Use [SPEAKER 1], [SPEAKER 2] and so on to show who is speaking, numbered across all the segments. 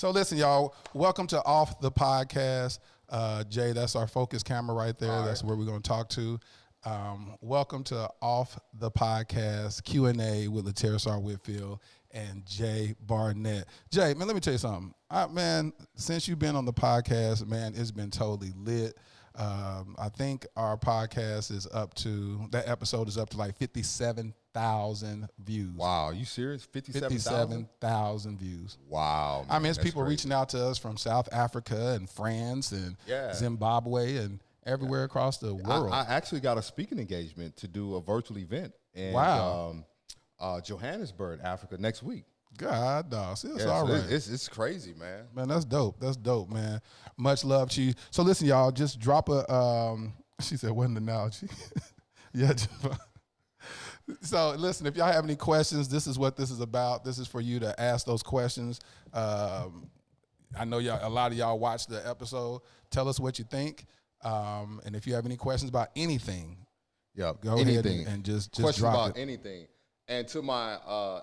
[SPEAKER 1] So listen, y'all, welcome to Off the Podcast. Jay, that's our focus camera right there. That's where we're going to talk to. Welcome to Off the Podcast Q&A with Laterras Whitfield and Jay Barnett. Jay, man, let me tell you something. Man, since you've been on the podcast, man, it's been totally lit. I think our podcast is that episode is up to like 57,000 views.
[SPEAKER 2] Wow, are you serious?
[SPEAKER 1] 57,000 views.
[SPEAKER 2] Wow. Man,
[SPEAKER 1] I mean, it's people reaching out to us from South Africa and France and Zimbabwe and everywhere across the world.
[SPEAKER 2] I actually got a speaking engagement to do a virtual event in Johannesburg, Africa next week.
[SPEAKER 1] God, dog. See, it's all right.
[SPEAKER 2] It's crazy, man.
[SPEAKER 1] Man, that's dope. That's dope, man. Much love to you. So listen, y'all, just drop a, she said, what an analogy. Yeah. So listen, if y'all have any questions, this is what this is about. This is for you to ask those questions. I know a lot of y'all watched the episode. Tell us what you think. And if you have any questions about anything, go ahead and just drop
[SPEAKER 2] about
[SPEAKER 1] it.
[SPEAKER 2] Anything. And to my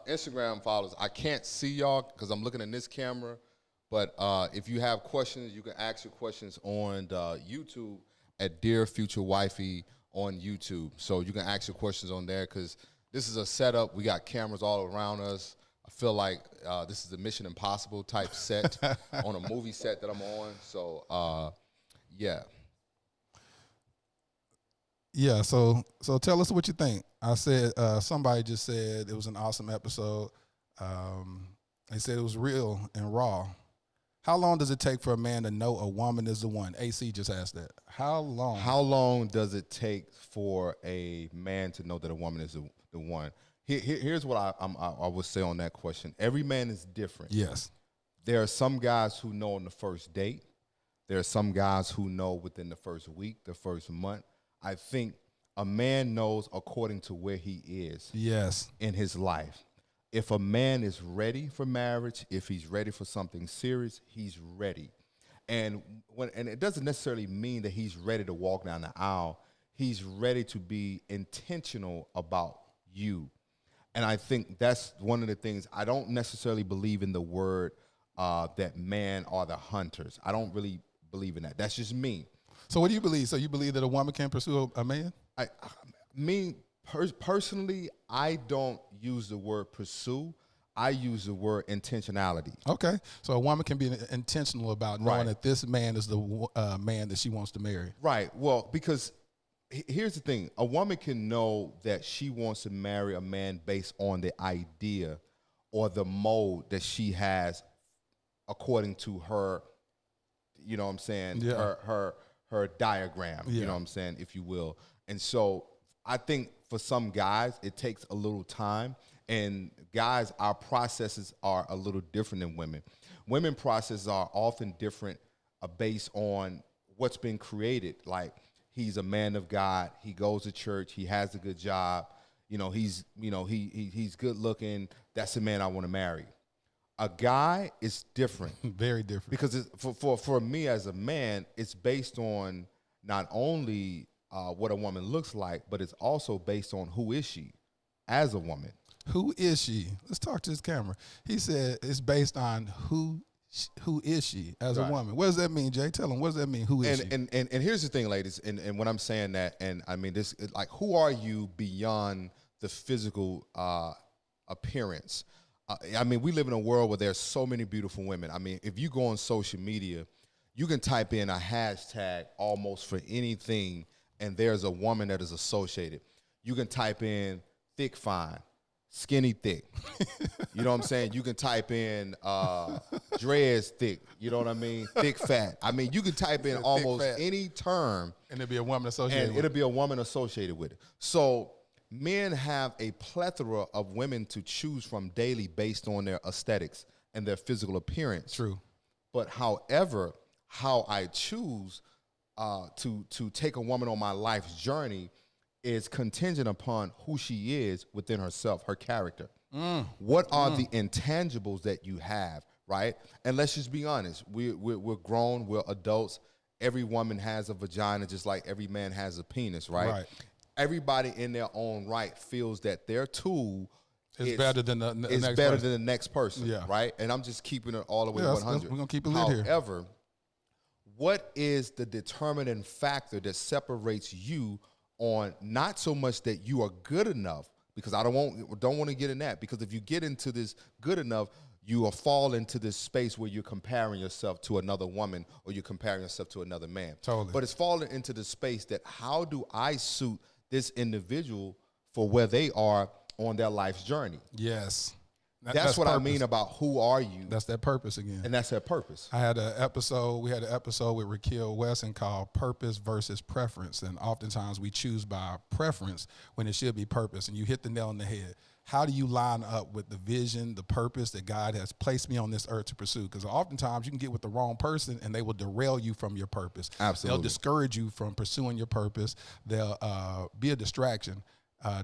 [SPEAKER 2] Instagram followers, I can't see y'all because I'm looking in this camera. But if you have questions, you can ask your questions on YouTube at Dear Future Wifey on YouTube. So you can ask your questions on there because this is a setup. We got cameras all around us. I feel like this is a Mission Impossible type set on a movie set that I'm on. So, yeah.
[SPEAKER 1] Yeah, so tell us what you think. I said somebody just said it was an awesome episode. They said it was real and raw. How long does it take for a man to know a woman is the one? AC just asked that. How long?
[SPEAKER 2] How long does it take for a man to know that a woman is the one? Here's what I would say on that question. Every man is different.
[SPEAKER 1] Yes.
[SPEAKER 2] There are some guys who know on the first date. There are some guys who know within the first week, the first month. I think a man knows according to where he is in his life. If a man is ready for marriage, if he's ready for something serious, he's ready. And it doesn't necessarily mean that he's ready to walk down the aisle. He's ready to be intentional about you. And I think that's one of the things. I don't necessarily believe in the word that men are the hunters. I don't really believe in that. That's just me.
[SPEAKER 1] So what do you believe? So you believe that a woman can pursue a man?
[SPEAKER 2] Personally, I don't use the word pursue. I use the word intentionality.
[SPEAKER 1] Okay. So a woman can be intentional about knowing that this man is the man that she wants to marry.
[SPEAKER 2] Right. Well, because here's the thing. A woman can know that she wants to marry a man based on the idea or the mold that she has according to her, you know what I'm saying, her diagram, you know what I'm saying, if you will. And so I think for some guys, it takes a little time. And guys, our processes are a little different than women. Women processes are often different based on what's been created. Like, he's a man of God. He goes to church. He has a good job. He's good looking. That's the man I want to marry. A guy is different.
[SPEAKER 1] Very different.
[SPEAKER 2] Because for me as a man, it's based on not only what a woman looks like, but it's also based on who is she as a woman.
[SPEAKER 1] Who is she? Let's talk to this camera. He said it's based on who is she as a woman. What does that mean, Jay? Tell him, what does that mean? Who is she?
[SPEAKER 2] And here's the thing, ladies, and when I'm saying that, and I mean this, like, who are you beyond the physical appearance? I mean, we live in a world where there's so many beautiful women. I mean, if you go on social media, you can type in a hashtag almost for anything, and there's a woman that is associated. You can type in thick fine, skinny thick. You know what I'm saying? You can type in dreads thick. You know what I mean? Thick fat. I mean, you can type in almost any term.
[SPEAKER 1] And it'll be a woman associated with it.
[SPEAKER 2] And it'll be a woman associated with it. So men have a plethora of women to choose from daily based on their aesthetics and their physical appearance.
[SPEAKER 1] True.
[SPEAKER 2] But however, how I choose to take a woman on my life's journey is contingent upon who she is within herself, her character. What are the intangibles that you have, right? And let's just be honest. We're grown. We're adults. Every woman has a vagina just like every man has a penis, right? Everybody in their own right feels that their tool
[SPEAKER 1] it's better than the
[SPEAKER 2] it's
[SPEAKER 1] next
[SPEAKER 2] better
[SPEAKER 1] person.
[SPEAKER 2] than the next person,
[SPEAKER 1] Yeah.
[SPEAKER 2] right? And I'm just keeping it all the way
[SPEAKER 1] Yeah,
[SPEAKER 2] 100.
[SPEAKER 1] we're gonna keep it lit here.
[SPEAKER 2] However, what is the determining factor that separates you on not so much that you are good enough, because I don't want to get in that, because if you get into this good enough, you will fall into this space where you're comparing yourself to another woman or you're comparing yourself to another man.
[SPEAKER 1] Totally.
[SPEAKER 2] But it's falling into the space that how do I suit this individual for where they are on their life's journey?
[SPEAKER 1] Yes.
[SPEAKER 2] That's what
[SPEAKER 1] purpose.
[SPEAKER 2] I mean about who are you.
[SPEAKER 1] That's that purpose again.
[SPEAKER 2] And that's their purpose.
[SPEAKER 1] We had an episode with Raquel Wesson called Purpose versus Preference. And oftentimes we choose by preference when it should be purpose. And you hit the nail on the head. How do you line up with the vision, the purpose that God has placed me on this earth to pursue? Because oftentimes you can get with the wrong person and they will derail you from your purpose.
[SPEAKER 2] Absolutely.
[SPEAKER 1] They'll discourage you from pursuing your purpose. They'll be a distraction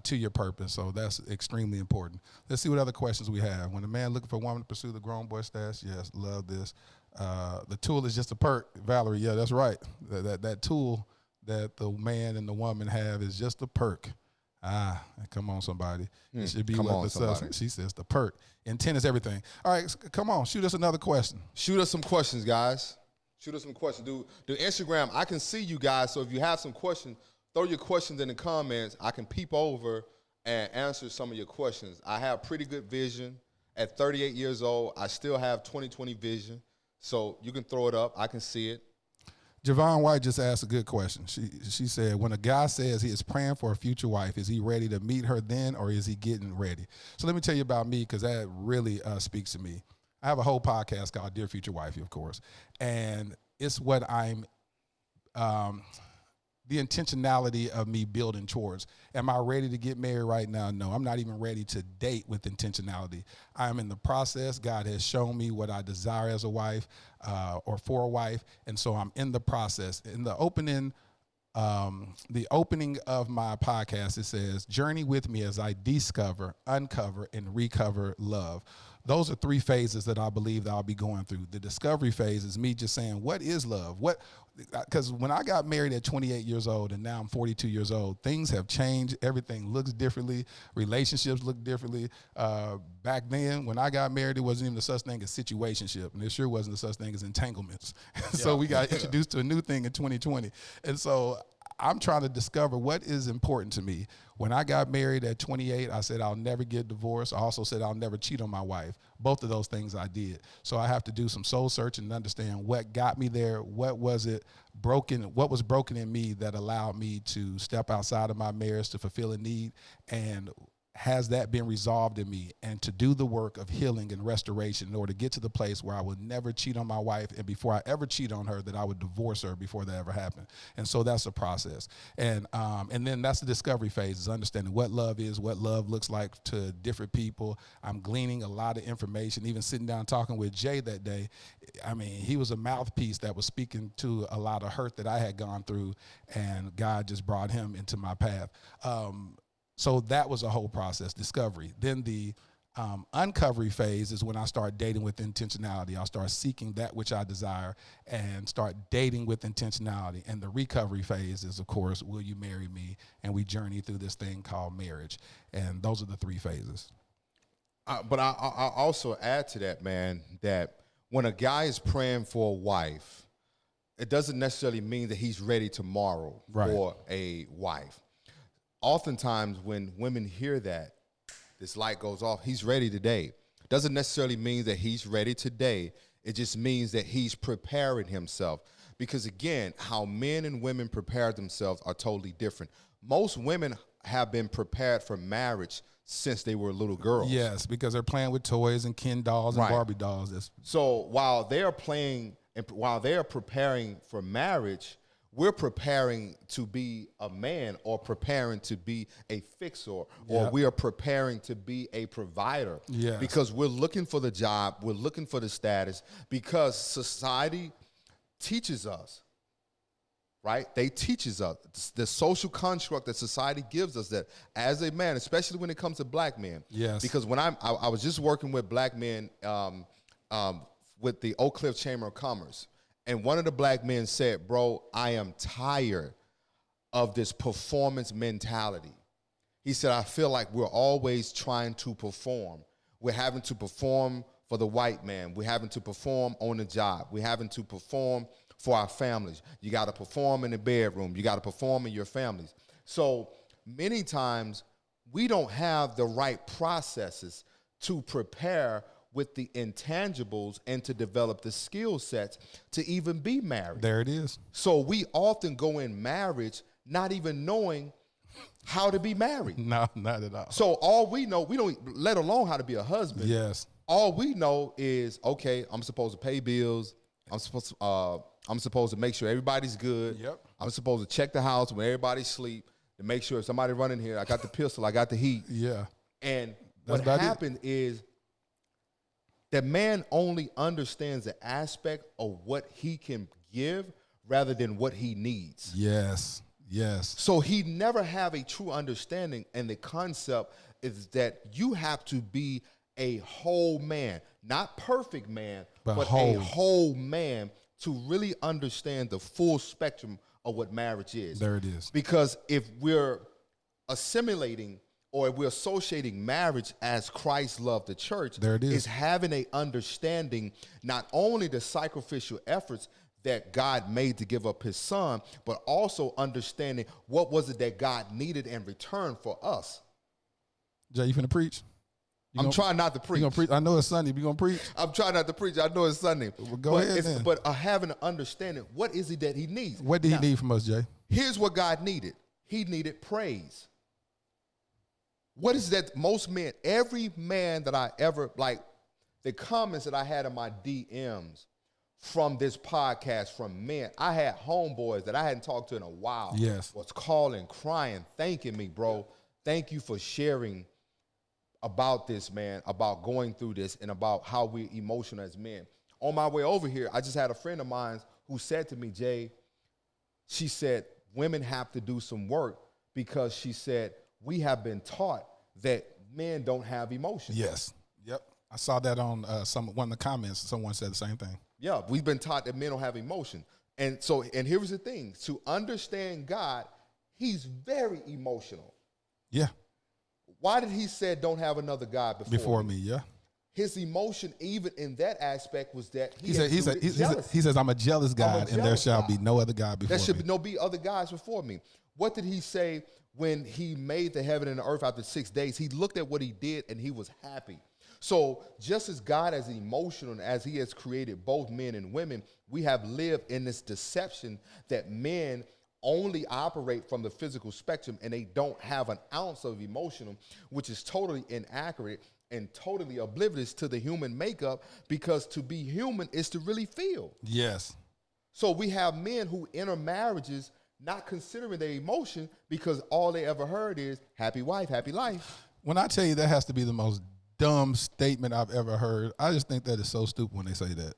[SPEAKER 1] to your purpose. So that's extremely important. Let's see what other questions we have. When a man looking for a woman to pursue the grown boy status, yes, love this. The tool is just a perk. Valerie, yeah, that's right. That tool that the man and the woman have is just a perk. Come on, somebody. It should be what the substance. She says the perk. Intent is everything. All right, come on. Shoot us another question.
[SPEAKER 2] Shoot us some questions, guys. Shoot us some questions. Do Instagram. I can see you guys, so if you have some questions, throw your questions in the comments. I can peep over and answer some of your questions. I have pretty good vision. At 38 years old, I still have 20/20 vision. So you can throw it up. I can see it.
[SPEAKER 1] Javon White just asked a good question. She said, when a guy says he is praying for a future wife, is he ready to meet her then, or is he getting ready? So let me tell you about me, because that really speaks to me. I have a whole podcast called Dear Future Wifey, of course, and it's what I'm the intentionality of me building towards. Am I ready to get married right now? No, I'm not even ready to date with intentionality. I am in the process. God has shown me what I desire as a wife or for a wife, and so I'm in the process. In the opening of my podcast, it says, journey with me as I discover, uncover, and recover love. Those are three phases that I believe that I'll be going through. The discovery phase is me just saying, what is love? Because when I got married at 28 years old and now I'm 42 years old, things have changed. Everything looks differently. Relationships look differently. Back then, when I got married, there wasn't even a such thing as situationship, and there sure wasn't a such thing as entanglements. So we got introduced to a new thing in 2020. And so I'm trying to discover what is important to me. When I got married at 28, I said I'll never get divorced. I also said I'll never cheat on my wife. Both of those things I did. So I have to do some soul searching and understand what got me there. What was broken in me that allowed me to step outside of my marriage to fulfill a need, and has that been resolved in me, and to do the work of healing and restoration in order to get to the place where I would never cheat on my wife, and before I ever cheat on her, that I would divorce her before that ever happened. And so that's the process. And then that's the discovery phase, is understanding what love is, what love looks like to different people. I'm gleaning a lot of information, even sitting down talking with Jay that day. I mean, he was a mouthpiece that was speaking to a lot of hurt that I had gone through, and God just brought him into my path. So that was a whole process, discovery. Then the uncovery phase is when I start dating with intentionality. I'll start seeking that which I desire and start dating with intentionality. And the recovery phase is, of course, will you marry me? And we journey through this thing called marriage. And those are the three phases.
[SPEAKER 2] But I also add to that, man, that when a guy is praying for a wife, it doesn't necessarily mean that he's ready tomorrow for a wife. Oftentimes when women hear that, this light goes off, he's ready today. Doesn't necessarily mean that he's ready today. It just means that he's preparing himself. Because again, how men and women prepare themselves are totally different. Most women have been prepared for marriage since they were little girls.
[SPEAKER 1] Yes, because they're playing with toys and Ken dolls and Barbie dolls.
[SPEAKER 2] So while they are playing and while they are preparing for marriage, we're preparing to be a man, or preparing to be a fixer, or we are preparing to be a provider.
[SPEAKER 1] Yes.
[SPEAKER 2] Because we're looking for the job, we're looking for the status, because society teaches us, right? They teaches us the social construct that society gives us, that as a man, especially when it comes to black men.
[SPEAKER 1] Yes.
[SPEAKER 2] Because when I was just working with black men with the Oak Cliff Chamber of Commerce. And one of the black men said, bro, I am tired of this performance mentality. He said, I feel like we're always trying to perform. We're having to perform for the white man. We're having to perform on the job. We're having to perform for our families. You got to perform in the bedroom. You got to perform in your families. So many times we don't have the right processes to prepare with the intangibles and to develop the skill sets to even be married.
[SPEAKER 1] There it is.
[SPEAKER 2] So we often go in marriage not even knowing how to be married.
[SPEAKER 1] No, not at all.
[SPEAKER 2] So all we know, we don't, let alone how to be a husband.
[SPEAKER 1] Yes.
[SPEAKER 2] All we know is, okay, I'm supposed to pay bills. I'm supposed to make sure everybody's good.
[SPEAKER 1] Yep.
[SPEAKER 2] I'm supposed to check the house when everybody's asleep to make sure if somebody running here, I got the pistol, I got the heat.
[SPEAKER 1] Yeah.
[SPEAKER 2] And
[SPEAKER 1] That's
[SPEAKER 2] what happened is that man only understands the aspect of what he can give rather than what he needs.
[SPEAKER 1] Yes. Yes.
[SPEAKER 2] So he never have a true understanding, and the concept is that you have to be a whole man, not perfect man, but a whole man to really understand the full spectrum of what marriage is.
[SPEAKER 1] There it is.
[SPEAKER 2] Because if we're assimilating or if we're associating marriage as Christ loved the church,
[SPEAKER 1] there it is.
[SPEAKER 2] Is having a understanding not only the sacrificial efforts that God made to give up his son, but also understanding what was it that God needed in return for us.
[SPEAKER 1] Jay, you finna preach?
[SPEAKER 2] I'm trying not to preach.
[SPEAKER 1] You gonna preach? I know it's Sunday. You gonna preach?
[SPEAKER 2] I'm trying not to preach. I know it's Sunday.
[SPEAKER 1] Well, go ahead then.
[SPEAKER 2] But having an understanding, what is it that he needs?
[SPEAKER 1] What did he need from us, Jay?
[SPEAKER 2] Here's what God needed. He needed praise. What is that most men, every man that I ever, like the comments that I had in my DMs from this podcast from men, I had homeboys that I hadn't talked to in a while.
[SPEAKER 1] Yes.
[SPEAKER 2] Was calling, crying, thanking me, bro. Thank you for sharing about this, man, about going through this and about how we're emotional as men. On my way over here, I just had a friend of mine who said to me, Jay, she said, women have to do some work because she said, we have been taught that men don't have emotions.
[SPEAKER 1] Yes. Yep. I saw that on one of the comments. Someone said the same thing.
[SPEAKER 2] Yeah, we've been taught that men don't have emotion. And so, and here's the thing, to understand God, he's very emotional.
[SPEAKER 1] Yeah.
[SPEAKER 2] Why did he say don't have another God before
[SPEAKER 1] me? Yeah.
[SPEAKER 2] His emotion, even in that aspect, was that
[SPEAKER 1] he says, I'm a jealous God, and there shall be no other God before me.
[SPEAKER 2] There should be other gods before me. What did he say when he made the heaven and the earth after 6 days? He looked at what he did, and he was happy. So just as God is emotional and as he has created both men and women, we have lived in this deception that men only operate from the physical spectrum and they don't have an ounce of emotional, which is totally inaccurate and totally oblivious to the human makeup, because to be human is to really feel.
[SPEAKER 1] Yes.
[SPEAKER 2] So we have men who enter marriages not considering their emotion because all they ever heard is happy wife, happy life.
[SPEAKER 1] When I tell you that has to be the most dumb statement I've ever heard, I just think that is so stupid when they say that.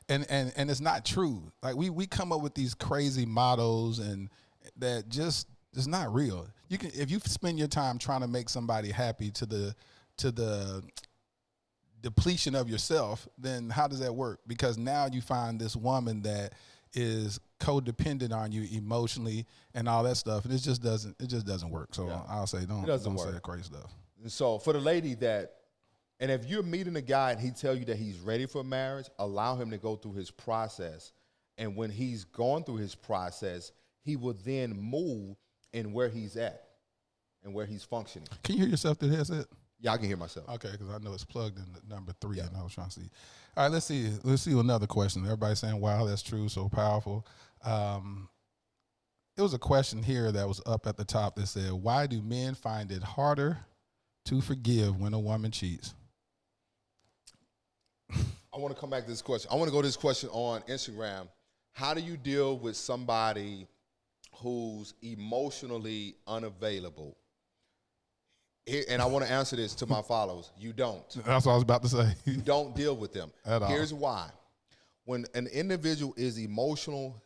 [SPEAKER 1] And it's not true. Like we come up with these crazy mottos and that just is not real. You can, if you spend your time trying to make somebody happy to the depletion of yourself, then how does that work? Because now you find this woman that is codependent on you emotionally and all that stuff, and it just doesn't work. So yeah. I'll say don't say that crazy stuff.
[SPEAKER 2] And so for the lady that, and if you're meeting a guy and he tell you that he's ready for marriage, allow him to go through his process. And when he's gone through his process, he will then move in where he's at and where he's functioning.
[SPEAKER 1] Can you hear yourself through the headset?
[SPEAKER 2] Yeah, I can hear myself.
[SPEAKER 1] Okay, because I know it's plugged in number 3, and I was trying to see. All right, let's see another question. Everybody's saying, wow, that's true, so powerful. There was a question here that was up at the top that said, why do men find it harder to forgive when a woman cheats?
[SPEAKER 2] I want to come back to this question. I want to go to this question on Instagram. How do you deal with somebody who's emotionally unavailable? And I want to answer this to my followers. You don't.
[SPEAKER 1] That's what I was about to say.
[SPEAKER 2] You don't deal with them.
[SPEAKER 1] At all.
[SPEAKER 2] Here's why. When an individual is emotional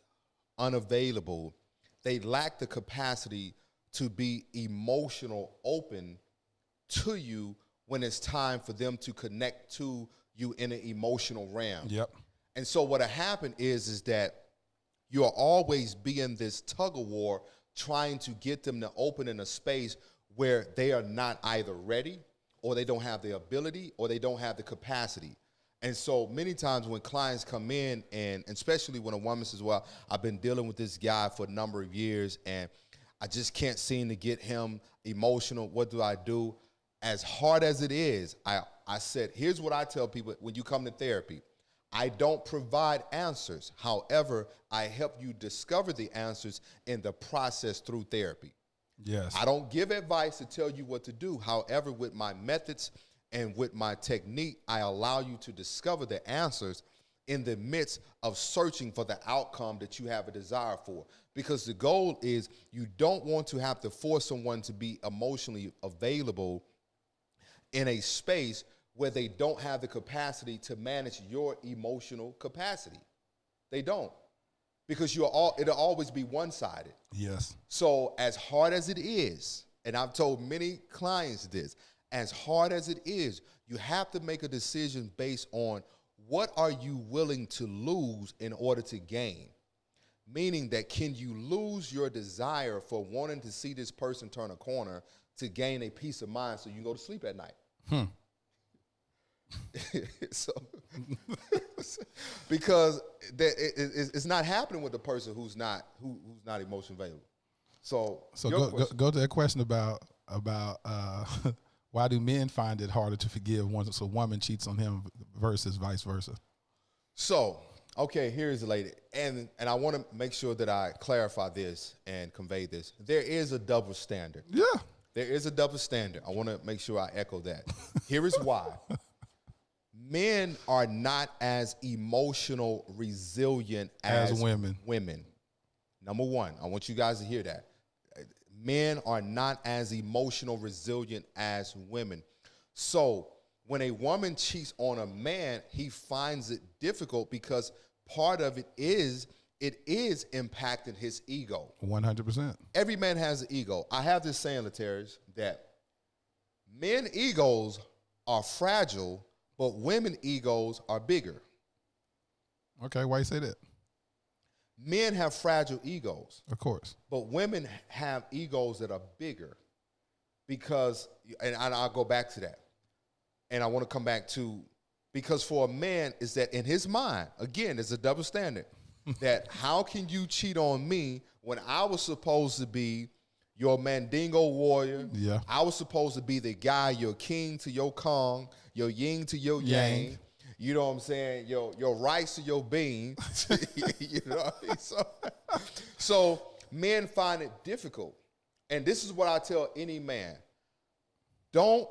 [SPEAKER 2] unavailable, they lack the capacity to be emotional open to you when it's time for them to connect to you in an emotional realm.
[SPEAKER 1] Yep.
[SPEAKER 2] And so what'll happen is that you'll always be in this tug of war trying to get them to open in a space where they are not either ready, or they don't have the ability, or they don't have the capacity. And so many times when clients come in, and especially when a woman says, well, I've been dealing with this guy for a number of years and I just can't seem to get him emotional. What do I do? As hard as it is, I said, here's what I tell people when you come to therapy. I don't provide answers. However, I help you discover the answers in the process through therapy.
[SPEAKER 1] Yes.
[SPEAKER 2] I don't give advice to tell you what to do. However, with my methods and with my technique, I allow you to discover the answers in the midst of searching for the outcome that you have a desire for. Because the goal is you don't want to have to force someone to be emotionally available in a space where they don't have the capacity to manage your emotional capacity. They don't. Because it'll always be one-sided.
[SPEAKER 1] Yes.
[SPEAKER 2] So as hard as it is, and I've told many clients this, as hard as it is, you have to make a decision based on what are you willing to lose in order to gain. Meaning that can you lose your desire for wanting to see this person turn a corner to gain a peace of mind so you can go to sleep at night? So, because it's not happening with the person who's not emotionally available. So
[SPEAKER 1] go to that question about why do men find it harder to forgive once a woman cheats on him versus vice versa?
[SPEAKER 2] So, okay, here's the lady, and I want to make sure that I clarify this and convey this. There is a double standard.
[SPEAKER 1] Yeah.
[SPEAKER 2] There is a double standard. I want to make sure I echo that. Here is why. Men are not as emotional resilient as women. Number one, I want you guys to hear that. Men are not as emotional resilient as women. So when a woman cheats on a man, he finds it difficult because part of it is impacting his ego.
[SPEAKER 1] 100%.
[SPEAKER 2] Every man has an ego. I have this saying, Laterras, that men egos are fragile, but women egos are bigger.
[SPEAKER 1] Okay, why you say that?
[SPEAKER 2] Men have fragile egos.
[SPEAKER 1] Of course.
[SPEAKER 2] But women have egos that are bigger because, and I'll go back to that. And I want to come back to, because for a man is that in his mind, again, it's a double standard, that how can you cheat on me when I was supposed to be your Mandingo warrior?
[SPEAKER 1] Yeah.
[SPEAKER 2] I was supposed to be the guy, your king to your Kong, your yin to your yang. You know what I'm saying? Your rice to your beans. You know what I mean? So men find it difficult. And this is what I tell any man. Don't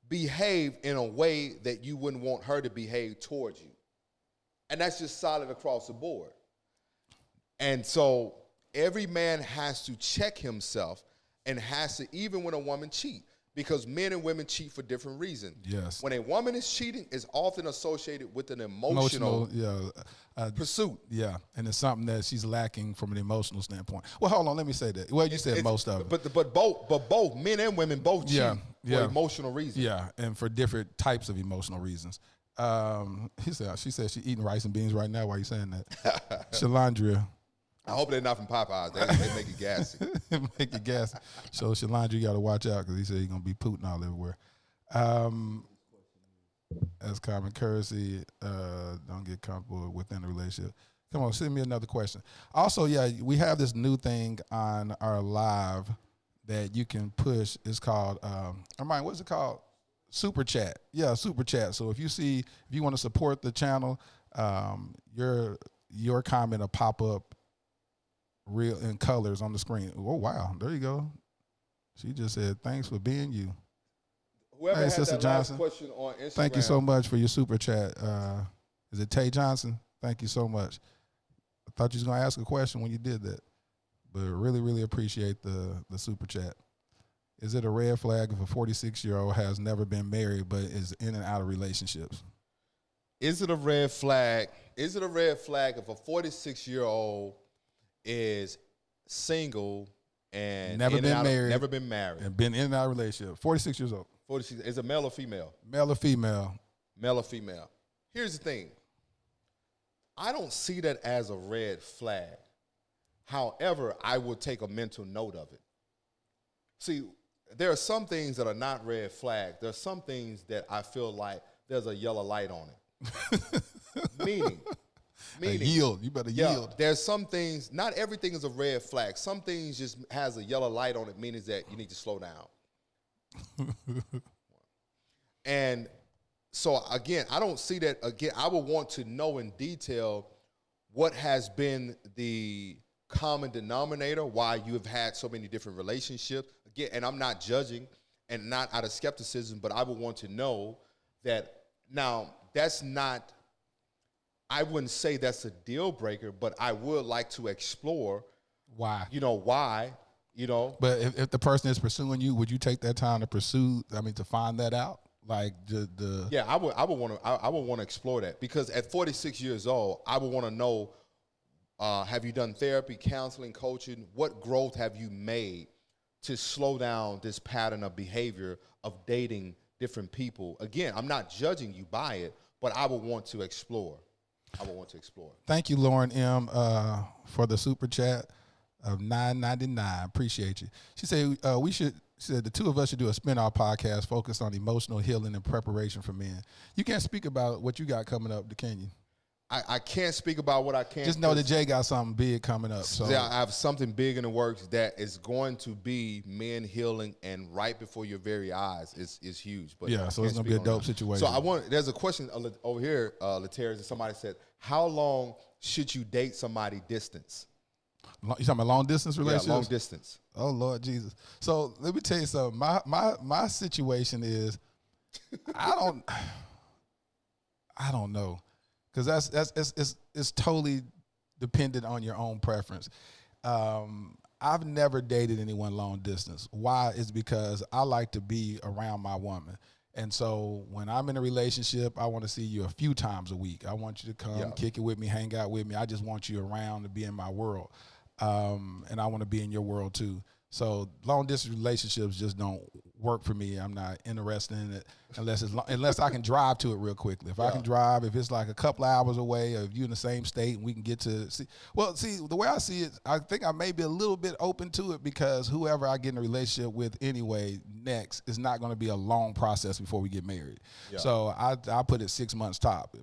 [SPEAKER 2] behave in a way that you wouldn't want her to behave towards you. And that's just solid across the board. And so every man has to check himself and has to, even when a woman cheats, because men and women cheat for different reasons.
[SPEAKER 1] Yes.
[SPEAKER 2] When a woman is cheating, it's often associated with an emotional pursuit.
[SPEAKER 1] Yeah, and it's something that she's lacking from an emotional standpoint. Well, hold on, let me say that. Well, you said most of it.
[SPEAKER 2] But both men and women both cheat for emotional reasons.
[SPEAKER 1] Yeah, and for different types of emotional reasons. She said she's eating rice and beans right now. Why are you saying that? Shalandria.
[SPEAKER 2] I hope they're not from Popeyes. They make it gassy.
[SPEAKER 1] Make it gassy. So Shalandria, you got to watch out because he said he's gonna be Putin all everywhere. As common courtesy, don't get comfortable within a relationship. Come on, send me another question. Also, yeah, we have this new thing on our live that you can push. It's called, what's it called? Super Chat. Yeah, Super Chat. So if you want to support the channel, your comment will pop up real in colors on the screen. Oh, wow. There you go. She just said, thanks for being you.
[SPEAKER 2] Whoever had Sister that Johnson, last question on Instagram.
[SPEAKER 1] Thank you so much for your super chat. Is it Tay Johnson? Thank you so much. I thought you was going to ask a question when you did that, but really, really appreciate the super chat. Is it a red flag if a 46-year-old has never been married but is in and out of relationships?
[SPEAKER 2] Is it a red flag? Is it a red flag if a 46-year-old is single and
[SPEAKER 1] never been
[SPEAKER 2] married,
[SPEAKER 1] and been in and out of relationship? 46 years old.
[SPEAKER 2] 46. Is it male or female?
[SPEAKER 1] Male or female?
[SPEAKER 2] Male or female. Here's the thing. I don't see that as a red flag. However, I will take a mental note of it. See, there are some things that are not red flags. There are some things that I feel like there's a yellow light on it. Meaning.
[SPEAKER 1] Yield. You better yield.
[SPEAKER 2] There's some things, not everything is a red flag. Some things just has a yellow light on it, meaning that you need to slow down. And so, again, I don't see that. Again, I would want to know in detail what has been the common denominator, why you have had so many different relationships. Again, and I'm not judging and not out of skepticism, but I would want to know that. Now, that's not, I wouldn't say that's a deal breaker, but I would like to explore
[SPEAKER 1] why.
[SPEAKER 2] Why.
[SPEAKER 1] But if the person is pursuing you, would you take that time to pursue? I mean, to find that out, like the.
[SPEAKER 2] Yeah, I would want to explore that, because at 46 years old, I would want to know: have you done therapy, counseling, coaching? What growth have you made to slow down this pattern of behavior of dating different people? Again, I'm not judging you by it, but I would want to explore. Thank
[SPEAKER 1] you, Lauren M., for the super chat of $9.99. Appreciate you. She said She said the two of us should do a spin-off podcast focused on emotional healing and preparation for men. You can't speak about what you got coming up, can you?
[SPEAKER 2] I can't speak about what I can.
[SPEAKER 1] Just know that Jay got something big coming up. So
[SPEAKER 2] yeah, I have something big in the works that is going to be men healing, and right before your very eyes is huge. But
[SPEAKER 1] yeah, so it's gonna be a dope situation.
[SPEAKER 2] So there's a question over here, Laterras, and somebody said, how long should you date somebody distance?
[SPEAKER 1] You talking about long distance relationships?
[SPEAKER 2] Yeah, long distance.
[SPEAKER 1] Oh Lord Jesus! So let me tell you something. My situation is, I don't know. Because it's totally dependent on your own preference. I've never dated anyone long distance. Why? Is because I like to be around my woman. And so when I'm in a relationship, I want to see you a few times a week. I want you to come, kick it with me, hang out with me. I just want you around to be in my world. And I want to be in your world too. So long distance relationships just don't work for me. I'm not interested in it unless I can drive to it real quickly. If I can drive, if it's like a couple of hours away, or if you're in the same state and we can get to see. Well, see, the way I see it, I think I may be a little bit open to it, because whoever I get in a relationship with anyway next is not going to be a long process before we get married. Yeah. So I put it 6 months top.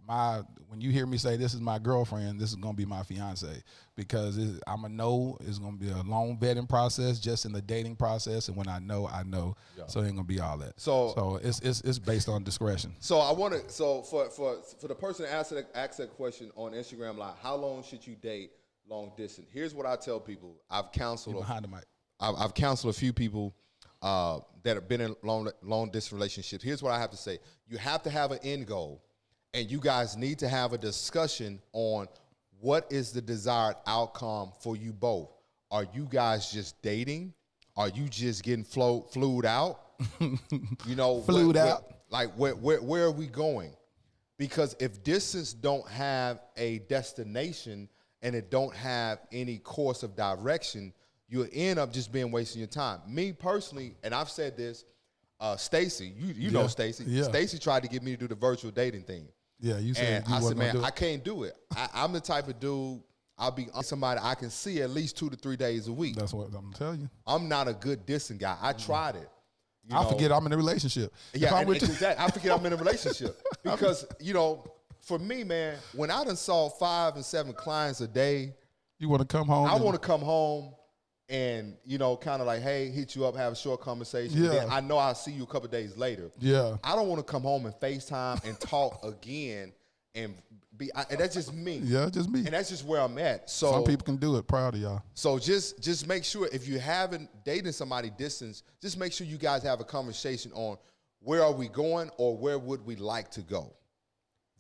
[SPEAKER 1] When you hear me say this is my girlfriend, this is going to be my fiance, because I'm going to know it's going to be a long vetting process just in the dating process, and when I know, I know. Yeah. So it ain't going to be all that. So it's based on discretion.
[SPEAKER 2] So I want to. So for the person that asked that question on Instagram, like, how long should you date long distance? Here's what I tell people. I've counseled
[SPEAKER 1] behind the mic.
[SPEAKER 2] I've counseled a few people that have been in long distance relationships. Here's what I have to say. You have to have an end goal, and you guys need to have a discussion on what is the desired outcome for you both. Are you guys just dating? Are you just getting flued out?
[SPEAKER 1] Flued out.
[SPEAKER 2] Like, where are we going? Because if distance don't have a destination and it don't have any course of direction, you'll end up just wasting your time. Me personally, and I've said this, Stacy, you know Stacy. Yeah. Stacy tried to get me to do the virtual dating thing.
[SPEAKER 1] Yeah, you said.
[SPEAKER 2] And I said, man, I can't do it. I'm the type of dude, I'll be somebody I can see at least 2 to 3 days a week.
[SPEAKER 1] That's what I'm telling you.
[SPEAKER 2] I'm not a good distant guy. I tried it.
[SPEAKER 1] I forget I'm in a relationship.
[SPEAKER 2] Yeah, I forget I'm in a relationship. Because, for me, man, when I done saw 5 and 7 clients a day.
[SPEAKER 1] You want to come home?
[SPEAKER 2] I want to come home and, kind of like, hey, hit you up, have a short conversation. Yeah. Then I know I'll see you a couple of days later.
[SPEAKER 1] Yeah.
[SPEAKER 2] I don't want to come home and FaceTime and talk again and and that's just me.
[SPEAKER 1] Yeah, just me.
[SPEAKER 2] And that's just where I'm at. So
[SPEAKER 1] some people can do it. Proud of y'all.
[SPEAKER 2] So just make sure, if you haven't dated somebody distance, just make sure you guys have a conversation on where are we going or where would we like to go.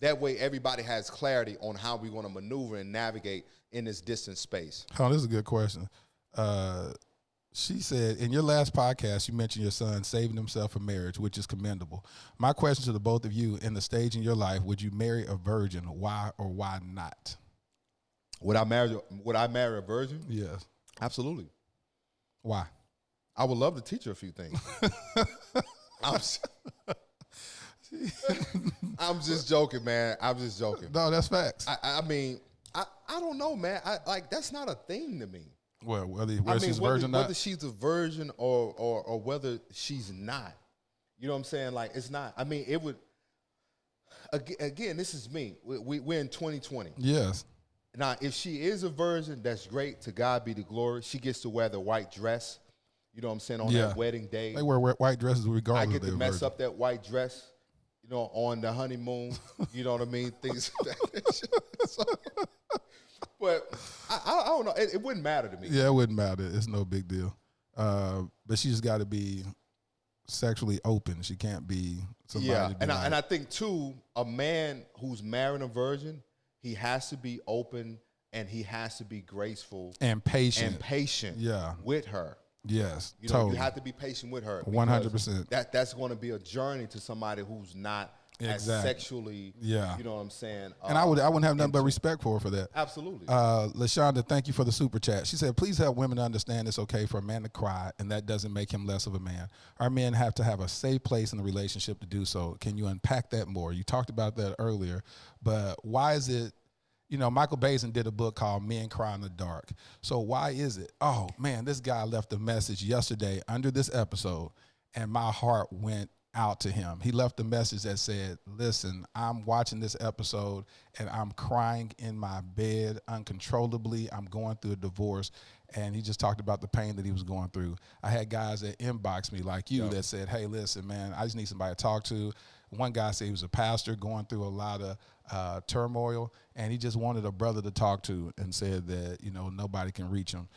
[SPEAKER 2] That way everybody has clarity on how we want to maneuver and navigate in this distance space.
[SPEAKER 1] Oh, this is a good question. She said, in your last podcast, you mentioned your son saving himself for marriage, which is commendable. My question to the both of you, in the stage in your life, would you marry a virgin? Why or why not?
[SPEAKER 2] Would I marry a virgin?
[SPEAKER 1] Yes.
[SPEAKER 2] Absolutely.
[SPEAKER 1] Why?
[SPEAKER 2] I would love to teach her a few things. I'm just joking, man. I'm just joking.
[SPEAKER 1] No, that's facts.
[SPEAKER 2] I mean, I don't know, man. That's not a thing to me.
[SPEAKER 1] Well, whether she's a virgin or not?
[SPEAKER 2] Whether she's a virgin or whether she's not. You know what I'm saying? Like, it's not. I mean, it would. Again, this is me. We're in 2020.
[SPEAKER 1] Yes.
[SPEAKER 2] Now, if she is a virgin, that's great. To God be the glory. She gets to wear the white dress. You know what I'm saying? On that wedding day.
[SPEAKER 1] They wear white dresses regardless.
[SPEAKER 2] I get to mess up that white dress, you know, on the honeymoon. You know what I mean? Things like that. So, but I don't know. It wouldn't matter to me.
[SPEAKER 1] Yeah, it wouldn't matter. It's no big deal. But she just got to be sexually open. She can't be somebody.
[SPEAKER 2] Yeah, and I think too, a man who's marrying a virgin, he has to be open and he has to be graceful
[SPEAKER 1] and patient.
[SPEAKER 2] With her.
[SPEAKER 1] Yes,
[SPEAKER 2] you know,
[SPEAKER 1] totally.
[SPEAKER 2] You have to be patient with her.
[SPEAKER 1] 100%.
[SPEAKER 2] That's going to be a journey to somebody who's not as sexually.
[SPEAKER 1] Yeah,
[SPEAKER 2] you know what I'm saying.
[SPEAKER 1] And I wouldn't have nothing but respect for her for that.
[SPEAKER 2] Absolutely.
[SPEAKER 1] LaShonda, thank you for the super chat. She said, "Please help women understand it's okay for a man to cry, and that doesn't make him less of a man. Our men have to have a safe place in the relationship to do so. Can you unpack that more? You talked about that earlier, but why is it?" You know, Michael Bazin did a book called Men Cry in the Dark. So why is it? Oh, man, this guy left a message yesterday under this episode, and my heart went out to him. He left a message that said, listen, I'm watching this episode, and I'm crying in my bed uncontrollably. I'm going through a divorce. And he just talked about the pain that he was going through. I had guys that inboxed me like you that said, hey, listen, man, I just need somebody to talk to. One guy said he was a pastor going through a lot of turmoil, and he just wanted a brother to talk to and said that, you know, nobody can reach him.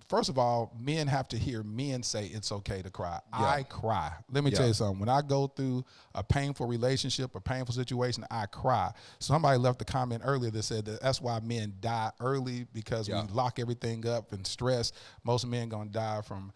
[SPEAKER 1] First of all, men have to hear men say it's okay to cry. Yeah. I cry. Let me tell you something. When I go through a painful relationship or painful situation, I cry. Somebody left a comment earlier that said that's why men die early, because we lock everything up and stress. Most men gonna die from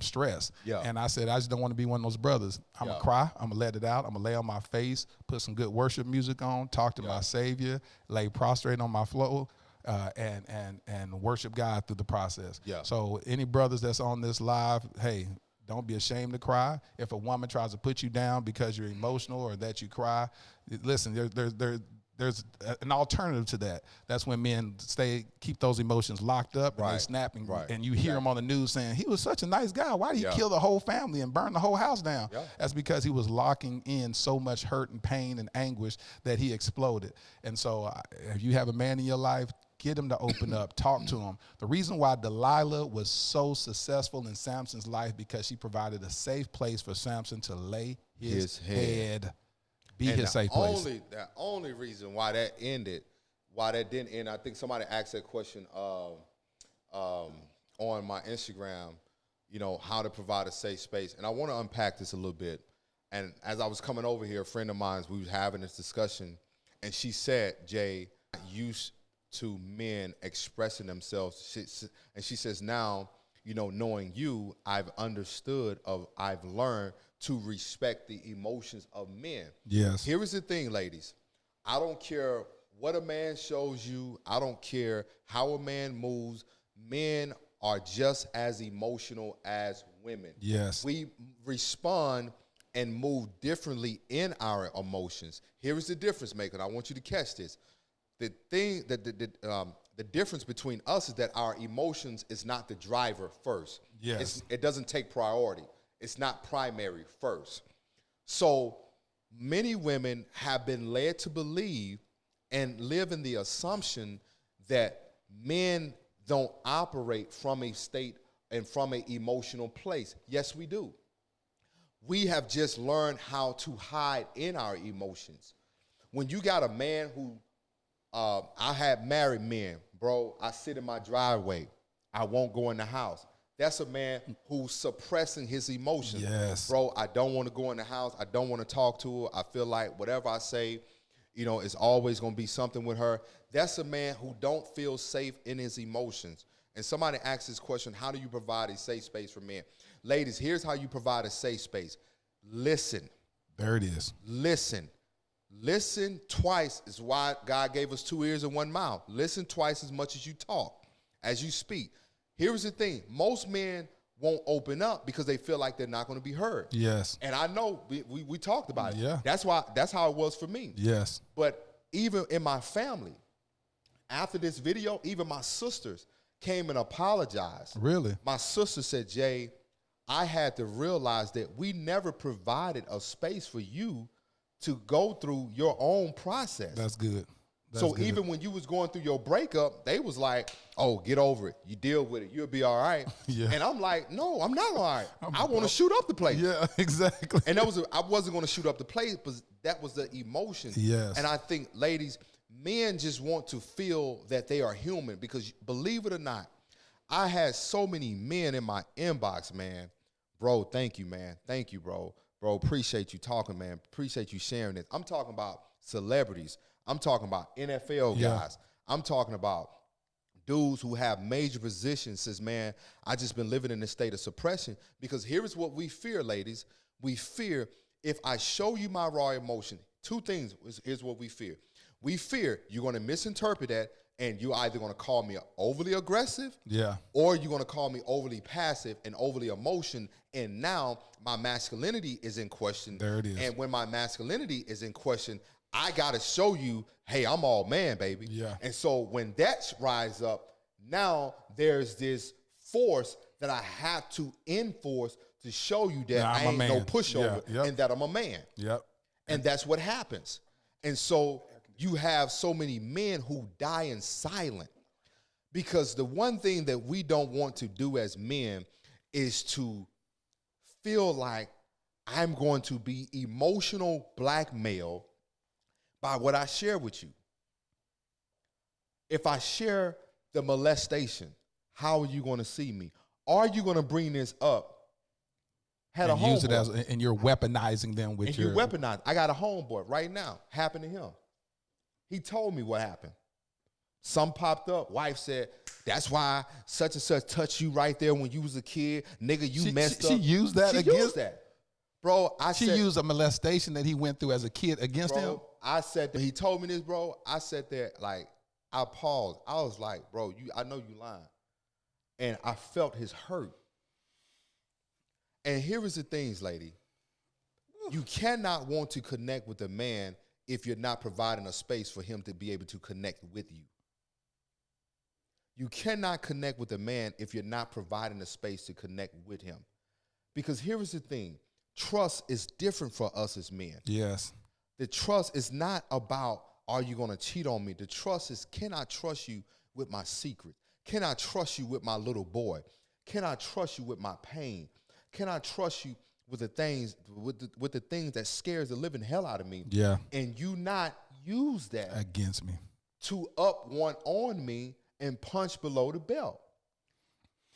[SPEAKER 1] stress. Yeah. And I said, I just don't want to be one of those brothers. I'm going to cry. I'm going to let it out. I'm going to lay on my face, put some good worship music on, talk to my Savior, lay prostrate on my floor, and worship God through the process. Yeah. So any brothers that's on this live, hey, don't be ashamed to cry. If a woman tries to put you down because you're emotional or that you cry, listen, there's an alternative to that. That's when men keep those emotions locked up and they snap, and you hear them on the news saying, he was such a nice guy. Why did he kill the whole family and burn the whole house down? Yeah. That's because he was locking in so much hurt and pain and anguish that he exploded. And so if you have a man in your life, get him to open up, talk to him. The reason why Delilah was so successful in Samson's life, because she provided a safe place for Samson to lay his head. Be his safe place.
[SPEAKER 2] The only reason why that didn't end, I think somebody asked that question on my Instagram, you know, how to provide a safe space. And I want to unpack this a little bit. And as I was coming over here, a friend of mine, we was having this discussion, and she said, Jay, I'm used to men expressing themselves. And she says, now, you know, knowing you, I've learned to respect the emotions of men.
[SPEAKER 1] Yes.
[SPEAKER 2] Here is the thing, ladies. I don't care what a man shows you. I don't care how a man moves. Men are just as emotional as women.
[SPEAKER 1] Yes.
[SPEAKER 2] We respond and move differently in our emotions. Here is the difference, maker. I want you to catch this. The thing that the difference between us is that our emotions is not the driver first.
[SPEAKER 1] Yes.
[SPEAKER 2] It doesn't take priority. It's not primary first. So many women have been led to believe and live in the assumption that men don't operate from a state and from an emotional place. Yes, we do. We have just learned how to hide in our emotions. When you got a man who, I had married men, bro, I sit in my driveway. I won't go in the house. That's a man who's suppressing his emotions.
[SPEAKER 1] Yes.
[SPEAKER 2] Bro, I don't want to go in the house. I don't want to talk to her. I feel like whatever I say, you know, it's always going to be something with her. That's a man who don't feel safe in his emotions. And somebody asked this question, how do you provide a safe space for men? Ladies, here's how you provide a safe space. Listen.
[SPEAKER 1] There it is.
[SPEAKER 2] Listen. Listen twice is why God gave us 2 ears and 1 mouth. Listen twice as much as you talk, as you speak. Here's the thing. Most men won't open up because they feel like they're not going to be heard.
[SPEAKER 1] Yes.
[SPEAKER 2] And I know we talked about it.
[SPEAKER 1] Yeah.
[SPEAKER 2] That's how it was for me.
[SPEAKER 1] Yes.
[SPEAKER 2] But even in my family, after this video, even my sisters came and apologized.
[SPEAKER 1] Really?
[SPEAKER 2] My sister said, Jay, I had to realize that we never provided a space for you to go through your own process.
[SPEAKER 1] That's good.
[SPEAKER 2] So even when you was going through your breakup, they was like, oh, get over it. You deal with it. You'll be all right.
[SPEAKER 1] Yeah.
[SPEAKER 2] And I'm like, no, I'm not all right. I want to shoot up the place.
[SPEAKER 1] Yeah, exactly.
[SPEAKER 2] And I wasn't going to shoot up the place, but that was the emotion.
[SPEAKER 1] Yes.
[SPEAKER 2] And I think, ladies, men just want to feel that they are human because, believe it or not, I had so many men in my inbox, man. Bro, thank you, man. Thank you, bro. Bro, appreciate you talking, man. Appreciate you sharing this. I'm talking about celebrities. I'm talking about NFL guys. I'm talking about dudes who have major positions. Says, man, I just been living in this state of suppression because here is what we fear, ladies. We fear if I show you my raw emotion, two things is what we fear. We fear you're going to misinterpret that and you're either going to call me overly aggressive or you're going to call me overly passive and overly emotion. And now my masculinity is in question.
[SPEAKER 1] There it is.
[SPEAKER 2] And when my masculinity is in question, I got to show you, hey, I'm all man, baby.
[SPEAKER 1] Yeah.
[SPEAKER 2] And so when that rise up, now there's this force that I have to enforce to show you that I ain't no pushover and that I'm a man.
[SPEAKER 1] Yep.
[SPEAKER 2] And that's what happens. And so you have so many men who die in silence because the one thing that we don't want to do as men is to feel like I'm going to be emotional blackmail by what I share with you. If I share the molestation, how are you going to see me? Are you going to bring this up? Had
[SPEAKER 1] and
[SPEAKER 2] a
[SPEAKER 1] use it as,
[SPEAKER 2] homeboy.
[SPEAKER 1] and you're weaponizing them with
[SPEAKER 2] And
[SPEAKER 1] your.
[SPEAKER 2] you weaponize. I got a homeboy right now. Happened to him. He told me what happened. Some popped up. Wife said, that's why such and such touched you right there when you was a kid. Nigga, you messed up.
[SPEAKER 1] She used that
[SPEAKER 2] she
[SPEAKER 1] against
[SPEAKER 2] used that. Bro,
[SPEAKER 1] She used a molestation that he went through as a kid against him.
[SPEAKER 2] I said that he told me this, bro. I said that, like, I paused. I was like, bro, I know you lying. And I felt his hurt. And here is the things, lady. You cannot want to connect with a man if you're not providing a space for him to be able to connect with you. You cannot connect with a man if you're not providing a space to connect with him. Because here is the thing. Trust is different for us as men.
[SPEAKER 1] Yes.
[SPEAKER 2] The trust is not about, are you going to cheat on me? The trust is, can I trust you with my secret? Can I trust you with my little boy? Can I trust you with my pain? Can I trust you with the things, with the things that scares the living hell out of me?
[SPEAKER 1] Yeah.
[SPEAKER 2] And you not use that
[SPEAKER 1] against me
[SPEAKER 2] to up one on me and punch below the belt.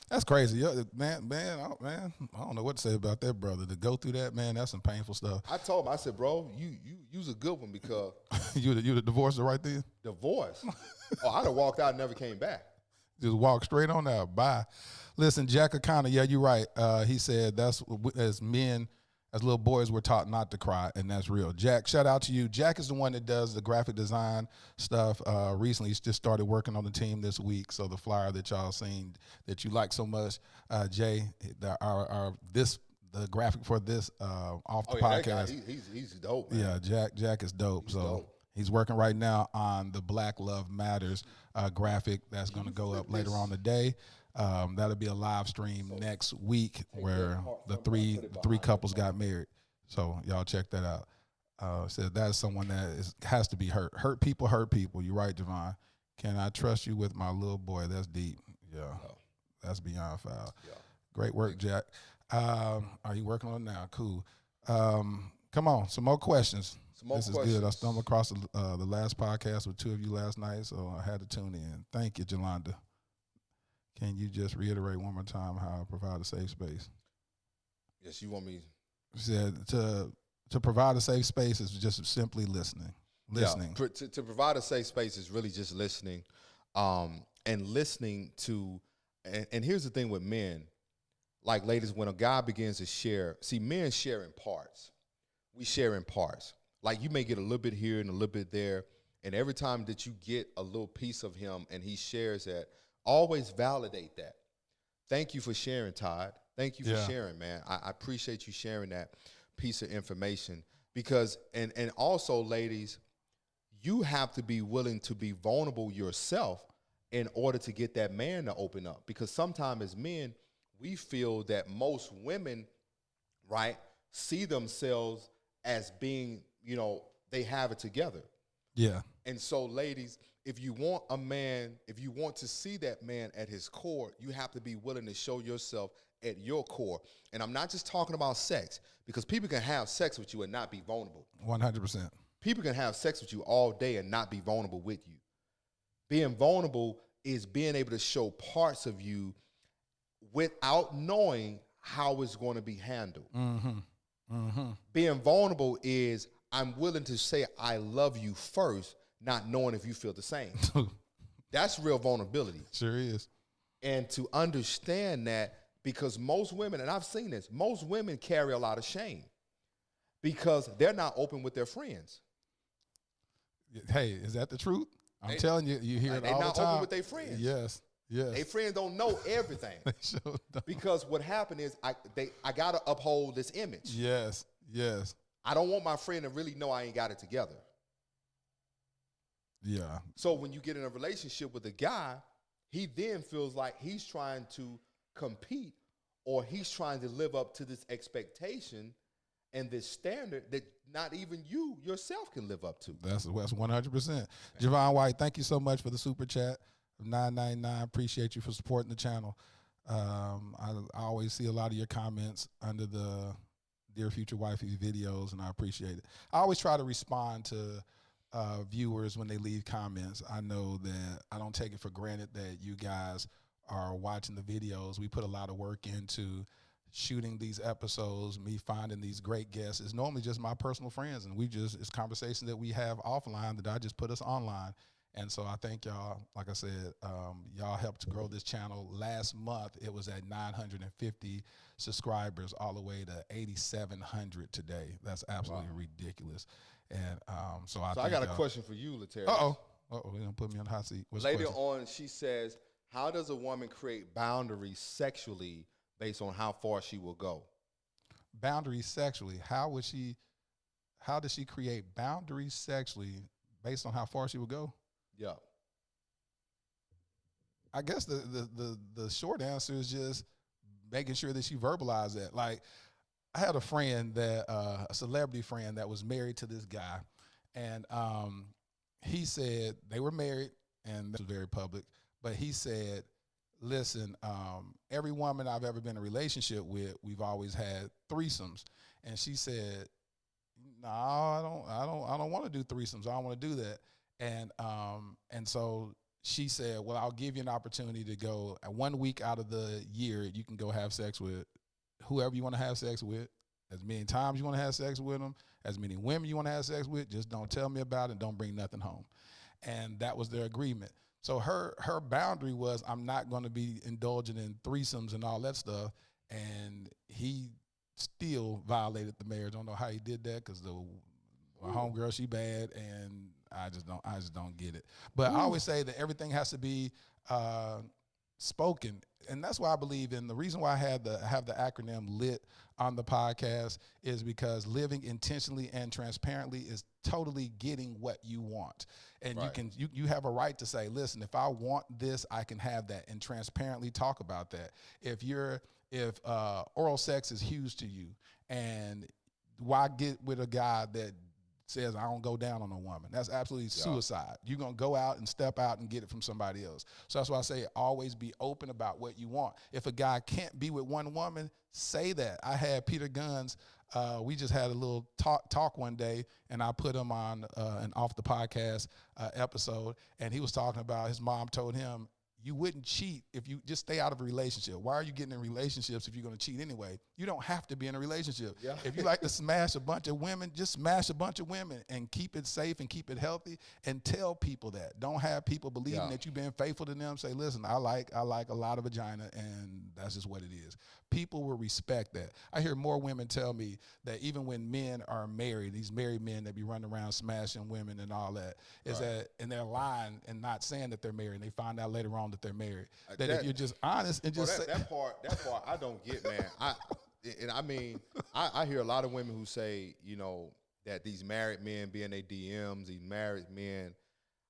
[SPEAKER 1] That's crazy. Yeah, man, I don't know what to say about that, brother. To go through that, man, that's some painful stuff.
[SPEAKER 2] I told him, I said, bro, you's a good one because
[SPEAKER 1] you the divorcer right there?
[SPEAKER 2] Divorce? Oh, I'd have walked out and never came back.
[SPEAKER 1] Just walk straight on out. Bye. Listen, Jack O'Connor, yeah, you're right. He said that's as men, as little boys, we're taught not to cry, and that's real. Jack, shout out to you. Jack is the one that does the graphic design stuff. Recently, he's just started working on the team this week. So the flyer that y'all seen that you like so much, Jay, the graphic for this off the podcast.
[SPEAKER 2] He's dope, man.
[SPEAKER 1] Yeah, Jack is dope. He's dope. He's working right now on the Black Love Matters graphic that's going to go up later on today. That'll be a live stream next week where the three couples got married. So y'all check that out. Said that is someone that has to be hurt. Hurt people. You're right, Javon. Can I trust you with my little boy? That's deep. Yeah, that's beyond foul. Yeah. Great work, Jack. Are you working on it now? Cool. Come on, some more questions. This is good. I stumbled across the last podcast with two of you last night, so I had to tune in. Thank you, Jolanda. Can you just reiterate one more time how I provide a safe space?
[SPEAKER 2] Yes, you want me?
[SPEAKER 1] She said to provide a safe space is just simply listening.
[SPEAKER 2] Yeah, to provide a safe space is really just listening, and listening to. And here's the thing with men, like ladies, when a guy begins to share, see, men share in parts. We share in parts. Like you may get a little bit here and a little bit there, and every time that you get a little piece of him and he shares that, always validate that. Thank you for sharing, Todd. Thank you for sharing, man. I appreciate you sharing that piece of information because, and also, ladies, you have to be willing to be vulnerable yourself in order to get that man to open up. Because sometimes as men, we feel that most women, right, see themselves as being, they have it together.
[SPEAKER 1] Yeah.
[SPEAKER 2] And so, ladies, if you want a man, if you want to see that man at his core, you have to be willing to show yourself at your core. And I'm not just talking about sex, because people can have sex with you and not be vulnerable.
[SPEAKER 1] 100%.
[SPEAKER 2] People can have sex with you all day and not be vulnerable with you. Being vulnerable is being able to show parts of you without knowing how it's going to be handled. Being vulnerable is I'm willing to say I love you first, not knowing if you feel the same. That's real vulnerability.
[SPEAKER 1] Sure is.
[SPEAKER 2] And to understand that, because most women, and I've seen this, most women carry a lot of shame because they're not open with their friends.
[SPEAKER 1] Hey, is that the truth? I'm telling you, you hear it all the time.
[SPEAKER 2] They're not open with their friends.
[SPEAKER 1] Yes, yes.
[SPEAKER 2] Their friends don't know everything.
[SPEAKER 1] They sure don't.
[SPEAKER 2] Because what happened is I got to uphold this image.
[SPEAKER 1] Yes, yes.
[SPEAKER 2] I don't want my friend to really know I ain't got it together.
[SPEAKER 1] Yeah.
[SPEAKER 2] So when you get in a relationship with a guy, he then feels like he's trying to compete or he's trying to live up to this expectation and this standard that not even you yourself can live up to.
[SPEAKER 1] That's 100%. Javon White, thank you so much for the super chat of $9.99. Appreciate you for supporting the channel. I always see a lot of your comments under the Dear Future Wifey videos, and I appreciate it. I always try to respond to viewers when they leave comments. I know that I don't take it for granted that you guys are watching the videos. We put a lot of work into shooting these episodes, me finding these great guests. It's normally just my personal friends, and it's conversations that we have offline that I just put us online. And so I thank y'all. Like I said, y'all helped to grow this channel. Last month, it was at 950 subscribers, all the way to 8,700 today. That's absolutely ridiculous. And so I
[SPEAKER 2] got a question for you, Laterras.
[SPEAKER 1] Uh-oh, you're going to put me on the hot seat.
[SPEAKER 2] Later on, she says, how does a woman create boundaries sexually based on how far she will go?
[SPEAKER 1] Boundaries sexually. How does she create boundaries sexually based on how far she will go?
[SPEAKER 2] Yeah.
[SPEAKER 1] I guess the short answer is just making sure that she verbalizes that. Like, I had a friend a celebrity friend that was married to this guy, and he said they were married, and this was very public, but he said, listen, every woman I've ever been in a relationship with, we've always had threesomes. And she said, no, I don't want to do threesomes. I don't want to do that. And so she said, well, I'll give you an opportunity to go 1 week out of the year. You can go have sex with whoever you want to have sex with, as many times you want to have sex with them, as many women you want to have sex with. Just don't tell me about it. Don't bring nothing home. And that was their agreement. So her boundary was, I'm not going to be indulging in threesomes and all that stuff. And he still violated the marriage. I don't know how he did that, because my homegirl, she bad, and I just don't get it. But I always say that everything has to be spoken, and that's why I believe in the reason why I have the acronym LIT on the podcast is because living intentionally and transparently is totally getting what you want. And right. you have a right to say, listen, if I want this, I can have that, and transparently talk about that. If oral sex is huge to you, and why get with a guy that says I don't go down on a woman? That's absolutely suicide. You're going to go out and step out and get it from somebody else. So that's why I say always be open about what you want. If a guy can't be with one woman, say that. I had Peter Guns. We just had a little talk one day, and I put him on an Off the Podcast episode, and he was talking about his mom told him, you wouldn't cheat if you just stay out of a relationship. Why are you getting in relationships if you're going to cheat anyway? You don't have to be in a relationship. Yeah. If you like to smash a bunch of women, just smash a bunch of women and keep it safe and keep it healthy, and tell people that. Don't have people believing that you've been faithful to them. Say, listen, I like a lot of vagina, and that's just what it is. People will respect that. I hear more women tell me that even when men are married, these married men that be running around smashing women and all that, is that, and they're lying and not saying that they're married, and they find out later on that they're married. That if you're just honest and just
[SPEAKER 2] that part I don't get, man. I hear a lot of women who say, that these married men be in their DMs, these married men.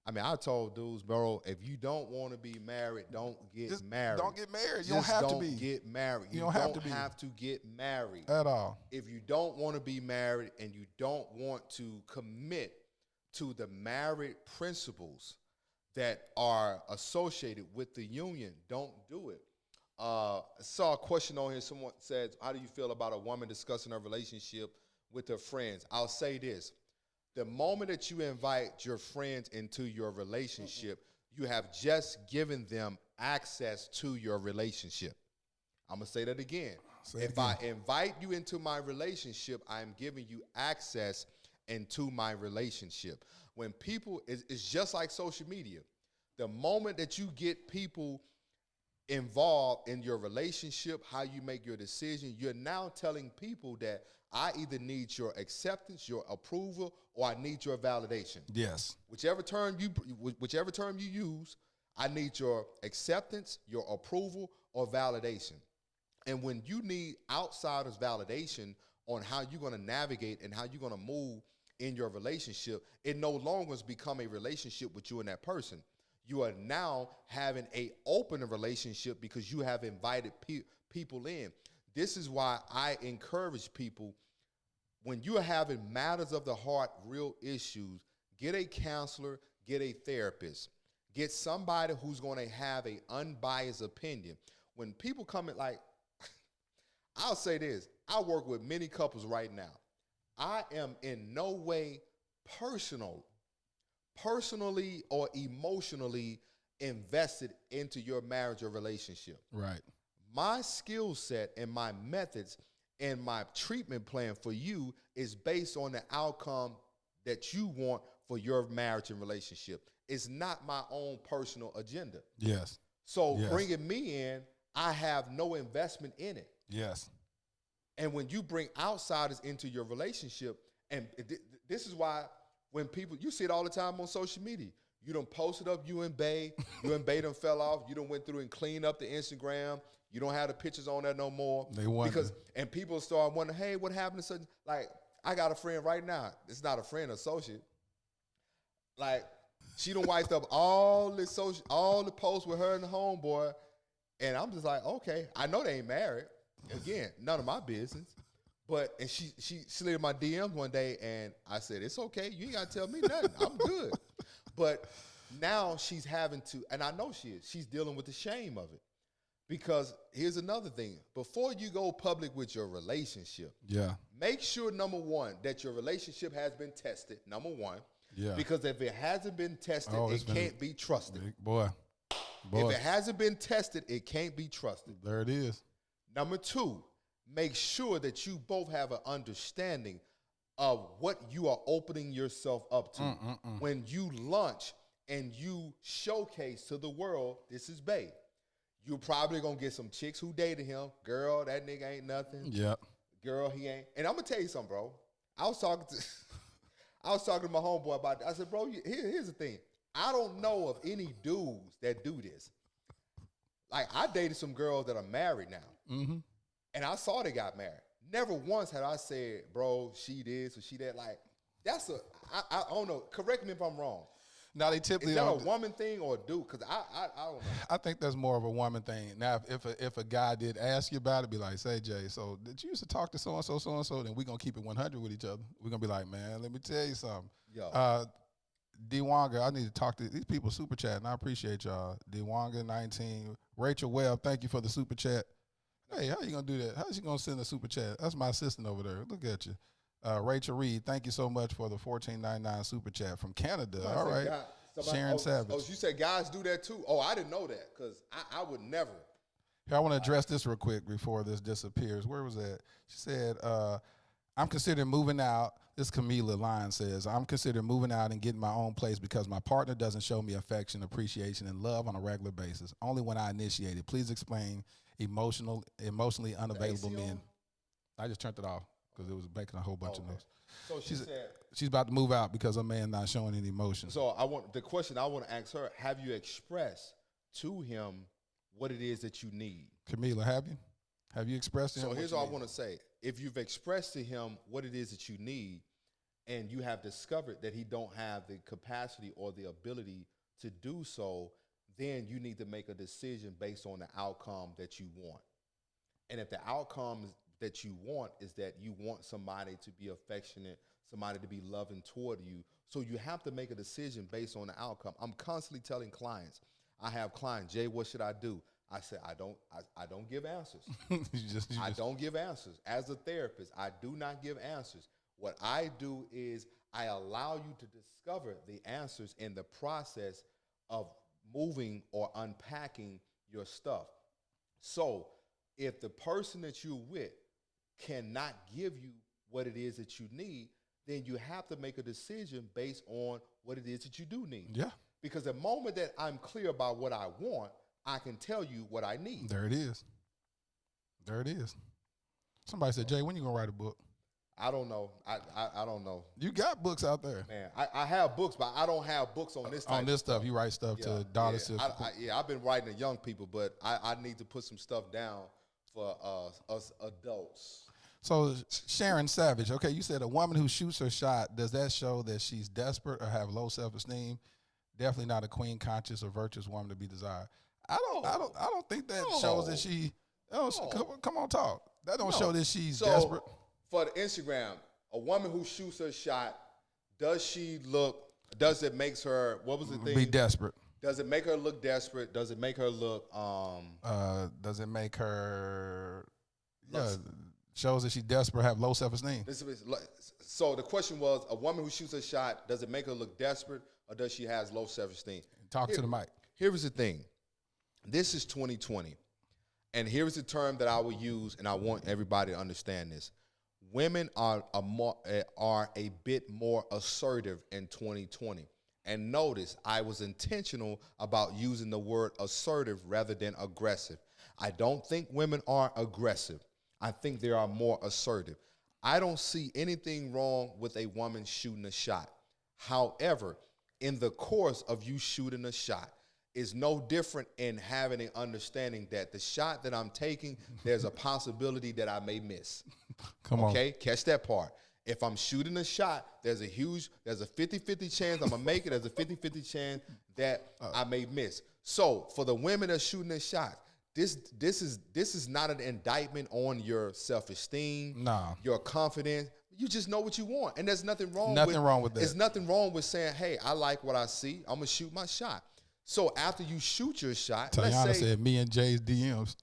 [SPEAKER 2] I mean, I told dudes, bro, if you don't want to be married, don't get married.
[SPEAKER 1] Don't get married. You don't have to be.
[SPEAKER 2] Don't get married.
[SPEAKER 1] You don't have
[SPEAKER 2] to get married.
[SPEAKER 1] At all.
[SPEAKER 2] If you don't want to be married and you don't want to commit to the married principles that are associated with the union, don't do it. I saw a question on here. Someone says, how do you feel about a woman discussing her relationship with her friends? I'll say this. The moment that you invite your friends into your relationship, you have just given them access to your relationship. I'm going to say that again. If I invite you into my relationship, I'm giving you access into my relationship. When people, it's just like social media. The moment that you get people involved in your relationship, how you make your decision, you're now telling people that I either need your acceptance, your approval, or I need your validation.
[SPEAKER 1] Yes.
[SPEAKER 2] Whichever term you use, I need your acceptance, your approval, or validation. And when you need outsiders' validation on how you're going to navigate and how you're going to move in your relationship, it no longer has become a relationship with you and that person. You are now having an open relationship because you have invited people in. This is why I encourage people, when you are having matters of the heart, real issues, get a counselor, get a therapist, get somebody who's going to have an unbiased opinion. When people come in, like, I'll say this, I work with many couples right now. I am in no way personally or emotionally invested into your marriage or relationship.
[SPEAKER 1] Right.
[SPEAKER 2] My skill set and my methods and my treatment plan for you is based on the outcome that you want for your marriage and relationship. It's not my own personal agenda.
[SPEAKER 1] Yes.
[SPEAKER 2] So bringing me in, I have no investment in it.
[SPEAKER 1] Yes.
[SPEAKER 2] And when you bring outsiders into your relationship, and this is why when people, you see it all the time on social media. You done posted up you and Bae done fell off. You done went through and cleaned up the Instagram. You don't have the pictures on there no more.
[SPEAKER 1] They wonder.
[SPEAKER 2] And people start wondering, hey, what happened to such? Like, I got a friend right now. It's not a friend, associate. Like, she done wiped up all the posts with her and the homeboy. And I'm just like, okay, I know they ain't married. Again, none of my business. But, and she slid in my DMs one day, and I said, it's okay. You ain't got to tell me nothing. I'm good. But now she's having to, and I know she is, she's dealing with the shame of it. Because here's another thing. Before you go public with your relationship, make sure, number one, that your relationship has been tested, number one. Yeah. Because if it hasn't been tested, it can't be trusted.
[SPEAKER 1] Boy.
[SPEAKER 2] If it hasn't been tested, it can't be trusted.
[SPEAKER 1] There it is.
[SPEAKER 2] Number two, make sure that you both have an understanding of what you are opening yourself up to. When you launch and you showcase to the world, this is Bae. You're probably going to get some chicks who dated him. Girl, that nigga ain't nothing.
[SPEAKER 1] Yep.
[SPEAKER 2] Girl, he ain't. And I'm going to tell you something, bro. I was talking to my homeboy about that. I said, bro, here's the thing. I don't know of any dudes that do this. Like, I dated some girls that are married now. Mm-hmm. And I saw they got married. Never once had I said, bro, she this or she that. Like, I don't know. Correct me if I'm wrong.
[SPEAKER 1] Now, they typically
[SPEAKER 2] is that a woman thing or a dude? Because I don't know.
[SPEAKER 1] I think that's more of a woman thing. Now, if a guy did ask you about it, be like, say, Jay, so did you used to talk to so-and-so, then we're going to keep it 100 with each other. We're going to be like, man, let me tell you something. Yo. D-Wanga, I need to talk to these people super chatting. I appreciate y'all. D-Wanga 19. Rachel Webb, thank you for the super chat. Hey, how you going to do that? How's you going to send a super chat? That's my assistant over there. Look at you. Rachel Reed, thank you so much for the $14.99 super chat from Canada. All right. Sharon Savage.
[SPEAKER 2] Oh, you said guys do that too? Oh, I didn't know that because I would never.
[SPEAKER 1] Here, I want to address this real quick before this disappears. Where was that? She said, I'm considering moving out. This Camila Line says, I'm considering moving out and getting my own place because my partner doesn't show me affection, appreciation, and love on a regular basis. Only when I initiate it. Please explain emotionally unavailable men. I just turned it off because it was making a whole bunch of noise.
[SPEAKER 2] So she said
[SPEAKER 1] she's about to move out because her man not showing any emotion.
[SPEAKER 2] So the question I want to ask her: have you expressed to him what it is that you need?
[SPEAKER 1] Camila, have you? Have you expressed to him?
[SPEAKER 2] So here's what I want to say: if you've expressed to him what it is that you need, and you have discovered that he don't have the capacity or the ability to do so, then you need to make a decision based on the outcome that you want. And if the outcome that you want is that you want somebody to be affectionate, somebody to be loving toward you, so you have to make a decision based on the outcome. I'm constantly telling clients, I have clients, Jay, what should I do? I say, I don't give answers. I don't give answers. As a therapist, I do not give answers. What I do is I allow you to discover the answers in the process of moving or unpacking your stuff. So if the person that you're with cannot give you what it is that you need, then you have to make a decision based on what it is that you do need.
[SPEAKER 1] Yeah.
[SPEAKER 2] Because the moment that I'm clear about what I want, I can tell you what I need.
[SPEAKER 1] There it is. There it is. Somebody said, Jay, when you gonna write a book?
[SPEAKER 2] I don't know. I don't know.
[SPEAKER 1] You got books out there.
[SPEAKER 2] Man, I have books, but I don't have books on this type
[SPEAKER 1] on this stuff. You write stuff to daughters.
[SPEAKER 2] I've been writing to young people, but I need to put some stuff down for us adults.
[SPEAKER 1] So Sharon Savage, okay, you said a woman who shoots her shot, does that show that she's desperate or have low self-esteem? Definitely not a queen, conscious, or virtuous woman to be desired. I don't think that shows that she. Come on, talk. That don't show that she's desperate.
[SPEAKER 2] For the Instagram, a woman who shoots her shot, does it makes her, what was the thing?
[SPEAKER 1] Be desperate.
[SPEAKER 2] Does it make her look desperate? Does it make her look,
[SPEAKER 1] does it make her, shows that she's desperate, have low self-esteem.
[SPEAKER 2] So the question was, a woman who shoots her shot, does it make her look desperate or does she have low self-esteem?
[SPEAKER 1] Talk to the mic.
[SPEAKER 2] Here is the thing. This is 2020. And here's the term that I will use, and I want everybody to understand this. Women are a bit more assertive in 2020. And notice, I was intentional about using the word assertive rather than aggressive. I don't think women are aggressive. I think they are more assertive. I don't see anything wrong with a woman shooting a shot. However, in the course of you shooting a shot, is no different in having an understanding that the shot that I'm taking, there's a possibility that I may miss.
[SPEAKER 1] Come on.
[SPEAKER 2] Okay, catch that part. If I'm shooting a shot, there's a 50-50 chance I'm going to make it. There's a 50-50 chance that I may miss. So for the women that are shooting a shot, this is not an indictment on your self-esteem, your confidence. You just know what you want. And there's nothing wrong with that. There's nothing wrong with saying, hey, I like what I see. I'm going to shoot my shot. So after you shoot your shot,
[SPEAKER 1] Tayana said me and Jay's DMs.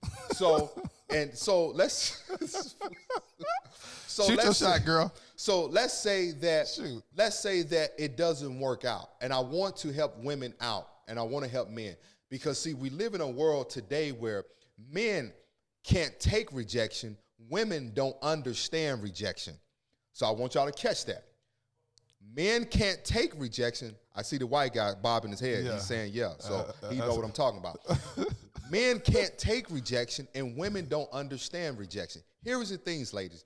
[SPEAKER 1] Shoot your shot, girl.
[SPEAKER 2] So let's say that it doesn't work out, and I want to help women out, and I want to help men because see, we live in a world today where men can't take rejection, women don't understand rejection. So I want y'all to catch that. Men can't take rejection. I see the white guy bobbing his head. Yeah. He's saying, yeah. So he know what I'm talking about. Men can't take rejection, and women don't understand rejection. Here is the things, ladies.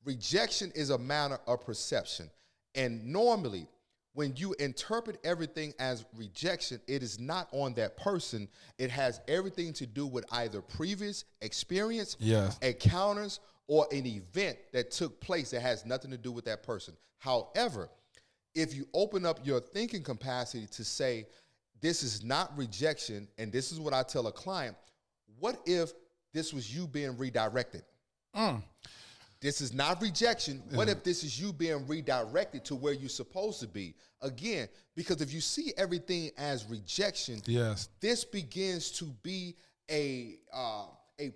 [SPEAKER 2] Rejection is a matter of perception. And normally, when you interpret everything as rejection, it is not on that person. It has everything to do with either previous experience, encounters, or an event that took place that has nothing to do with that person. However, if you open up your thinking capacity to say, this is not rejection, and this is what I tell a client, what if this was you being redirected? This is not rejection. What if this is you being redirected to where you're supposed to be? Again, because if you see everything as rejection, this begins to be a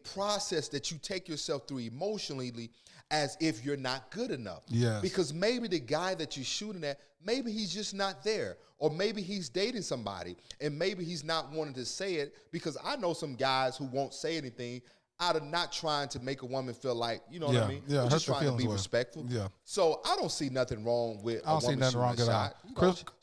[SPEAKER 2] process that you take yourself through emotionally as if you're not good enough. Because maybe the guy that you're shooting at, maybe he's just not there. Or maybe he's dating somebody and maybe he's not wanting to say it, because I know some guys who won't say anything out of not trying to make a woman feel like, you know what I mean?
[SPEAKER 1] Yeah,
[SPEAKER 2] just trying to be respectful. So I don't see nothing wrong with a woman shooting a shot.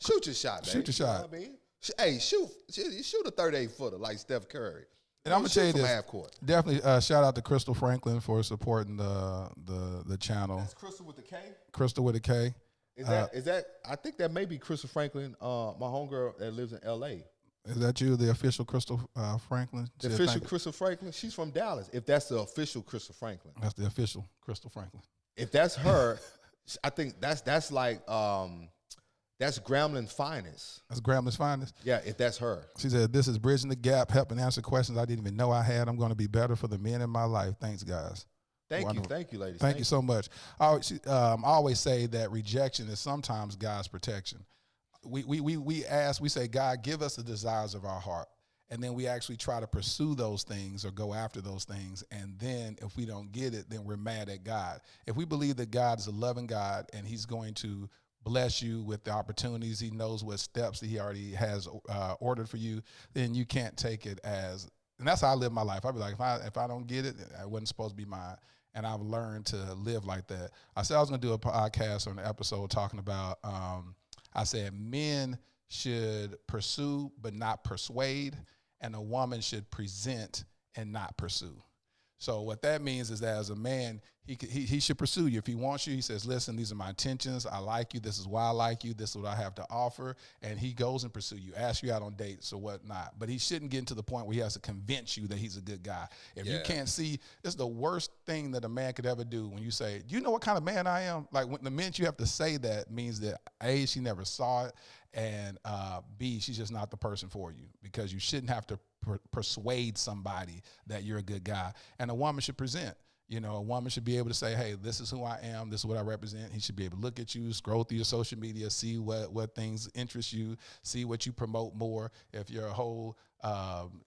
[SPEAKER 2] Shoot your shot, baby.
[SPEAKER 1] Shoot your shot.
[SPEAKER 2] You know what I mean? Hey, shoot a 38-footer like Steph Curry.
[SPEAKER 1] And I'm gonna tell you this. Definitely shout out to Crystal Franklin for supporting the channel.
[SPEAKER 2] That's Crystal with the K?
[SPEAKER 1] Crystal with a K.
[SPEAKER 2] Is that I think that may be Crystal Franklin, my homegirl that lives in LA.
[SPEAKER 1] Is that you, the official Crystal Franklin?
[SPEAKER 2] The official Crystal Franklin? She's from Dallas. If that's the official Crystal Franklin.
[SPEAKER 1] That's the official Crystal Franklin.
[SPEAKER 2] If that's her, I think that's like that's Gramblin's finest.
[SPEAKER 1] That's Gramblin's finest?
[SPEAKER 2] Yeah, if that's her.
[SPEAKER 1] She said, this is Bridging the Gap, helping answer questions I didn't even know I had. I'm going to be better for the men in my life. Thanks, guys.
[SPEAKER 2] Thank you, ladies.
[SPEAKER 1] Thank you so much. I always say that rejection is sometimes God's protection. We say, God, give us the desires of our heart. And then we actually try to pursue those things or go after those things. And then if we don't get it, then we're mad at God. If we believe that God is a loving God and he's going to bless you with the opportunities, he knows what steps that he already has ordered for you, then you can't take it as, and that's how I live my life. I'd be like, if I don't get it, it wasn't supposed to be mine. And I've learned to live like that. I said I was going to do a podcast or an episode talking about, I said men should pursue but not persuade, and a woman should present and not pursue. So what that means is that as a man, he should pursue you. If he wants you, he says, listen, these are my intentions. I like you. This is why I like you. This is what I have to offer. And he goes and pursue you, ask you out on dates or whatnot. But he shouldn't get to the point where he has to convince you that he's a good guy. If you can't see, this is the worst thing that a man could ever do when you say, do you know what kind of man I am? Like when the minute you have to say that means that A, she never saw it, and B, she's just not the person for you, because you shouldn't have to persuade somebody that you're a good guy. And a woman should present. You know, a woman should be able to say, hey, this is who I am. This is what I represent. He should be able to look at you, scroll through your social media, see what things interest you, see what you promote more. If your whole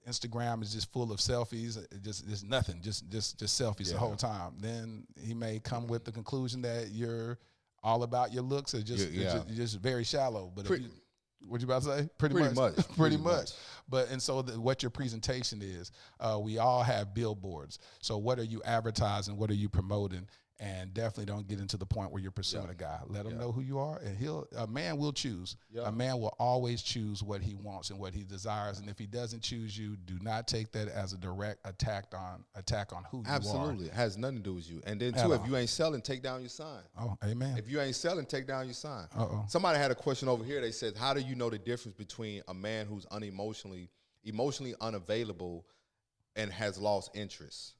[SPEAKER 1] Instagram is just full of selfies, just nothing, just selfies the whole time, then he may come with the conclusion that you're all about your looks or just very shallow. But if you, what you about to say? Pretty much. But and so what your presentation is, we all have billboards. So what are you advertising? What are you promoting? And definitely don't get into the point where you're pursuing a guy. Let him know who you are, and a man will choose. A man will always choose what he wants and what he desires. And if he doesn't choose you, do not take that as a direct attack on who you are.
[SPEAKER 2] Absolutely, it has nothing to do with you. And then too, if you ain't selling, take down your sign.
[SPEAKER 1] Oh, amen.
[SPEAKER 2] If you ain't selling, take down your sign. Somebody had a question over here. They said, how do you know the difference between a man who's emotionally unavailable and has lost interest?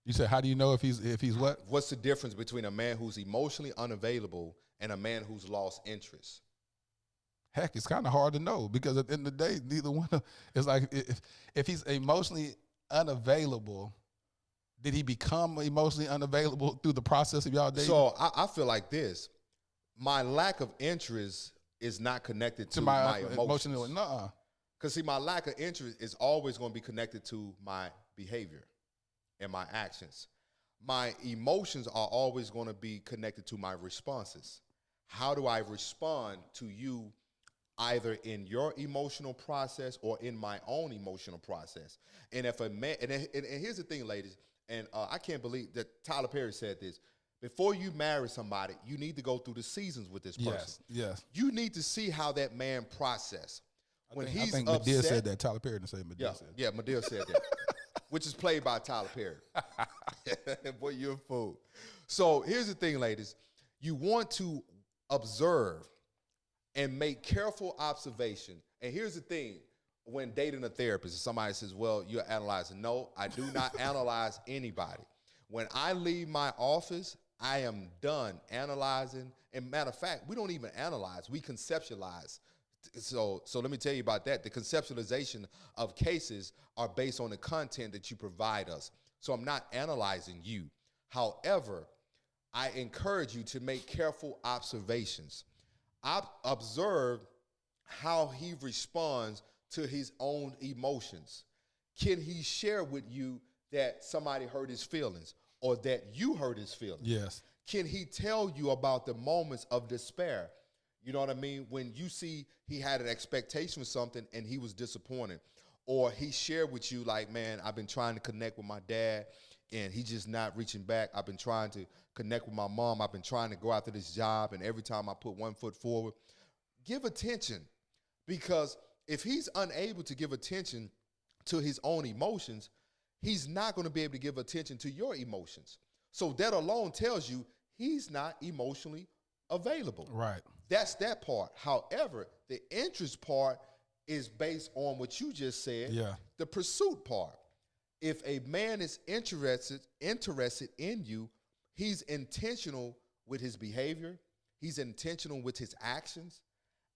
[SPEAKER 1] You said, how do you know if he's what?
[SPEAKER 2] What's the difference between a man who's emotionally unavailable and a man who's lost interest?
[SPEAKER 1] Heck, it's kind of hard to know, because at the end of the day, neither one of, it's like if he's emotionally unavailable, did he become emotionally unavailable through the process of y'all dating?
[SPEAKER 2] So I feel like this. My lack of interest is not connected to my emotions.
[SPEAKER 1] Nuh-uh.
[SPEAKER 2] Because see, my lack of interest is always going to be connected to my behavior and my actions. My emotions are always going to be connected to my responses. How do I respond to you, either in your emotional process or in my own emotional process? And if a man, and here's the thing, ladies, and I can't believe that Tyler Perry said this: before you marry somebody, you need to go through the seasons with this person.
[SPEAKER 1] Yes.
[SPEAKER 2] You need to see how that man process. When
[SPEAKER 1] I think
[SPEAKER 2] upset,
[SPEAKER 1] Madea said that. Tyler Perry didn't say Madea said that.
[SPEAKER 2] Yeah, Madea said that. Which is played by Tyler Perry. Boy, you're a fool. So here's the thing, ladies. You want to observe and make careful observation. And here's the thing. When dating a therapist, somebody says, well, you're analyzing. No, I do not analyze anybody. When I leave my office, I am done analyzing. And matter of fact, we don't even analyze. We conceptualize. So let me tell you about that. The conceptualization of cases are based on the content that you provide us. So I'm not analyzing you. However, I encourage you to make careful observations. Observe how he responds to his own emotions. Can he share with you that somebody hurt his feelings or that you hurt his feelings?
[SPEAKER 1] Yes.
[SPEAKER 2] Can he tell you about the moments of despair? You know what I mean? When you see he had an expectation for something and he was disappointed, or he shared with you like, man, I've been trying to connect with my dad and he's just not reaching back. I've been trying to connect with my mom. I've been trying to go after this job, and every time I put one foot forward. Give attention, because if he's unable to give attention to his own emotions, he's not going to be able to give attention to your emotions. So that alone tells you he's not emotionally available.
[SPEAKER 1] Right.
[SPEAKER 2] That's that part. However, the interest part is based on what you just said.
[SPEAKER 1] Yeah.
[SPEAKER 2] The pursuit part. If a man is interested in you, he's intentional with his behavior. He's intentional with his actions,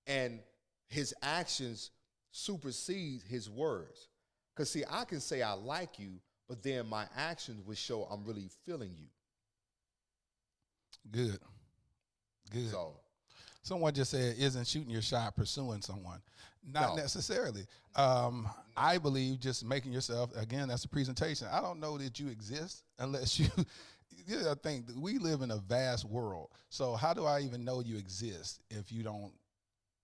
[SPEAKER 2] and his actions supersede his words. Because, see, I can say I like you, but then my actions would show I'm really feeling you.
[SPEAKER 1] Good.
[SPEAKER 2] So,
[SPEAKER 1] someone just said, isn't shooting your shot pursuing someone? Not necessarily. I believe just making yourself, again, that's a presentation. I don't know that you exist unless you, I think we live in a vast world. So how do I even know you exist if you don't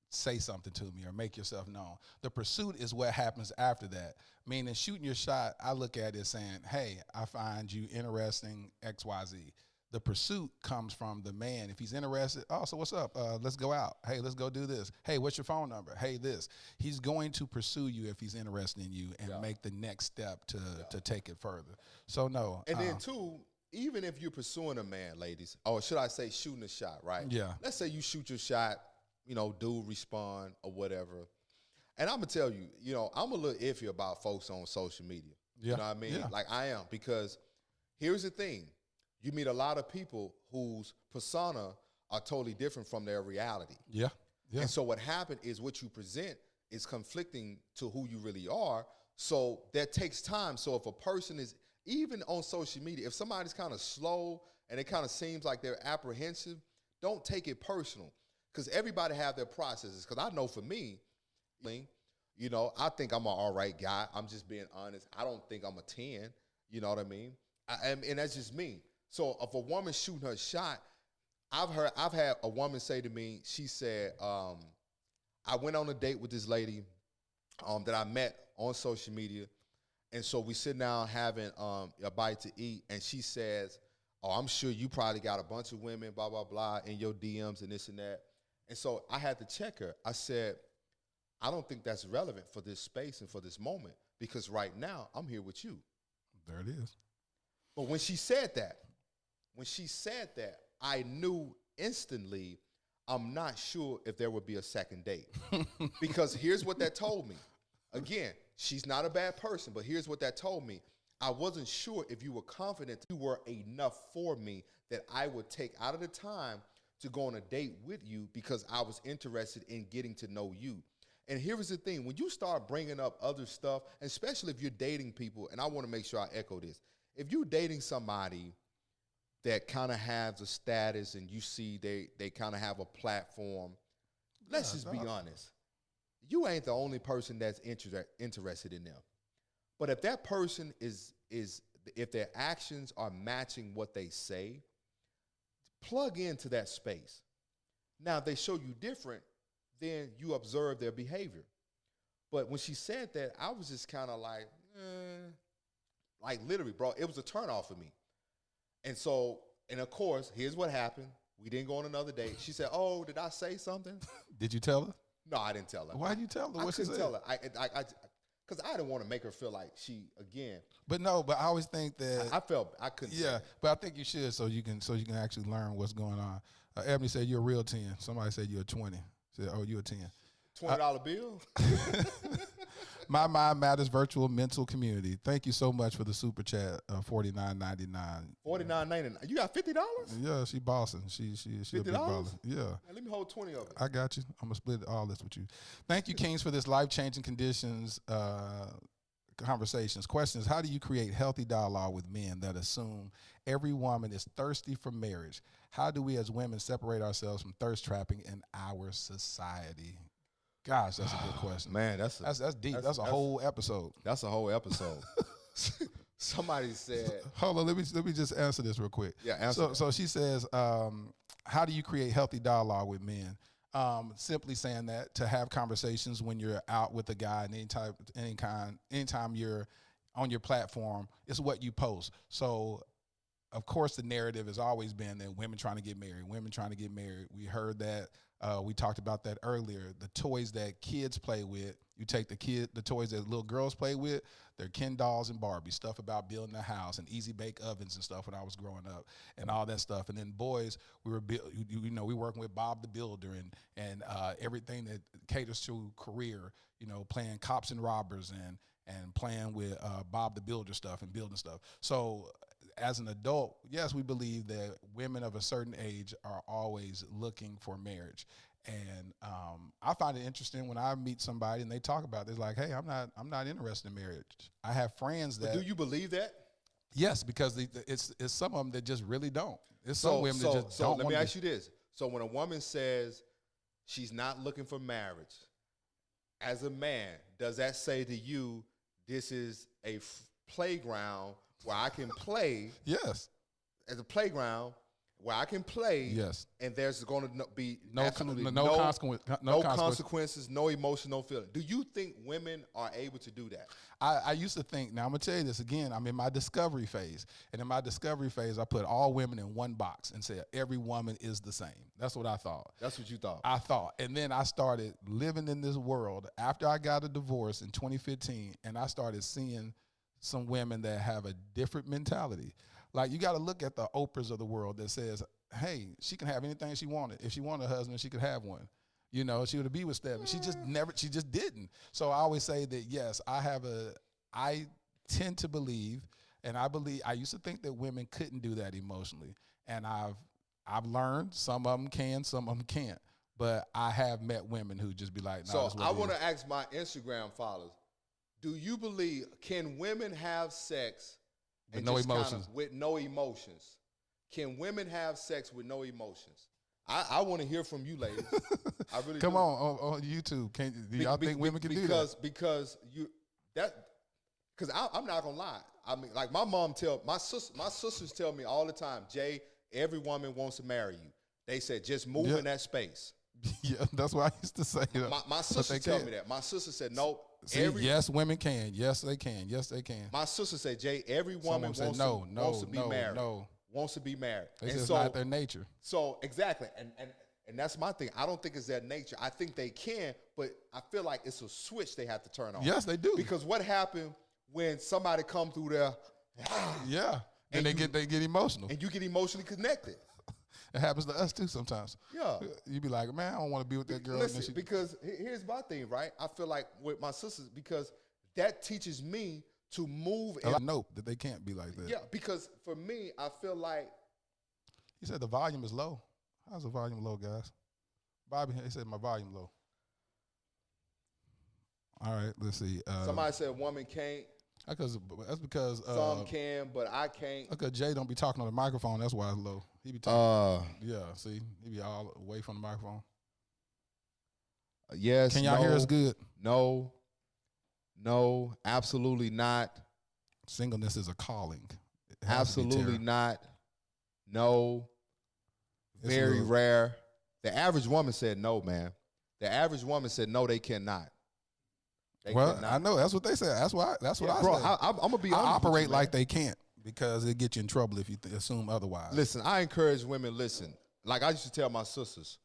[SPEAKER 1] say something to me or make yourself known? The pursuit is what happens after that. Meaning shooting your shot, I look at it saying, hey, I find you interesting, XYZ. The pursuit comes from the man. If he's interested, oh, so what's up? Let's go out. Hey, let's go do this. Hey, what's your phone number? Hey, this. He's going to pursue you if he's interested in you and make the next step to take it further. So, no.
[SPEAKER 2] And then, too, even if you're pursuing a man, ladies, or should I say shooting a shot, right?
[SPEAKER 1] Yeah.
[SPEAKER 2] Let's say you shoot your shot, dude respond or whatever. And I'm going to tell you, I'm a little iffy about folks on social media.
[SPEAKER 1] Yeah.
[SPEAKER 2] You know what I mean?
[SPEAKER 1] Yeah.
[SPEAKER 2] Like I am, because here's the thing. You meet a lot of people whose persona are totally different from their reality.
[SPEAKER 1] Yeah. Yeah.
[SPEAKER 2] And so what happened is what you present is conflicting to who you really are. So that takes time. So if a person is, even on social media, if somebody's kind of slow and it kind of seems like they're apprehensive, don't take it personal, because everybody have their processes. Because I know for me, I think I'm an all right guy. I'm just being honest. I don't think I'm a 10. You know what I mean? And that's just me. So if a woman shooting her shot, I've had a woman say to me, she said, I went on a date with this lady that I met on social media. And so we sit down having a bite to eat. And she says, oh, I'm sure you probably got a bunch of women, blah, blah, blah, in your DMs and this and that. And so I had to check her. I said, I don't think that's relevant for this space and for this moment, because right now I'm here with you.
[SPEAKER 1] There it is.
[SPEAKER 2] But when she said that, I knew instantly I'm not sure if there would be a second date. Because here's what that told me. Again, she's not a bad person, but here's what that told me. I wasn't sure if you were confident you were enough for me that I would take out of the time to go on a date with you, because I was interested in getting to know you. And here's the thing. When you start bringing up other stuff, especially if you're dating people, and I want to make sure I echo this. If you're dating somebody that kind of has a status and you see they kind of have a platform, let's just be honest. You ain't the only person that's interested in them. But if that person if their actions are matching what they say, plug into that space. Now, if they show you different, then you observe their behavior. But when she said that, I was just kind of like literally, bro, it was a turnoff for me. And so, and of course, here's what happened. We didn't go on another date. She said, oh, did I say something?
[SPEAKER 1] Did you tell her?
[SPEAKER 2] No, I didn't tell her.
[SPEAKER 1] Why did you tell her?
[SPEAKER 2] I
[SPEAKER 1] What she
[SPEAKER 2] couldn't
[SPEAKER 1] said?
[SPEAKER 2] tell her. Because I didn't want to make her feel like she, again.
[SPEAKER 1] But no, but I always think that
[SPEAKER 2] I couldn't.
[SPEAKER 1] Yeah, but I think you should, so you can actually learn what's going on. Ebony said you're a real 10. Somebody said you're a 20. Said, oh, you're a 10.
[SPEAKER 2] $20 bill?
[SPEAKER 1] My Mind Matters virtual mental community. Thank you so much for the super chat. $49.99.
[SPEAKER 2] $49.99. You got $50?
[SPEAKER 1] Yeah, she bossing. She a big baller. Yeah.
[SPEAKER 2] Man, let me hold 20 of it.
[SPEAKER 1] I got you. I'm gonna split all this with you. Thank you, Kings, for this life-changing conditions conversations. Questions: how do you create healthy dialogue with men that assume every woman is thirsty for marriage? How do we as women separate ourselves from thirst trapping in our society? Gosh, that's a good question.
[SPEAKER 2] Man, that's
[SPEAKER 1] deep. That's a whole episode.
[SPEAKER 2] That's a whole episode. Somebody said,
[SPEAKER 1] hold on, let me just answer this real quick.
[SPEAKER 2] Yeah, answer.
[SPEAKER 1] So she says, how do you create healthy dialogue with men? Simply saying that, to have conversations when you're out with a guy and anytime you're on your platform, it's what you post. So of course the narrative has always been that women trying to get married. We heard that. We talked about that earlier. The toys that kids play with, you take the toys that little girls play with, they're Ken dolls and Barbie, stuff about building a house and easy bake ovens and stuff when I was growing up and all that stuff. And then boys, we working with Bob the Builder and everything that caters to career, playing cops and robbers and playing with Bob the Builder stuff and building stuff. So as an adult, yes, we believe that women of a certain age are always looking for marriage. And I find it interesting when I meet somebody and they talk about this, like, hey, I'm not interested in marriage. I have friends that.
[SPEAKER 2] But do you believe that?
[SPEAKER 1] Yes, because it's some of them that just really don't. It's some women that just don't.
[SPEAKER 2] So let me ask you this: so when a woman says she's not looking for marriage, as a man, does that say to you, this is a playground where I can play?
[SPEAKER 1] Yes.
[SPEAKER 2] As a playground where I can play.
[SPEAKER 1] Yes.
[SPEAKER 2] And there's going to be
[SPEAKER 1] no
[SPEAKER 2] consequences, no emotion, no feeling. Do you think women are able to do that?
[SPEAKER 1] I used to think, now I'm going to tell you this again, I'm in my discovery phase. And in my discovery phase, I put all women in one box and said every woman is the same. That's what I thought.
[SPEAKER 2] That's what you thought.
[SPEAKER 1] I thought. And then I started living in this world after I got a divorce in 2015, and I started seeing some women that have a different mentality. Like, you got to look at the Oprahs of the world that says, hey, she can have anything she wanted. If she wanted a husband, she could have one. You know, she would be with Stephen. She just didn't. So I always say that, yes, I tend to believe, and I used to think that women couldn't do that emotionally. And I've learned some of them can, some of them can't. But I have met women who just be like, nah,
[SPEAKER 2] so I want to ask my Instagram followers, do you believe, can women have sex
[SPEAKER 1] with no emotions?
[SPEAKER 2] With no emotions. Can women have sex with no emotions? I want to hear from you, ladies. I really
[SPEAKER 1] Come on YouTube. Do y'all think women can do that?
[SPEAKER 2] Because I'm not gonna lie. I mean, like my sisters tell me all the time, Jay, every woman wants to marry you. They said just move in that space.
[SPEAKER 1] Yeah, that's what I used to say.
[SPEAKER 2] My sisters tell me that. My sister said no.
[SPEAKER 1] Yes, women can. Yes, they can. Yes, they can.
[SPEAKER 2] My sister said, Jay, every woman wants to be married. Wants to be married.
[SPEAKER 1] It's not their nature.
[SPEAKER 2] So exactly, and that's my thing. I don't think it's their nature. I think they can, but I feel like it's a switch they have to turn on.
[SPEAKER 1] Yes, they do.
[SPEAKER 2] Because what happened when somebody come through there?
[SPEAKER 1] Yeah, and they get emotional,
[SPEAKER 2] and you get emotionally connected.
[SPEAKER 1] It happens to us too sometimes.
[SPEAKER 2] Yeah.
[SPEAKER 1] You be like, man, I don't want to be with that girl.
[SPEAKER 2] Listen, because here's my thing, right? I feel like with my sisters, because that teaches me to move.
[SPEAKER 1] I know that they can't be like that.
[SPEAKER 2] Yeah, because for me, I feel like.
[SPEAKER 1] He said the volume is low. How's the volume low, guys? Bobby, he said my volume low. All right, let's see.
[SPEAKER 2] Somebody said woman can't.
[SPEAKER 1] That's because
[SPEAKER 2] some can, but I can't.
[SPEAKER 1] Because Jay don't be talking on the microphone. That's why it's low. He be talking. Yeah, see, he be all away from the microphone.
[SPEAKER 2] Yes.
[SPEAKER 1] Can y'all hear us good?
[SPEAKER 2] No, absolutely not.
[SPEAKER 1] Singleness is a calling.
[SPEAKER 2] Absolutely not. No. Very rare. The average woman said no, man. The average woman said no, they cannot.
[SPEAKER 1] I know that's what they said. That's what I say.
[SPEAKER 2] I'm gonna be honest.
[SPEAKER 1] I operate like they can't because it gets you in trouble if you assume otherwise.
[SPEAKER 2] Listen, I encourage women. Listen, like I used to tell my sisters,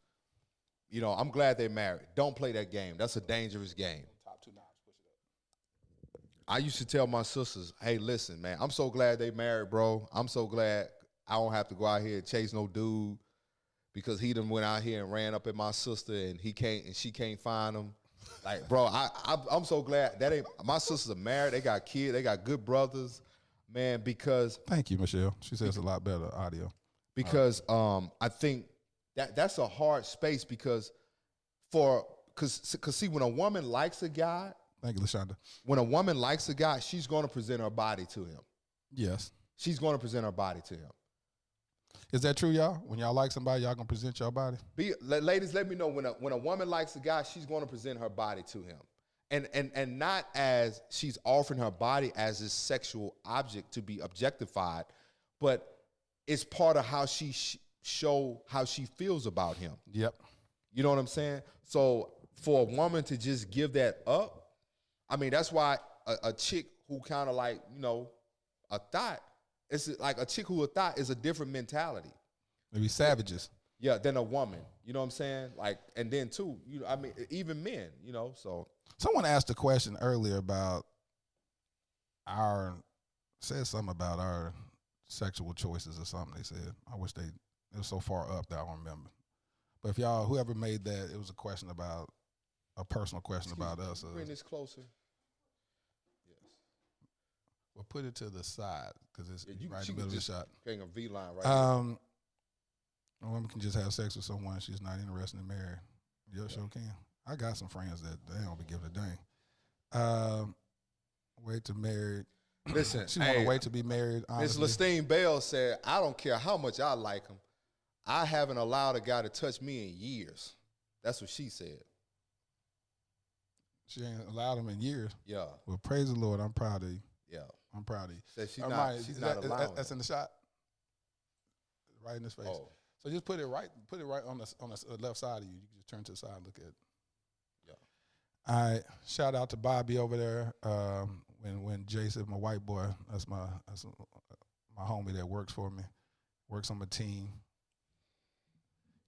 [SPEAKER 2] you know, I'm glad they're married. Don't play that game. That's a dangerous game.
[SPEAKER 1] Top 2 notch, push it up.
[SPEAKER 2] I used to tell my sisters, hey, listen, man, I'm so glad they married, bro. I'm so glad I don't have to go out here and chase no dude because he done went out here and ran up at my sister and she can't find him. Like, bro, I'm so glad that ain't my sisters are married. They got kids. They got good brothers, man. Because
[SPEAKER 1] thank you, Michelle. She says a lot better audio.
[SPEAKER 2] Because I think that's a hard space because see, when a woman likes a guy,
[SPEAKER 1] thank you, LaShonda.
[SPEAKER 2] When a woman likes a guy, she's going to present her body to him.
[SPEAKER 1] Yes,
[SPEAKER 2] she's going to present her body to him.
[SPEAKER 1] Is that true, y'all? When y'all like somebody, y'all gonna present your body?
[SPEAKER 2] Ladies, let me know when a woman likes a guy, she's going to present her body to him, and not as she's offering her body as a sexual object to be objectified, but it's part of how she show how she feels about him.
[SPEAKER 1] Yep.
[SPEAKER 2] You know what I'm saying? So for a woman to just give that up, I mean, that's why a chick who kind of like, you know, a thought. It's like a chick who a thought is a different mentality.
[SPEAKER 1] Maybe savages.
[SPEAKER 2] Yeah, than a woman. You know what I'm saying? Like, and then too, you know, I mean, even men, you know, so. Someone
[SPEAKER 1] asked a question earlier about said something about our sexual choices or something they said. I wish it was so far up that I don't remember. But if whoever made that, it was a question about, a personal question about us.
[SPEAKER 2] Bring this closer.
[SPEAKER 1] Well, put it to the side because it's right in the middle of the shot.
[SPEAKER 2] Getting a V line right
[SPEAKER 1] A woman can just have sex with someone she's not interested in marrying. Yeah, sure can. I got some friends that they don't be giving a dang. Wait to marry.
[SPEAKER 2] Listen,
[SPEAKER 1] she want to wait to be married.
[SPEAKER 2] Miss Lestine Bell said, I don't care how much I like him. I haven't allowed a guy to touch me in years. That's what she said.
[SPEAKER 1] She ain't allowed him in years.
[SPEAKER 2] Yeah.
[SPEAKER 1] Well, praise the Lord. I'm proud of you.
[SPEAKER 2] Yeah.
[SPEAKER 1] I'm proud of you.
[SPEAKER 2] Said she's not allowing.
[SPEAKER 1] That's in the shot. Right in his face.
[SPEAKER 2] Oh.
[SPEAKER 1] So just put it right on the left side of you. You can just turn to the side and look at it. Yeah. All right. Shout out to Bobby over there. When Jay said my white boy, that's my homie that works for me, works on my team.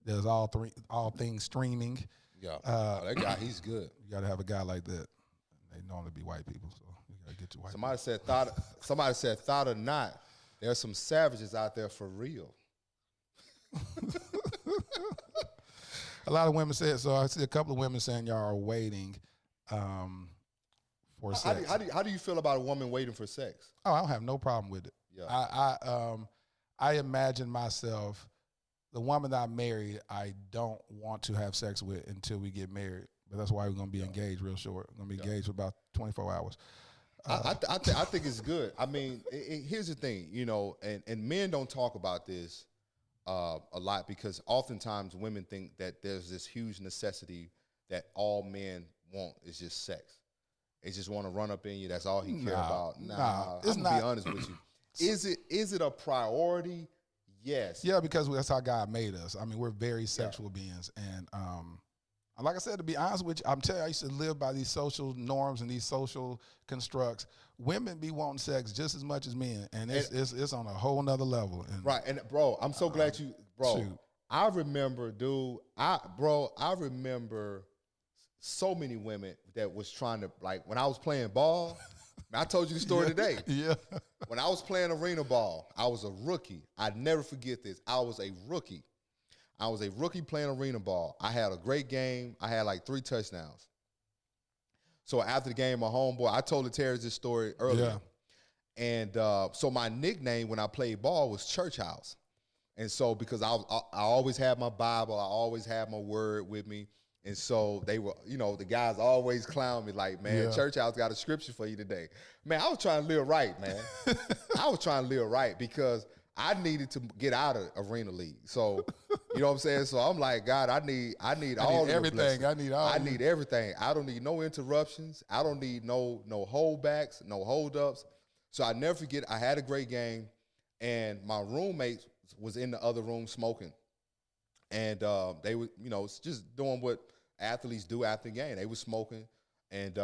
[SPEAKER 1] Does all things streaming.
[SPEAKER 2] Yeah. That guy, he's good.
[SPEAKER 1] You got to have a guy like that. They normally be white people, so you got to get your white.
[SPEAKER 2] Somebody said thought or not, there's some savages out there for real.
[SPEAKER 1] A lot of women said so. I see a couple of women saying y'all are waiting for sex.
[SPEAKER 2] How do you feel about a woman waiting for sex?
[SPEAKER 1] Oh, I don't have no problem with it. Yeah. I imagine myself, the woman that I married, I don't want to have sex with until we get married. But that's why we're going to be engaged real short. We're going to be engaged for about 24 hours.
[SPEAKER 2] I think it's good. I mean, here's the thing, and men don't talk about this a lot because oftentimes women think that there's this huge necessity that all men want is just sex. They just want to run up in you. That's all he care about. I'm going to be honest with you. Is it a priority? Yes.
[SPEAKER 1] Yeah, because that's how God made us. I mean, we're very sexual beings. And like I said, to be honest with you, I'm telling you, I used to live by these social norms and these social constructs. Women be wanting sex just as much as men. And it's on a whole nother level. And,
[SPEAKER 2] right. And, bro, I'm so glad you, bro. Shoot. I remember, dude, I remember so many women that was trying to, like, when I was playing ball, I told you the story today.
[SPEAKER 1] Yeah.
[SPEAKER 2] When I was playing arena ball, I was a rookie. I'd never forget this. I was a rookie. I was a rookie playing arena ball. I had a great game. I had like 3 touchdowns. So after the game, my homeboy, I told Laterras this story earlier. Yeah. And so my nickname when I played ball was Church House. And so because I always had my Bible, I always had my word with me. And so they were, the guys always clown me like, man, Church House got a scripture for you today. Man, I was trying to live right, man. I was trying to live right because I needed to get out of Arena League. So, you know what I'm saying? So I'm like, God, I need all
[SPEAKER 1] everything. I
[SPEAKER 2] need everything. I don't need no interruptions. I don't need no holdbacks, no holdups. So I never forget, I had a great game, and my roommate was in the other room smoking. And they were, just doing what athletes do after the game. They were smoking. And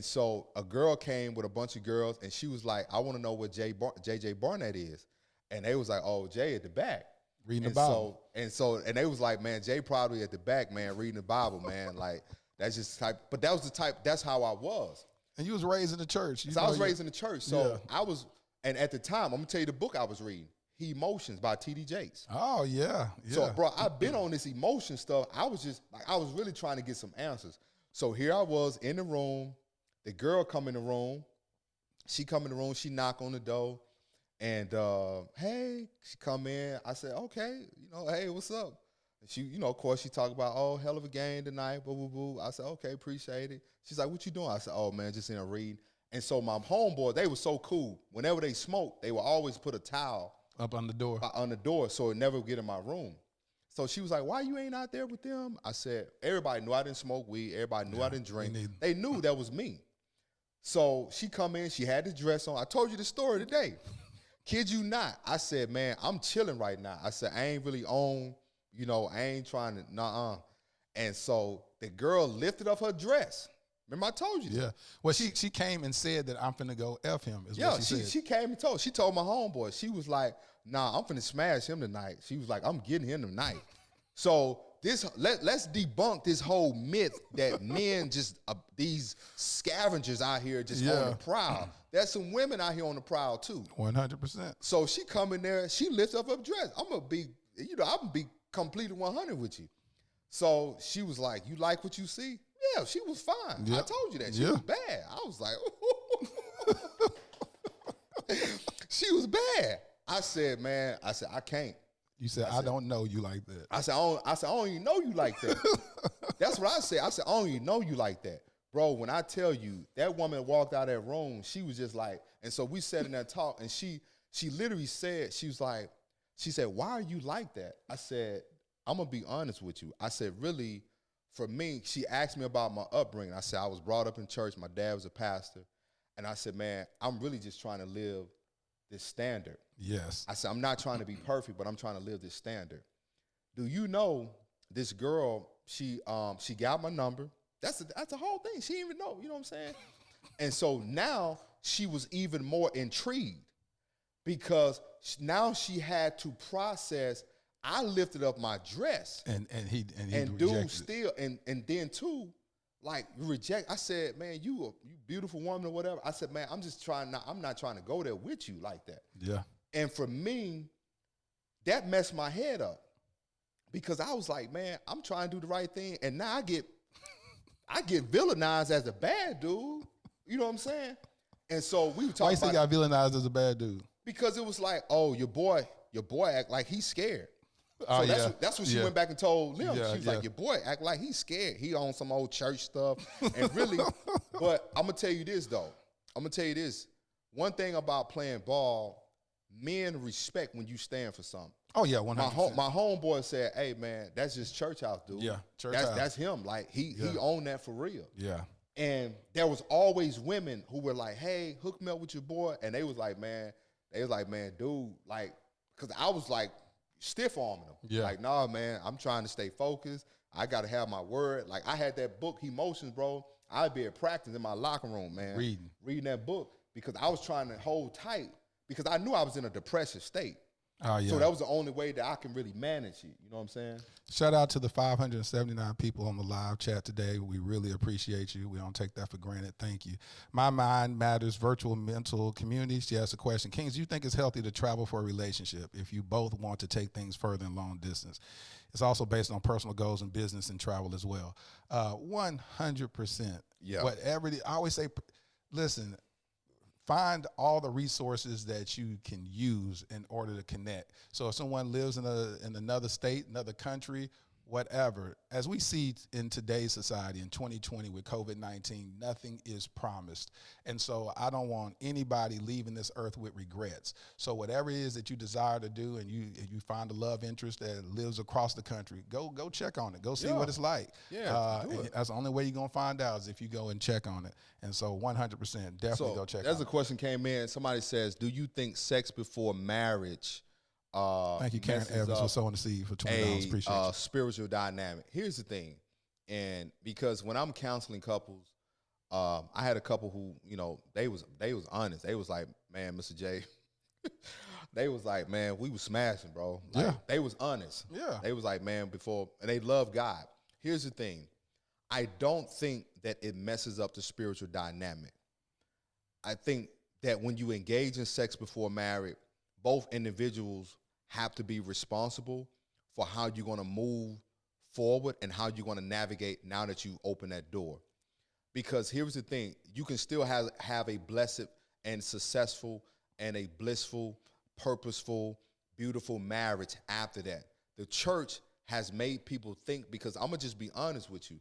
[SPEAKER 2] so a girl came with a bunch of girls, and she was like, I want to know what JJ Barnett is. And they was like, oh, Jay at the back.
[SPEAKER 1] Reading the Bible.
[SPEAKER 2] And they was like, man, Jay probably at the back, man, reading the Bible, man. Like, that's just type. But that was the type, that's how I was.
[SPEAKER 1] And you was raised in the church.
[SPEAKER 2] So I was raised in the church. So I was, and at the time, I'm going to tell you the book I was reading. Emotions by T.D. Jakes.
[SPEAKER 1] Oh, yeah.
[SPEAKER 2] So, bro, I've been on this emotion stuff. I was really trying to get some answers. So here I was in the room. The girl come in the room. She come in the room. She knock on the door. And, hey, she come in. I said, okay, hey, what's up? And she, of course, she talk about, oh, hell of a game tonight, boo, boo, boo. I said, okay, appreciate it. She's like, what you doing? I said, oh, man, just in a read. And so my homeboy, they were so cool. Whenever they smoked, they would always put a towel
[SPEAKER 1] up on the door.
[SPEAKER 2] On the door, so it never would get in my room. So she was like, why you ain't out there with them? I said, everybody knew I didn't smoke weed. Everybody knew I didn't drink. They knew that was me. So she come in. She had the dress on. I told you the story today. Kid you not. I said, man, I'm chilling right now. I said, I ain't really on, I ain't trying to, nah. And so the girl lifted up her dress. Remember I told you that?
[SPEAKER 1] Yeah. Well, she came and said that I'm finna go F him. Is what she said.
[SPEAKER 2] She came and told. She told my homeboy. She was like, nah, I'm finna smash him tonight. She was like, I'm getting him tonight. So let's debunk this whole myth that men just these scavengers out here just on the prowl. There's some women out here on the prowl too.
[SPEAKER 1] 100%.
[SPEAKER 2] So she come in there. She lifts up her dress. I'm gonna be completely 100 with you. So she was like, you like what you see? Yeah, she was fine. Yep. I told you that. She was bad. I was like, She was bad. I said, man, I can't.
[SPEAKER 1] You said, I don't know you like that.
[SPEAKER 2] I don't even know you like that. That's what I said. I said, I don't even know you like that. Bro, when I tell you, that woman walked out of that room, she was just like, and so we sat in that talk, and she literally said, she said, why are you like that? I said, I'm going to be honest with you. I said, really, for me, she asked me about my upbringing. I said, I was brought up in church. My dad was a pastor. And I said, man, I'm really just trying to live this standard.
[SPEAKER 1] Yes.
[SPEAKER 2] I said, I'm not trying to be perfect, but I'm trying to live this standard. Do you know this girl, she got my number. That's the whole thing. She didn't even know, you know what I'm saying? And so now she was even more intrigued because now she had to process, I lifted up my dress.
[SPEAKER 1] And he
[SPEAKER 2] dude still, and then too, like, reject. I said, man, you beautiful woman or whatever. I said, man, I'm not trying to go there with you like that.
[SPEAKER 1] Yeah.
[SPEAKER 2] And for me, that messed my head up because I was like, man, I'm trying to do the right thing. And now I get villainized as a bad dude. You know what I'm saying? And so we were talking.
[SPEAKER 1] Why you say you got villainized as a bad dude?
[SPEAKER 2] Because it was like, oh, your boy act like he's scared.
[SPEAKER 1] Oh,
[SPEAKER 2] so that's what she went back and told them.
[SPEAKER 1] Yeah,
[SPEAKER 2] she was like, your boy act like he's scared. He on some old church stuff. And really, but I'm going to tell you this, though. I'm going to tell you this. One thing about playing ball, men respect when you stand for something.
[SPEAKER 1] Oh, yeah, 100%.
[SPEAKER 2] My homeboy said, hey, man, that's just church house, dude.
[SPEAKER 1] Yeah, church house.
[SPEAKER 2] That's him. Like, he owned that for real.
[SPEAKER 1] Yeah.
[SPEAKER 2] And there was always women who were like, hey, hook me up with your boy. And they was like, man, dude, like, because I was like, stiff arming them.
[SPEAKER 1] Yeah.
[SPEAKER 2] Like, nah, man, I'm trying to stay focused. I got to have my word. Like, I had that book, Emotions, bro. I'd be at practice in my locker room, man. Reading that book because I was trying to hold tight because I knew I was in a depressive state.
[SPEAKER 1] Oh, yeah.
[SPEAKER 2] So that was the only way that I can really manage it. You know what I'm saying?
[SPEAKER 1] Shout out to the 579 people on the live chat today. We really appreciate you. We don't take that for granted. Thank you. My Mind Matters Virtual Mental Community. She asked a question. Kings, do you think it's healthy to travel for a relationship if you both want to take things further in long distance? It's also based on personal goals and business and travel as well. 100%.
[SPEAKER 2] Yeah.
[SPEAKER 1] Whatever I always say, listen, find all the resources that you can use in order to connect. So if someone lives in another state, another country, whatever, as we see in today's society in 2020 with COVID-19, nothing is promised. And so I don't want anybody leaving this earth with regrets. So whatever it is that you desire to do and you find a love interest that lives across the country, go check on it. Go see what it's like.
[SPEAKER 2] Yeah, do it.
[SPEAKER 1] That's the only way you're going to find out is if you go and check on it. And so 100%, definitely go check on it.
[SPEAKER 2] There's a question came in. Somebody says, do you think sex before marriage
[SPEAKER 1] thank you, Karen Evans, for sowing the seed for $20. Appreciate you.
[SPEAKER 2] Spiritual dynamic. Here's the thing, and because when I'm counseling couples, I had a couple who, you know, they was honest. They was like, man, Mr. J, they was like, man, we was smashing, bro. Like,
[SPEAKER 1] Yeah.
[SPEAKER 2] They was honest.
[SPEAKER 1] Yeah.
[SPEAKER 2] They was like, man, and they love God. Here's the thing. I don't think that it messes up the spiritual dynamic. I think that when you engage in sex before marriage, both individuals have to be responsible for how you're going to move forward and how you're going to navigate now that you open that door. Because here's the thing, you can still have a blessed and successful and a blissful, purposeful, beautiful marriage after that. The church has made people think, because I'm going to just be honest with you,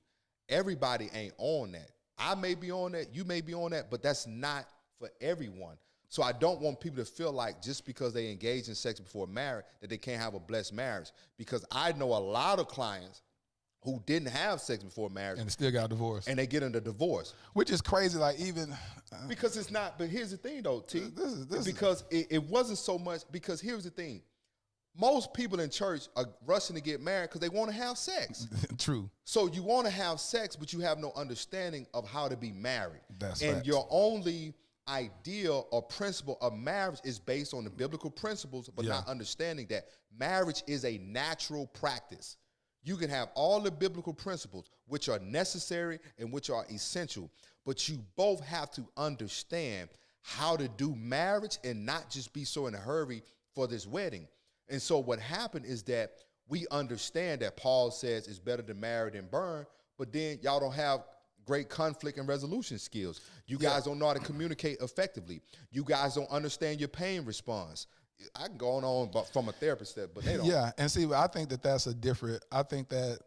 [SPEAKER 2] everybody ain't on that. I may be on that, you may be on that, but that's not for everyone. So I don't want people to feel like just because they engage in sex before marriage that they can't have a blessed marriage. Because I know a lot of clients who didn't have sex before marriage.
[SPEAKER 1] And still got divorced.
[SPEAKER 2] And they get into divorce.
[SPEAKER 1] Which is crazy, like even...
[SPEAKER 2] because it's not, but here's the thing though, T. It wasn't so much, because here's the thing. Most people in church are rushing to get married because they want to have sex.
[SPEAKER 1] True.
[SPEAKER 2] So you want to have sex, but you have no understanding of how to be married.
[SPEAKER 1] That's
[SPEAKER 2] and
[SPEAKER 1] facts.
[SPEAKER 2] your only idea or principle of marriage is based on the biblical principles, but not understanding that marriage is a natural practice. You can have all the biblical principles, which are necessary and which are essential, but you both have to understand how to do marriage and not just be so in a hurry for this wedding. And so what happened is that we understand that Paul says it's better to marry than burn, but then y'all don't have great conflict and resolution skills. You guys don't know how to communicate effectively. You guys don't understand your pain response. I can go on but from a therapist, but they don't.
[SPEAKER 1] Yeah, and see, I think that's I think that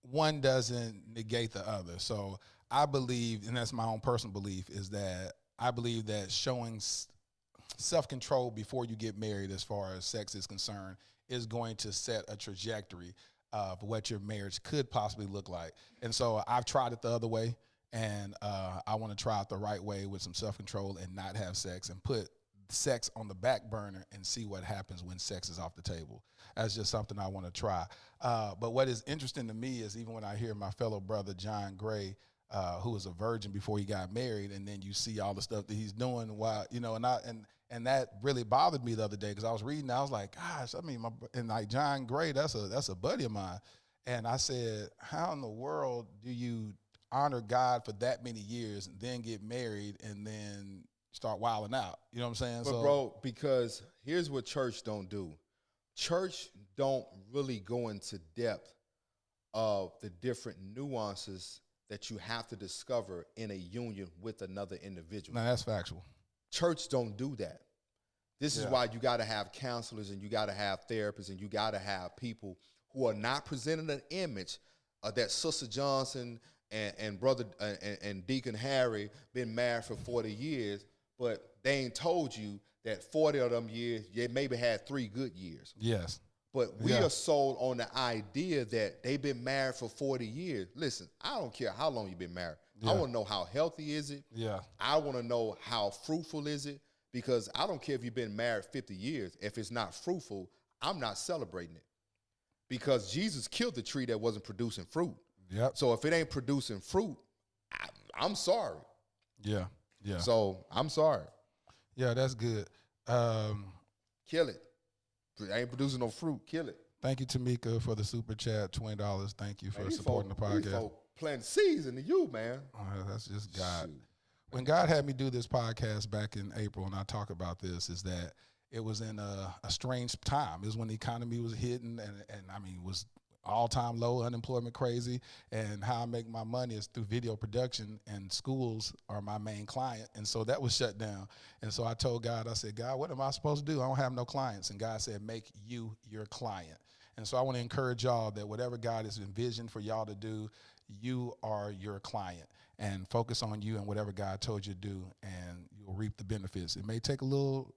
[SPEAKER 1] one doesn't negate the other. So I believe, and that's my own personal belief, is that I believe that showing self-control before you get married as far as sex is concerned is going to set a trajectory of what your marriage could possibly look like. And so I've tried it the other way, and I want to try it the right way with some self-control and not have sex and put sex on the back burner and see what happens when sex is off the table. That's just something I want to try. But what is interesting to me is even when I hear my fellow brother John Gray, who was a virgin before he got married, and then you see all the stuff that he's doing while, and that really bothered me the other day because I was reading, I was like, gosh, I mean, and like John Gray, that's a buddy of mine. And I said, how in the world do you honor God for that many years and then get married and then start wilding out? You know what I'm saying?
[SPEAKER 2] But bro, because here's what church don't do. Church don't really go into depth of the different nuances that you have to discover in a union with another individual.
[SPEAKER 1] No, that's factual.
[SPEAKER 2] Church don't do that. This is why you got to have counselors and you got to have therapists and you got to have people who are not presenting an image that Sister Johnson and brother and Deacon Harry been married for 40 years, but they ain't told you that 40 of them years, they maybe had 3 good years.
[SPEAKER 1] Yes.
[SPEAKER 2] But we are sold on the idea that they've been married for 40 years. Listen, I don't care how long you've been married. Yeah. I want to know how healthy is it.
[SPEAKER 1] Yeah.
[SPEAKER 2] I want to know how fruitful is it, because I don't care if you've been married 50 years. If it's not fruitful, I'm not celebrating it, because Jesus killed the tree that wasn't producing fruit.
[SPEAKER 1] Yep.
[SPEAKER 2] So if it ain't producing fruit, I'm sorry.
[SPEAKER 1] Yeah. Yeah.
[SPEAKER 2] So I'm sorry.
[SPEAKER 1] Yeah, that's good.
[SPEAKER 2] Kill it. I ain't producing no fruit. Kill it.
[SPEAKER 1] Thank you, Tamika, for the super chat, $20. Thank you for supporting the podcast.
[SPEAKER 2] Planting seeds into you, man.
[SPEAKER 1] That's just God. Shoot. When God had me do this podcast back in April, and I talk about this, is that it was in a strange time. It was when the economy was hitting, and I mean, was all-time low, unemployment crazy, and how I make my money is through video production, and schools are my main client, and so that was shut down. And so I told God, I said, God, what am I supposed to do? I don't have no clients. And God said, make you your client. And so I want to encourage y'all that whatever God has envisioned for y'all to do, you are your client, and focus on you and whatever God told you to do, and you'll reap the benefits. It may take a little,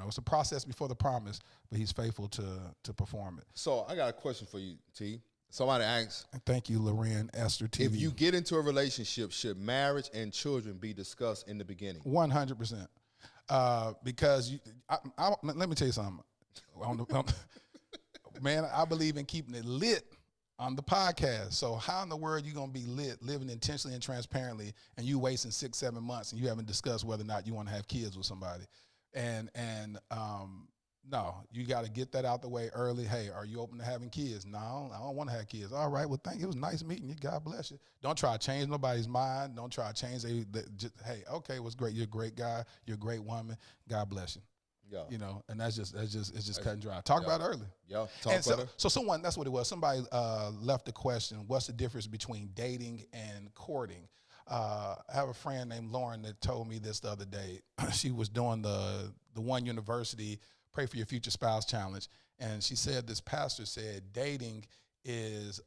[SPEAKER 1] it's a process before the promise, but he's faithful to perform it.
[SPEAKER 2] So I got a question for you, T. Somebody asked.
[SPEAKER 1] Thank you, Loren Esther TV.
[SPEAKER 2] If you get into a relationship, should marriage and children be discussed in the beginning?
[SPEAKER 1] 100%. Because let me tell you something. Man, I believe in keeping it lit on the podcast. So how in the world are you going to be lit, living intentionally and transparently, and you wasting 6-7 months and you haven't discussed whether or not you want to have kids with somebody? And no, you got to get that out the way early. Hey, are you open to having kids? No, I don't want to have kids. All right, well, thank you. It was nice meeting you. God bless you. Don't try to change nobody's mind. Don't try to change. Hey, okay, it was great. You're a great guy. You're a great woman. God bless you.
[SPEAKER 2] Yeah.
[SPEAKER 1] And it's just cut and dry. Talk about it early.
[SPEAKER 2] Yeah, talk about it.
[SPEAKER 1] So someone, that's what it was. Somebody left a question, what's the difference between dating and courting? I have a friend named Lauren that told me this the other day. She was doing the One University Pray for Your Future Spouse Challenge, and she said this pastor said dating is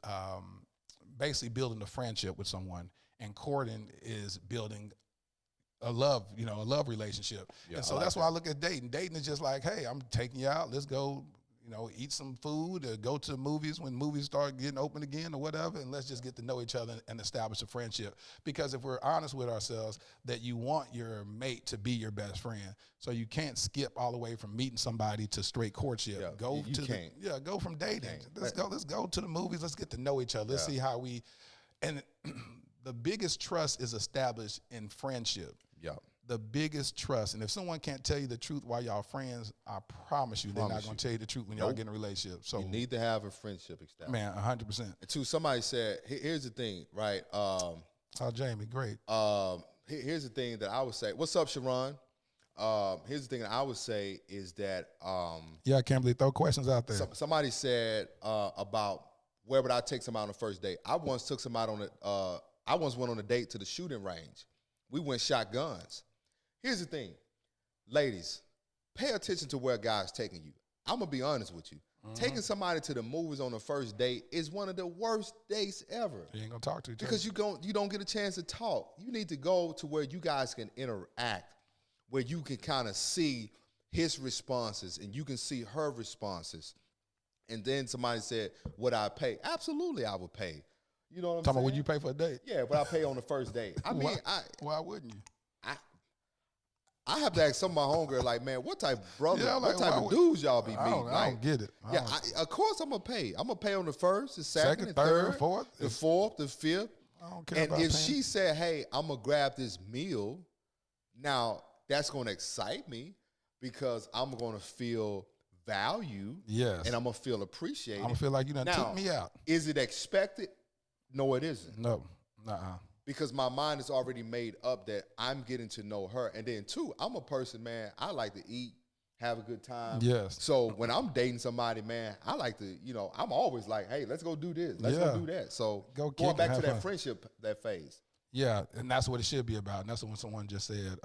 [SPEAKER 1] basically building a friendship with someone, and courting is building a love relationship. Yeah, and so that's why I look at dating. Dating is just like, hey, I'm taking you out. Let's go, eat some food, or go to the movies when movies start getting open again or whatever, and let's just get to know each other and establish a friendship. Because if we're honest with ourselves, that you want your mate to be your best friend. So you can't skip all the way from meeting somebody to straight courtship.
[SPEAKER 2] Yeah,
[SPEAKER 1] go from dating. Let's go to the movies. Let's get to know each other. Let's see how we, and the biggest trust is established in friendship.
[SPEAKER 2] Yeah.
[SPEAKER 1] The biggest trust. And if someone can't tell you the truth while y'all friends, I promise you they're not going to tell you the truth when y'all get in a relationship. So
[SPEAKER 2] you need to have a friendship established.
[SPEAKER 1] Man, 100%.
[SPEAKER 2] And two, somebody said, here's the thing, right?
[SPEAKER 1] Jamie, great.
[SPEAKER 2] Here's the thing that I would say. What's up, Sharon? Here's the thing that I would say is that
[SPEAKER 1] I can't believe throw questions out there.
[SPEAKER 2] Somebody said about where would I take somebody on the first date. I once took somebody on I once went on a date to the shooting range. We went shotguns. Here's the thing, ladies, pay attention to where God's taking you. I'm going to be honest with you. Taking somebody to the movies on the first date is one of the worst dates ever.
[SPEAKER 1] You ain't going to talk to each other.
[SPEAKER 2] Because you don't get a chance to talk. You need to go to where you guys can interact, where you can kind of see his responses and you can see her responses. And then somebody said, would I pay? Absolutely, I would pay. You know what I'm saying?
[SPEAKER 1] About would you pay for a date?
[SPEAKER 2] Yeah, but I pay on the first date. I mean,
[SPEAKER 1] why wouldn't you?
[SPEAKER 2] I have to ask some of my homegirl, like, man, what type of brother,
[SPEAKER 1] Yeah, like,
[SPEAKER 2] what type of dudes y'all be meeting?
[SPEAKER 1] I don't get it.
[SPEAKER 2] Of course I'm going to pay. I'm going to pay on the first, the second, the
[SPEAKER 1] third, fourth.
[SPEAKER 2] the fourth, the fifth.
[SPEAKER 1] I don't care
[SPEAKER 2] and
[SPEAKER 1] about
[SPEAKER 2] if
[SPEAKER 1] paying.
[SPEAKER 2] she said, hey, I'm going to grab this meal, now that's going to excite me because I'm going to feel value.
[SPEAKER 1] Yes.
[SPEAKER 2] And I'm going to feel appreciated.
[SPEAKER 1] I'm going to feel like you done took me out.
[SPEAKER 2] Is it expected? No, it isn't.
[SPEAKER 1] No. Nuh-uh.
[SPEAKER 2] Because my mind is already made up that I'm getting to know her. And then, two, I'm a person, man, I like to eat, have a good time.
[SPEAKER 1] Yes.
[SPEAKER 2] So when I'm dating somebody, man, I like to, I'm always like, hey, let's go do this. Let's go do that. So going back to that friendship, that phase.
[SPEAKER 1] Yeah, and that's what it should be about. And that's what someone just said.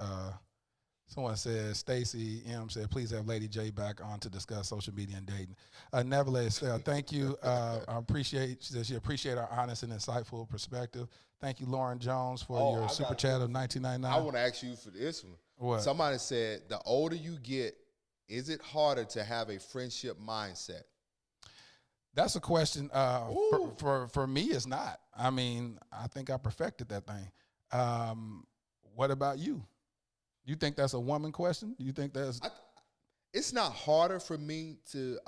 [SPEAKER 1] Someone said, Stacy M said, please have Lady J back on to discuss social media and dating. Nevertheless, thank you. I appreciate, she said she appreciate our honest and insightful perspective. Thank you, Lauren Jones, for your super chat of $19.99.
[SPEAKER 2] I want to ask you for this one.
[SPEAKER 1] What?
[SPEAKER 2] Somebody said, the older you get, is it harder to have a friendship mindset?
[SPEAKER 1] That's a question. For me, it's not. I mean, I think I perfected that thing. What about you? You think that's a woman question? You think that's?
[SPEAKER 2] It's not harder for me to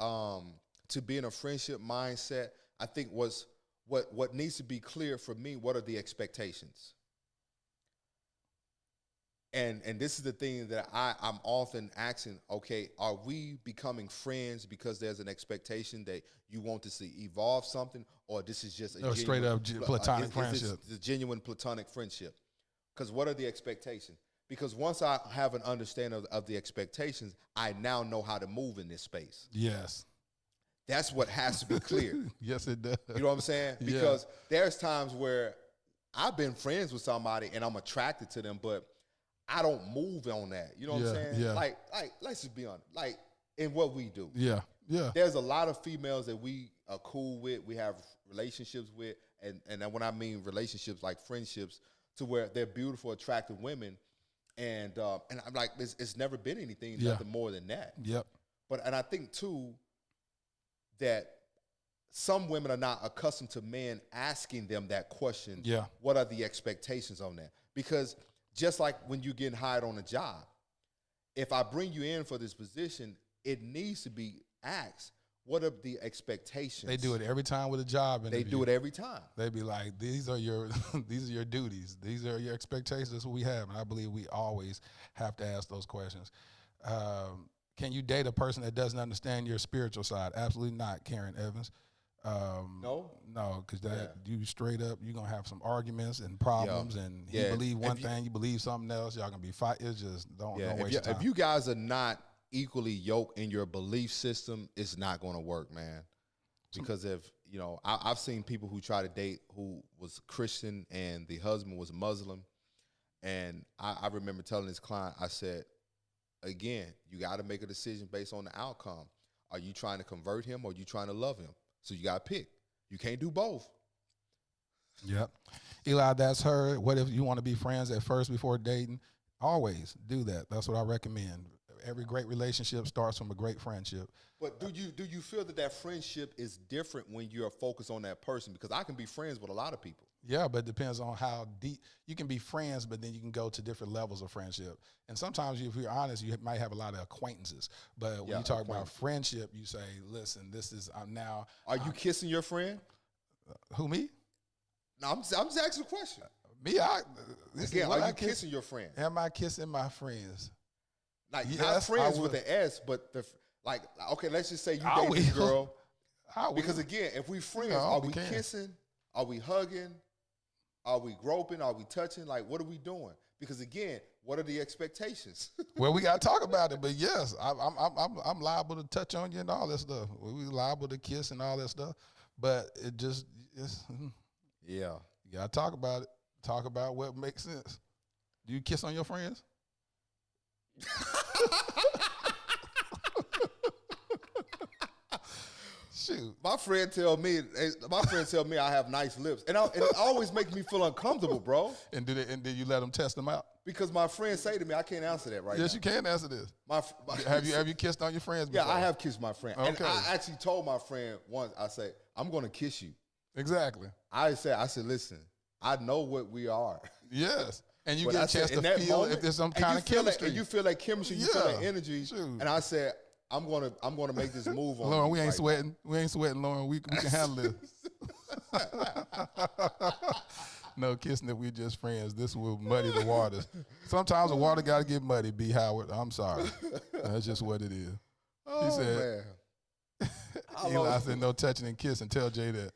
[SPEAKER 2] be in a friendship mindset. I think what needs to be clear for me. What are the expectations? And this is the thing that I'm often asking. Okay, are we becoming friends because there's an expectation that you want to see evolve something, or this is just a
[SPEAKER 1] straight up platonic friendship?
[SPEAKER 2] It's a genuine platonic friendship. Because what are the expectations? Because once I have an understanding of the expectations, I now know how to move in this space.
[SPEAKER 1] Yes.
[SPEAKER 2] That's what has to be clear.
[SPEAKER 1] Yes, it does.
[SPEAKER 2] You know what I'm saying? Because there's times where I've been friends with somebody and I'm attracted to them, but I don't move on that. You know what I'm saying?
[SPEAKER 1] Yeah.
[SPEAKER 2] Like, let's just be honest. Like, in what we do.
[SPEAKER 1] Yeah.
[SPEAKER 2] There's a lot of females that we are cool with, we have relationships with, and when I mean relationships, like friendships, to where they're beautiful, attractive women. And I'm like, it's never been anything nothing more than that.
[SPEAKER 1] Yep.
[SPEAKER 2] And I think too that some women are not accustomed to men asking them that question.
[SPEAKER 1] Yeah.
[SPEAKER 2] What are the expectations on that? Because just like when you're getting hired on a job, if I bring you in for this position, it needs to be asked. What are the expectations?
[SPEAKER 1] They do it every time with a job interview.
[SPEAKER 2] They do it every time.
[SPEAKER 1] They be like, these are your duties. These are your expectations. That's what we have. And I believe we always have to ask those questions. Can you date a person that doesn't understand your spiritual side? Absolutely not, Karen Evans.
[SPEAKER 2] No,
[SPEAKER 1] because you straight up, you're going to have some arguments and problems. And he believe one thing, you believe something else. Y'all going to be fighting. It's just don't waste your time.
[SPEAKER 2] If you guys are not equally yoked in your belief system, it's not going to work, man. Because I've seen people who try to date who was Christian and the husband was Muslim, and I remember telling this client, I said, again, you got to make a decision based on the outcome. Are you trying to convert him or are you trying to love him? So you got to pick. You can't do both.
[SPEAKER 1] Yep. Eli, that's her. What if you want to be friends at first before dating? Always do that. That's what I recommend. Every great relationship starts from a great friendship.
[SPEAKER 2] But do you feel that friendship is different when you're focused on that person? Because I can be friends with a lot of people.
[SPEAKER 1] Yeah, but it depends on how deep. You can be friends, but then you can go to different levels of friendship. And sometimes, if you're honest, you might have a lot of acquaintages. But when you talk about friendship, you say, listen, this is now.
[SPEAKER 2] Are you kissing your friend?
[SPEAKER 1] Who, me?
[SPEAKER 2] No, I'm just asking a question.
[SPEAKER 1] Me?
[SPEAKER 2] Are you kissing your friend?
[SPEAKER 1] Am I kissing my friends?
[SPEAKER 2] Like, not friends with an S, but okay, let's just say you date this girl. Because again, if we friends, are we kissing? Are we hugging? Are we groping? Are we touching? Like, what are we doing? Because again, what are the expectations?
[SPEAKER 1] Well, we got to talk about it. But yes, I'm liable to touch on you and all that stuff. We liable to kiss and all that stuff. But it's you got to talk about it. Talk about what makes sense. Do you kiss on your friends? Shoot.
[SPEAKER 2] My friend tell me I have nice lips, and it always makes me feel uncomfortable, bro.
[SPEAKER 1] And did you let them test them out?
[SPEAKER 2] Because my friends say to me, I can't answer that right now.
[SPEAKER 1] Yes, you can answer this. Have you kissed on your friends before?
[SPEAKER 2] Yeah, I have kissed my friend.
[SPEAKER 1] Okay.
[SPEAKER 2] And I actually told my friend once, I said, I'm going to kiss you.
[SPEAKER 1] Exactly.
[SPEAKER 2] I said, listen, I know what we are.
[SPEAKER 1] Yes. And you
[SPEAKER 2] But
[SPEAKER 1] get
[SPEAKER 2] I
[SPEAKER 1] a chance
[SPEAKER 2] said, in
[SPEAKER 1] to
[SPEAKER 2] that
[SPEAKER 1] feel
[SPEAKER 2] moment,
[SPEAKER 1] if there's some
[SPEAKER 2] and
[SPEAKER 1] kind
[SPEAKER 2] you
[SPEAKER 1] of
[SPEAKER 2] feel
[SPEAKER 1] chemistry.
[SPEAKER 2] and you feel that chemistry, you feel that energy.
[SPEAKER 1] Shoot.
[SPEAKER 2] And I said, I'm gonna make this move on.
[SPEAKER 1] Lauren, we ain't
[SPEAKER 2] right
[SPEAKER 1] sweating. We ain't sweating, Lauren. We can handle this. No kissing if we just friends. This will muddy the waters. Sometimes the water got to get muddy, B. Howard. I'm sorry. That's just what it is.
[SPEAKER 2] Oh,
[SPEAKER 1] He said,
[SPEAKER 2] man.
[SPEAKER 1] Eli said no touching and kissing. Tell Jay that.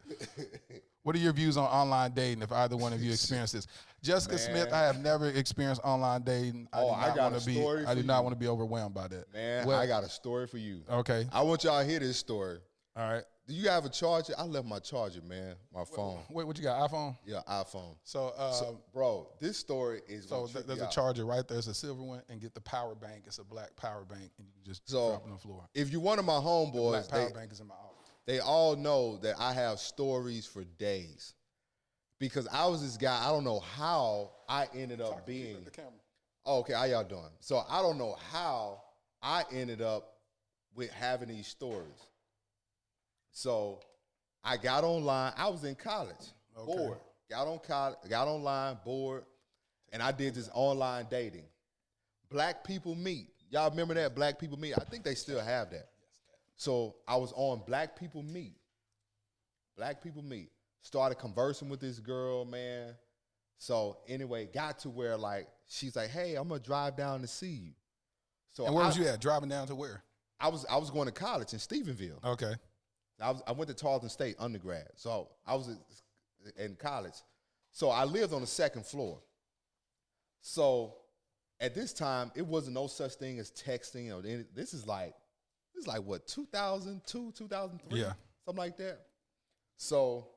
[SPEAKER 1] What are your views on online dating if either one of you experienced this? Jessica Smith, I have never experienced online dating.
[SPEAKER 2] I got a story
[SPEAKER 1] I do not want to be overwhelmed by that.
[SPEAKER 2] Man, I got a story for you.
[SPEAKER 1] Okay.
[SPEAKER 2] I want y'all to hear this story.
[SPEAKER 1] All right.
[SPEAKER 2] Do you have a charger? I left my charger, man. My phone.
[SPEAKER 1] Wait, what you got, iPhone?
[SPEAKER 2] Yeah, iPhone.
[SPEAKER 1] So,
[SPEAKER 2] bro, this story is
[SPEAKER 1] there's a charger right there. It's a silver one, and get the power bank. It's a black power bank, and you can just drop it on the floor.
[SPEAKER 2] If you're one of my homeboys,
[SPEAKER 1] black power bank is in my office.
[SPEAKER 2] They all know that I have stories for days. Because I was this guy, I don't know how I ended up being. Oh, okay, how y'all doing? So I don't know how I ended up with having these stories. So I got online. I was in college, bored. Got online, bored, and I did this online dating. Black People Meet. Y'all remember that? Black People Meet? I think they still have that. So I was on Black People Meet. Black People Meet. Started conversing with this girl, man. So anyway, got to where like she's like, "Hey, I'm gonna drive down to see you." So
[SPEAKER 1] and where was you at? Driving down to where?
[SPEAKER 2] I was going to college in Stephenville.
[SPEAKER 1] Okay.
[SPEAKER 2] I went to Tarleton State undergrad, so I was in college. So I lived on the second floor. So at this time, it wasn't no such thing as texting. Or this is like what, 2002, 2003,
[SPEAKER 1] yeah,
[SPEAKER 2] something like that. So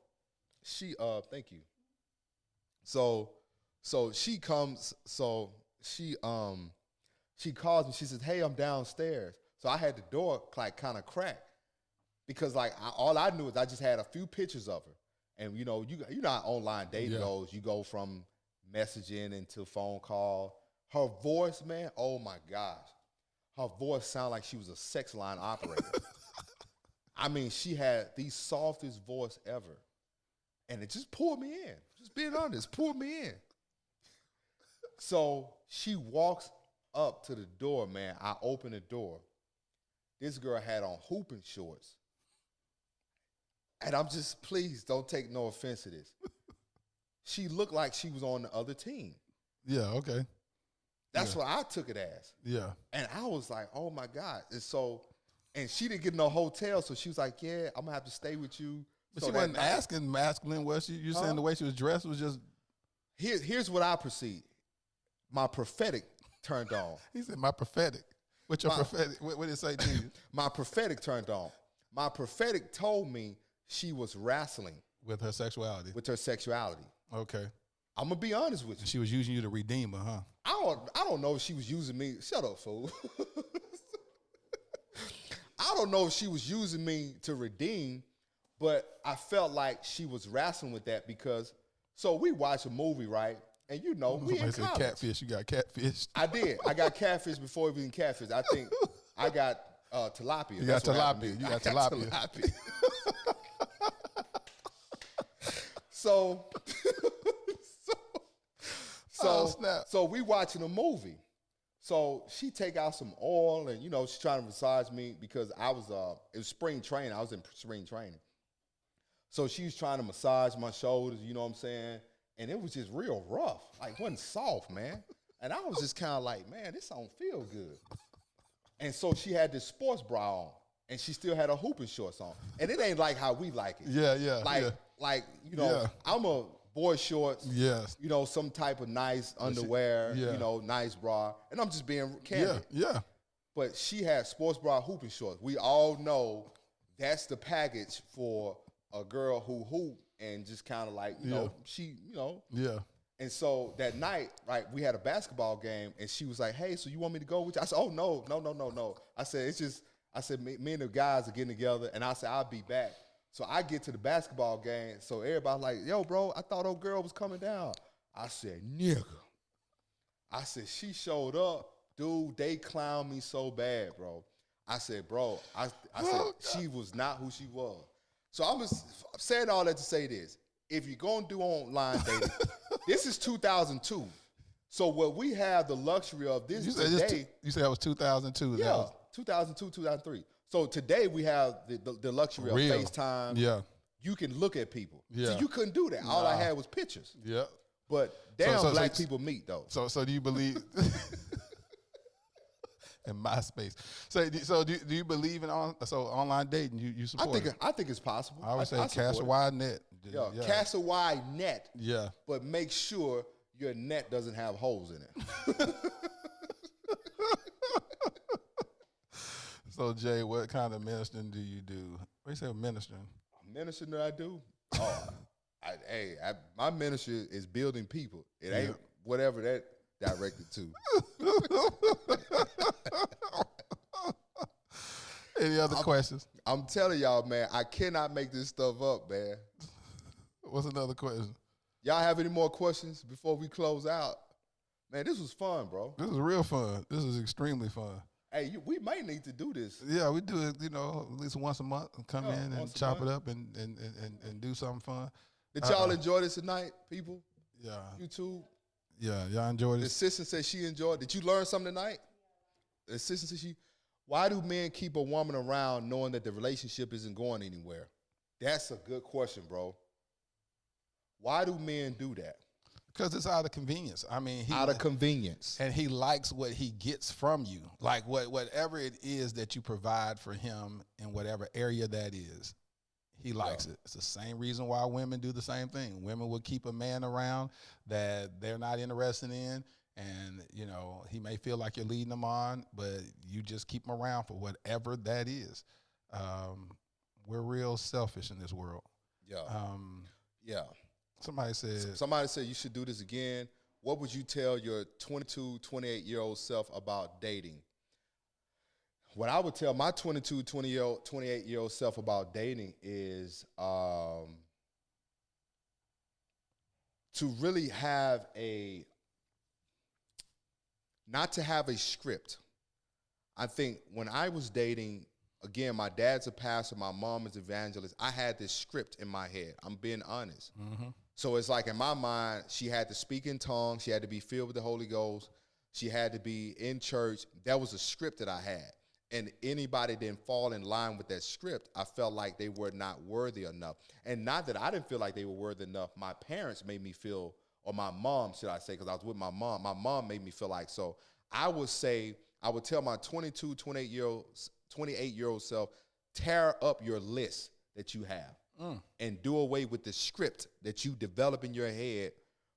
[SPEAKER 2] she thank you. So she comes. So she calls me. She says, "Hey, I'm downstairs." So I had the door like kind of cracked. Because like all I knew is I just had a few pictures of her, and you know how online dating goes. You go from messaging into phone call. Her voice, man, oh my gosh, her voice sounded like she was a sex line operator. I mean, she had the softest voice ever, and it just pulled me in. Just being honest, pulled me in. So she walks up to the door, man. I open the door. This girl had on hooping shorts. And I'm just, please don't take no offense to this. She looked like she was on the other team.
[SPEAKER 1] Yeah, okay.
[SPEAKER 2] That's what I took it as.
[SPEAKER 1] Yeah.
[SPEAKER 2] And I was like, oh my God. And she didn't get no hotel, so she was like, yeah, I'm gonna have to stay with you.
[SPEAKER 1] But
[SPEAKER 2] so
[SPEAKER 1] she wasn't asking masculine, was she? You're saying the way she was dressed was just.
[SPEAKER 2] Here's what I perceived. My prophetic turned on.
[SPEAKER 1] He said, my prophetic. What's your prophetic? What did it say to you?
[SPEAKER 2] My prophetic turned on. My prophetic told me she was wrestling
[SPEAKER 1] with her sexuality.
[SPEAKER 2] Okay. I'm gonna be honest with you.
[SPEAKER 1] She was using you to redeem her, huh?
[SPEAKER 2] I don't know if she was using me. Shut up, fool. I don't know if she was using me to redeem, but I felt like she was wrestling with that because so we watched a movie, right? And you know, we in college.
[SPEAKER 1] Catfish. You got catfish.
[SPEAKER 2] I did. I got catfish before we even catfish. I think I got tilapia.
[SPEAKER 1] You got tilapia. You got tilapia.
[SPEAKER 2] So we watching a movie. So she take out some oil and, you know, she's trying to massage me because it was spring training. I was in spring training. So she was trying to massage my shoulders, you know what I'm saying? And it was just real rough. Like, wasn't soft, man. And I was just kind of like, man, this don't feel good. And so she had this sports bra on. And she still had her hooping shorts on. And it ain't like how we like it.
[SPEAKER 1] Yeah.
[SPEAKER 2] Like, you know, I'm a boy shorts.
[SPEAKER 1] Yes.
[SPEAKER 2] You know, some type of nice underwear, you know, nice bra. And I'm just being candid.
[SPEAKER 1] Yeah.
[SPEAKER 2] But she had sports bra hooping shorts. We all know that's the package for a girl who hoop and just kind of like, you know, she, you know.
[SPEAKER 1] Yeah.
[SPEAKER 2] And so that night, right, we had a basketball game, and she was like, "Hey, so you want me to go with you?" I said, "Oh no." I said, "It's just," I said, me and the guys are getting together, and I said, "I'll be back." So I get to the basketball game, so everybody's like, "Yo, bro, I thought old girl was coming down." I said, "Nigga." I said, "She showed up, dude. They clowned me so bad, bro." I said, "Bro," I said, "She was not who she was." So I'm saying all that to say this: if you're gonna do online dating, this is 2002. So what we have the luxury of this today.
[SPEAKER 1] You said it was 2002.
[SPEAKER 2] Yeah, 2002, 2003. So today we have the luxury of FaceTime.
[SPEAKER 1] Yeah.
[SPEAKER 2] You can look at people.
[SPEAKER 1] Yeah.
[SPEAKER 2] See, you couldn't do that. All I had was pictures.
[SPEAKER 1] Yeah.
[SPEAKER 2] But damn, black people meet though.
[SPEAKER 1] So do you believe in MySpace? So do you believe in online dating? You support it?
[SPEAKER 2] I think it's possible.
[SPEAKER 1] I would say cast a wide net.
[SPEAKER 2] Yeah, cast a wide net.
[SPEAKER 1] Yeah.
[SPEAKER 2] But make sure your net doesn't have holes in it.
[SPEAKER 1] So Jay, what kind of ministering do you do? What do you say ministering?
[SPEAKER 2] Ministering that I do? Oh, my ministry is building people. It ain't whatever that directed to.
[SPEAKER 1] Any other questions?
[SPEAKER 2] I'm telling y'all, man, I cannot make this stuff up, man.
[SPEAKER 1] What's another question?
[SPEAKER 2] Y'all have any more questions before we close out? Man, this was fun, bro.
[SPEAKER 1] This is real fun. This is extremely fun.
[SPEAKER 2] Hey, we might need to do this.
[SPEAKER 1] Yeah, we do it, at least once a month. Come in and chop it up and do something fun.
[SPEAKER 2] Did y'all enjoy this tonight, people?
[SPEAKER 1] Yeah.
[SPEAKER 2] YouTube?
[SPEAKER 1] Yeah, y'all enjoyed it.
[SPEAKER 2] The assistant said she enjoyed. Did you learn something tonight? The assistant said why do men keep a woman around knowing that the relationship isn't going anywhere? That's a good question, bro. Why do men do that?
[SPEAKER 1] Because it's out of convenience. I mean,
[SPEAKER 2] out of convenience.
[SPEAKER 1] And he likes what he gets from you. Like whatever it is that you provide for him in whatever area that is, he likes it. It's the same reason why women do the same thing. Women will keep a man around that they're not interested in. And, he may feel like you're leading them on, but you just keep him around for whatever that is. We're real selfish in this world.
[SPEAKER 2] Yeah. Yeah.
[SPEAKER 1] Somebody said
[SPEAKER 2] you should do this again. What would you tell your 22, 28-year-old self about dating? What I would tell my 22, 28-year-old self about dating is to really have not to have a script. I think when I was dating, again, my dad's a pastor, my mom is evangelist. I had this script in my head. I'm being honest. Mm-hmm. So it's like in my mind, she had to speak in tongues. She had to be filled with the Holy Ghost. She had to be in church. That was a script that I had. And anybody didn't fall in line with that script, I felt like they were not worthy enough. And not that I didn't feel like they were worthy enough. My parents made me feel, or my mom, should I say, because I was with my mom. My mom made me feel like so. I would tell my 22, 28-year-old self, tear up your list that you have and do away with the script that you develop in your head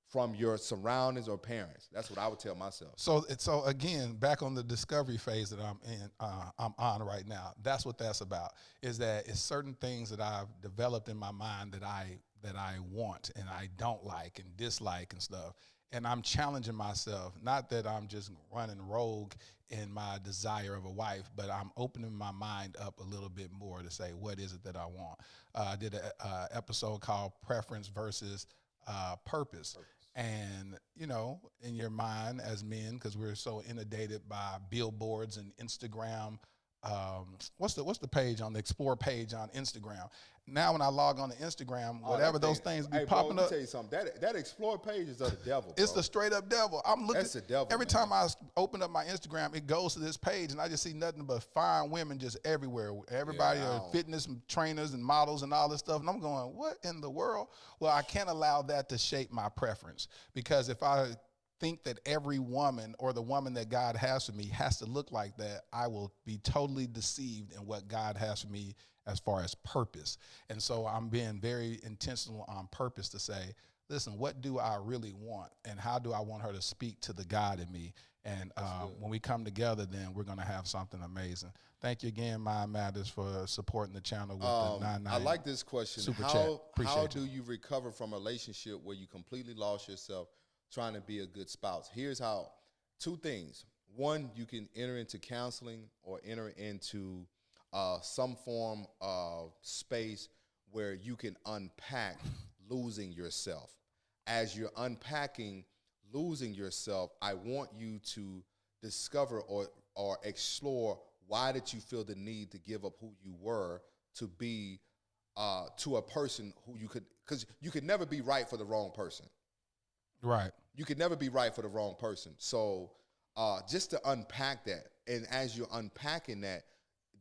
[SPEAKER 2] from your surroundings or parents. That's what I would tell myself. So
[SPEAKER 1] again, back on the discovery phase that I'm on right now. That's what that's about. Is that it's certain things that I've developed in my mind that I want and I don't like and dislike and stuff. And I'm challenging myself. Not that I'm just running rogue in my desire of a wife, but I'm opening my mind up a little bit more to say, what is it that I want? I did an episode called Preference versus Purpose. And, in your mind as men, because we're so inundated by billboards and Instagram, what's the page on the Explore page on Instagram? Now when I log on to Instagram, whatever those things be popping up.
[SPEAKER 2] Let me tell you something. That Explore page is of the devil, bro.
[SPEAKER 1] It's the straight up devil. I'm looking.
[SPEAKER 2] That's the devil.
[SPEAKER 1] Every time I open up my Instagram, it goes to this page, and I just see nothing but fine women just everywhere. Everybody are fitness trainers and models and all this stuff, and I'm going, what in the world? Well, I can't allow that to shape my preference, because if I think that every woman or the woman that God has for me has to look like that, I will be totally deceived in what God has for me as far as purpose. And so I'm being very intentional on purpose to say, listen, what do I really want? And how do I want her to speak to the God in me? And when we come together, then we're going to have something amazing. Thank you again, Mind Matters, for supporting the channel with the 99.
[SPEAKER 2] I like this question.
[SPEAKER 1] Super chat.
[SPEAKER 2] How do you recover from a relationship where you completely lost yourself, trying to be a good spouse. Here's how. 2 things. One, you can enter into counseling or enter into some form of space where you can unpack losing yourself. As you're unpacking losing yourself, I want you to discover or explore, why did you feel the need to give up who you were to be to a person who you could, because you could never be right for the wrong person.
[SPEAKER 1] Right.
[SPEAKER 2] You could never be right for the wrong person. So just to unpack that, and as you're unpacking that,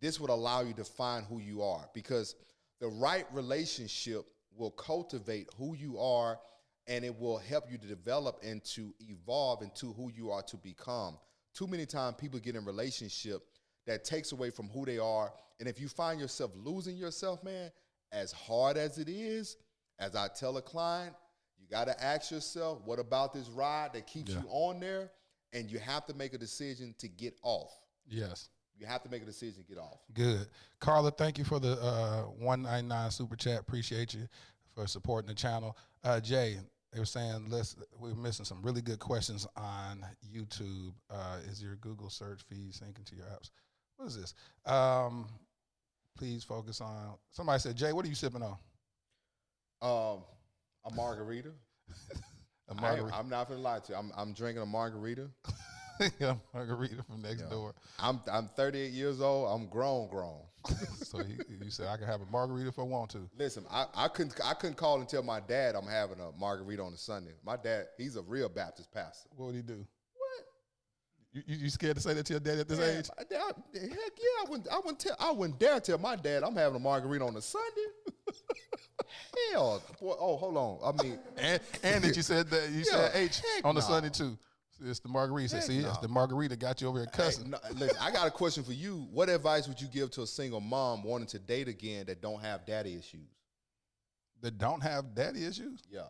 [SPEAKER 2] this would allow you to find who you are, because the right relationship will cultivate who you are, and it will help you to develop and to evolve into who you are to become. Too many times people get in relationship that takes away from who they are. And if you find yourself losing yourself, man, as hard as it is, as I tell a client, you got to ask yourself, what about this ride that keeps you on there? And you have to make a decision to get off.
[SPEAKER 1] Yes.
[SPEAKER 2] You have to make a decision to get off.
[SPEAKER 1] Good. Carla, thank you for the 199 super chat. Appreciate you for supporting the channel. Jay, they were saying, we're missing some really good questions on YouTube. Is your Google search feed syncing to your apps? What is this? Please focus on. Somebody said, Jay, what are you sipping on?
[SPEAKER 2] A margarita.
[SPEAKER 1] A margarita.
[SPEAKER 2] I'm not gonna lie to you. I'm drinking a margarita.
[SPEAKER 1] Yeah, margarita from next door.
[SPEAKER 2] I'm 38 years old. I'm grown.
[SPEAKER 1] So you said I can have a margarita if I want to.
[SPEAKER 2] Listen, I couldn't call and tell my dad I'm having a margarita on a Sunday. My dad, he's a real Baptist pastor.
[SPEAKER 1] What would he do?
[SPEAKER 2] What?
[SPEAKER 1] You scared to say that to your dad at this age?
[SPEAKER 2] Heck yeah, I wouldn't dare tell my dad I'm having a margarita on a Sunday. Hell, boy, oh, hold on. I mean,
[SPEAKER 1] and that you said that you said H on the Sunday too. It's the margarita. See, it's the margarita got you over here cussing.
[SPEAKER 2] Hey, no, listen, I got a question for you. What advice would you give to a single mom wanting to date again that don't have daddy issues?
[SPEAKER 1] That don't have daddy issues?
[SPEAKER 2] Yeah.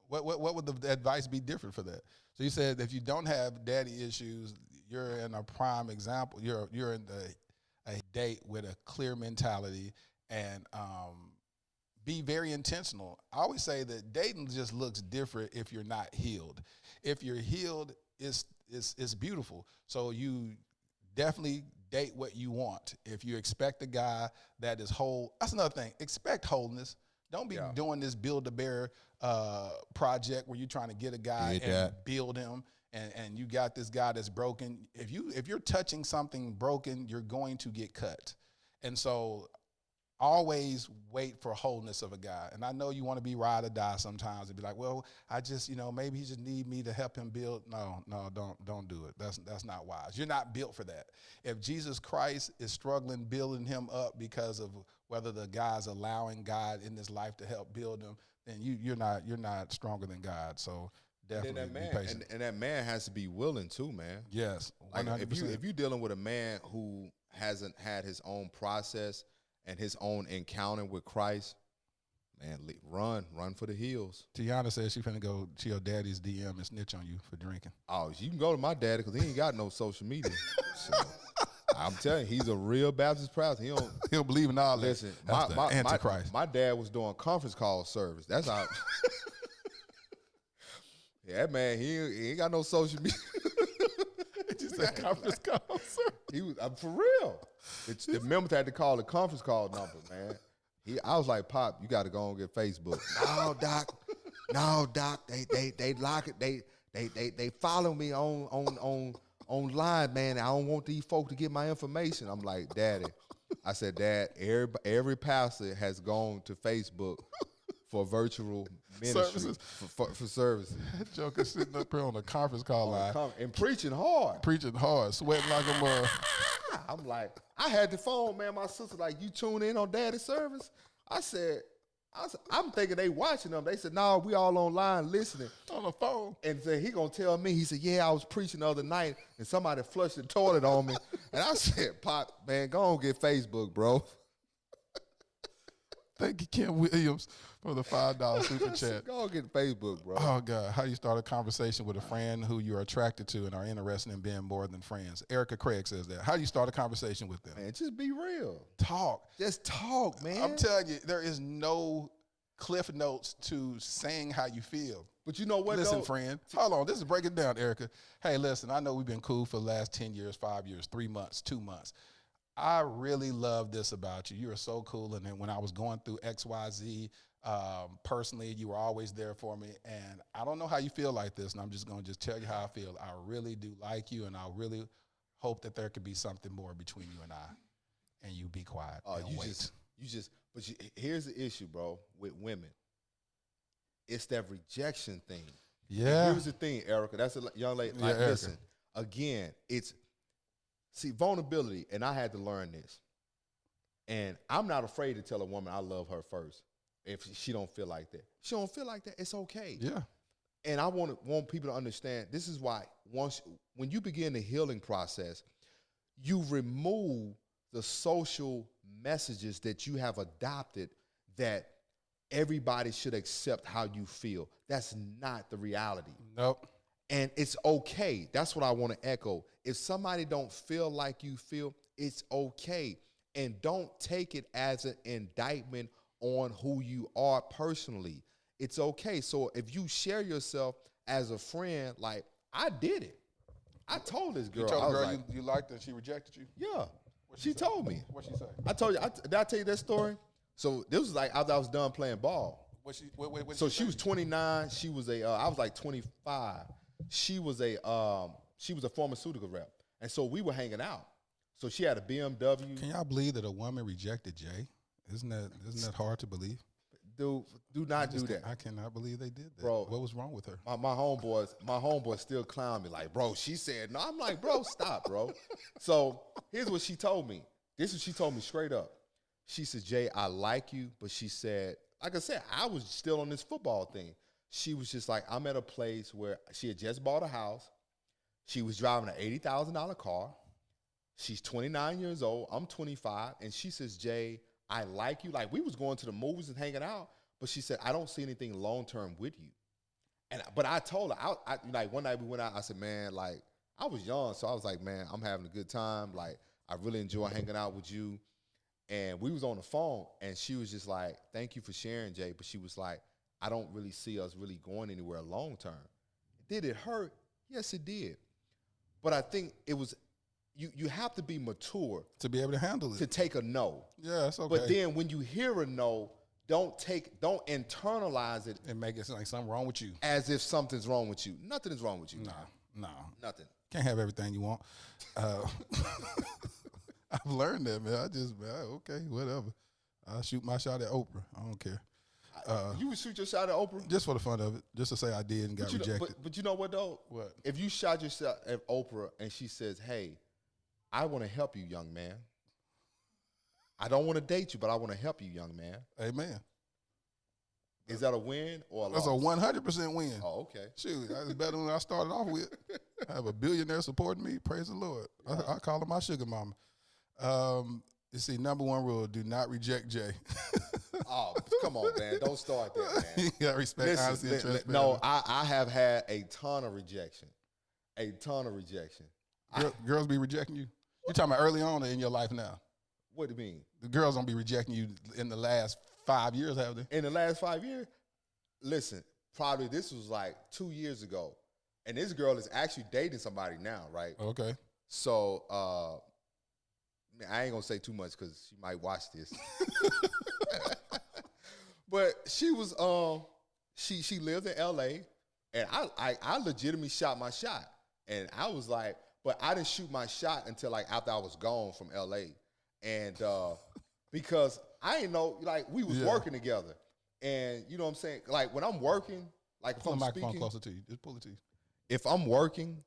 [SPEAKER 1] What would the advice be different for that? So you said if you don't have daddy issues, you're in a prime example. You're in a date with a clear mentality and be very intentional. I always say that dating just looks different if you're not healed. If you're healed, it's beautiful. So you definitely date what you want. If you expect a guy that is whole, that's another thing. Expect wholeness. Don't be doing this Build-A-Bear project where you're trying to get a guy and build him, and you got this guy that's broken. If you're touching something broken, you're going to get cut. And so always wait for wholeness of a guy. And I know you want to be ride or die sometimes and be like, well, I just, maybe he just need me to help him build. No, don't do it. That's not wise. You're not built for that. If Jesus Christ is struggling building him up because of whether the guy's allowing God in this life to help build him, then you're not stronger than God. So definitely be patient.
[SPEAKER 2] And that man has to be willing too, man.
[SPEAKER 1] Yes.
[SPEAKER 2] Like if you're dealing with a man who hasn't had his own process and his own encounter with Christ, man, run for the hills.
[SPEAKER 1] Tiana says she finna go to your daddy's DM and snitch on you for drinking.
[SPEAKER 2] Oh, you can go to my daddy because he ain't got no social media. So, I'm telling you, he's a real Baptist pastor. He don't believe in all that. Listen,
[SPEAKER 1] Antichrist.
[SPEAKER 2] My dad was doing conference call service. That's how. Yeah, man, he ain't got no social media.
[SPEAKER 1] Just said conference call service.
[SPEAKER 2] He was for real. The members had to call the conference call number, man. I was like, Pop, you got to go and get Facebook. No, Doc. They lock it. They follow me online, man. I don't want these folk to get my information. I'm like, Daddy. I said, Dad, every pastor has gone to Facebook for virtual ministry, for services.
[SPEAKER 1] That joker sitting up here on the conference call line.
[SPEAKER 2] And preaching hard,
[SPEAKER 1] sweating like a mother.
[SPEAKER 2] I'm like, I had the phone, man. My sister like, you tune in on Daddy's service? I said, I'm thinking they watching them. They said, no, we all online listening.
[SPEAKER 1] On the phone.
[SPEAKER 2] And said, he gonna tell me, he said, yeah, I was preaching the other night and somebody flushed the toilet on me. And I said, Pop, man, go on get Facebook, bro.
[SPEAKER 1] Thank you, Kim Williams, for the $5 super chat.
[SPEAKER 2] Go on get Facebook, bro.
[SPEAKER 1] Oh, God. How do you start a conversation with a friend who you're attracted to and are interested in being more than friends? Erica Craig says that. How do you start a conversation with them?
[SPEAKER 2] Man, just be real.
[SPEAKER 1] Talk.
[SPEAKER 2] Just talk, man.
[SPEAKER 1] I'm telling you, there is no cliff notes to saying how you feel.
[SPEAKER 2] But you know what,
[SPEAKER 1] Listen,
[SPEAKER 2] though?
[SPEAKER 1] friend. Hold on. This is breaking down, Erica. Hey, listen, I know we've been cool for the last 10 years, 5 years, 3 months, 2 months. I really love this about you. You are so cool. And then when I was going through XYZ, personally, you were always there for me. And I don't know how you feel like this, and I'm just going to just tell you how I feel. I really do like you, and I really hope that there could be something more between you and I. And you be quiet and wait.
[SPEAKER 2] Here's the issue, bro, with women. It's that rejection thing.
[SPEAKER 1] Yeah.
[SPEAKER 2] And here's the thing, Erica. That's a young lady. Like,
[SPEAKER 1] Erica.
[SPEAKER 2] listen, again, vulnerability, and I had to learn this. And I'm not afraid to tell a woman I love her first if she don't feel like that. If she don't feel like that, it's okay.
[SPEAKER 1] Yeah.
[SPEAKER 2] And I want people to understand, this is why when you begin the healing process, you remove the social messages that you have adopted that everybody should accept how you feel. That's not the reality.
[SPEAKER 1] Nope.
[SPEAKER 2] And it's okay. That's what I want to echo. If somebody don't feel like you feel, it's okay. And don't take it as an indictment on who you are personally. It's okay. So if you share yourself as a friend, like, I did it. I told this girl.
[SPEAKER 1] You told the girl you liked her and she rejected you?
[SPEAKER 2] Yeah. She told me.
[SPEAKER 1] What'd she say?
[SPEAKER 2] I told you. Did I tell you that story? So this was like after I was done playing ball. So she was 29. She was I was like 25. She was a pharmaceutical rep, and so we were hanging out. So she had a BMW.
[SPEAKER 1] Can y'all believe that a woman rejected Jay? Isn't that hard to believe?
[SPEAKER 2] Dude, do not do that.
[SPEAKER 1] I cannot believe they did that.
[SPEAKER 2] Bro,
[SPEAKER 1] what was wrong with her?
[SPEAKER 2] My homeboys still clown me like, bro, she said no. I'm like, bro, stop, bro. So here's what she told me. This is what she told me straight up. She said, Jay, I like you, but she said, like I said, I was still on this football thing. She was just like, I'm at a place where she had just bought a house. She was driving an $80,000 car. She's 29 years old. I'm 25. And she says, Jay, I like you. Like, we was going to the movies and hanging out, but she said, I don't see anything long-term with you. But I told her, I like one night we went out, I said, man, like, I was young, so I was like, man, I'm having a good time. Like, I really enjoy hanging out with you. And we was on the phone, and she was just like, thank you for sharing, Jay. But she was like, I don't really see us really going anywhere long-term. Did it hurt? Yes, it did. But I think it was, you have to be mature.
[SPEAKER 1] To be able to handle it.
[SPEAKER 2] To take a no.
[SPEAKER 1] Yeah, that's okay.
[SPEAKER 2] But then when you hear a no, don't internalize it.
[SPEAKER 1] And make it sound like something wrong with you.
[SPEAKER 2] As if something's wrong with you. Nothing is wrong with you.
[SPEAKER 1] No.
[SPEAKER 2] Nothing.
[SPEAKER 1] Can't have everything you want. I've learned that, man. Okay, whatever. I'll shoot my shot at Oprah. I don't care.
[SPEAKER 2] You would shoot your shot at Oprah?
[SPEAKER 1] Just for the fun of it. Just to say I did and got rejected.
[SPEAKER 2] But you know what, though?
[SPEAKER 1] What?
[SPEAKER 2] If you shot your shot at Oprah and she says, hey, I want to help you, young man. I don't want to date you, but I want to help you, young man.
[SPEAKER 1] Amen.
[SPEAKER 2] Is that a win or a loss?
[SPEAKER 1] That's a 100% win.
[SPEAKER 2] Oh, okay.
[SPEAKER 1] Shoot, that's better than I started off with. I have a billionaire supporting me. Praise the Lord. I call her my sugar mama. You see, number one rule, do not reject Jay.
[SPEAKER 2] Oh, come on, man. Don't start that, man.
[SPEAKER 1] You got respect, honesty, and transparency.
[SPEAKER 2] No, I have had a ton of rejection. A ton of rejection.
[SPEAKER 1] Girls be rejecting you? You talking about early on or in your life now?
[SPEAKER 2] What do you mean?
[SPEAKER 1] The girls don't be rejecting you in the last 5 years, have they?
[SPEAKER 2] In the last 5 years? Listen, probably this was like 2 years ago. And this girl is actually dating somebody now, right?
[SPEAKER 1] Okay.
[SPEAKER 2] So, I ain't gonna say too much because she might watch this. But she was, she lived in LA, and I legitimately shot my shot. And I was like, but I didn't shoot my shot until like after I was gone from LA. And because I didn't know, like, we was working together. And you know what I'm saying? Like, when I'm working, like, if
[SPEAKER 1] Pull
[SPEAKER 2] I'm
[SPEAKER 1] the microphone
[SPEAKER 2] speaking,
[SPEAKER 1] closer to you. Just pull it to you.
[SPEAKER 2] if I'm working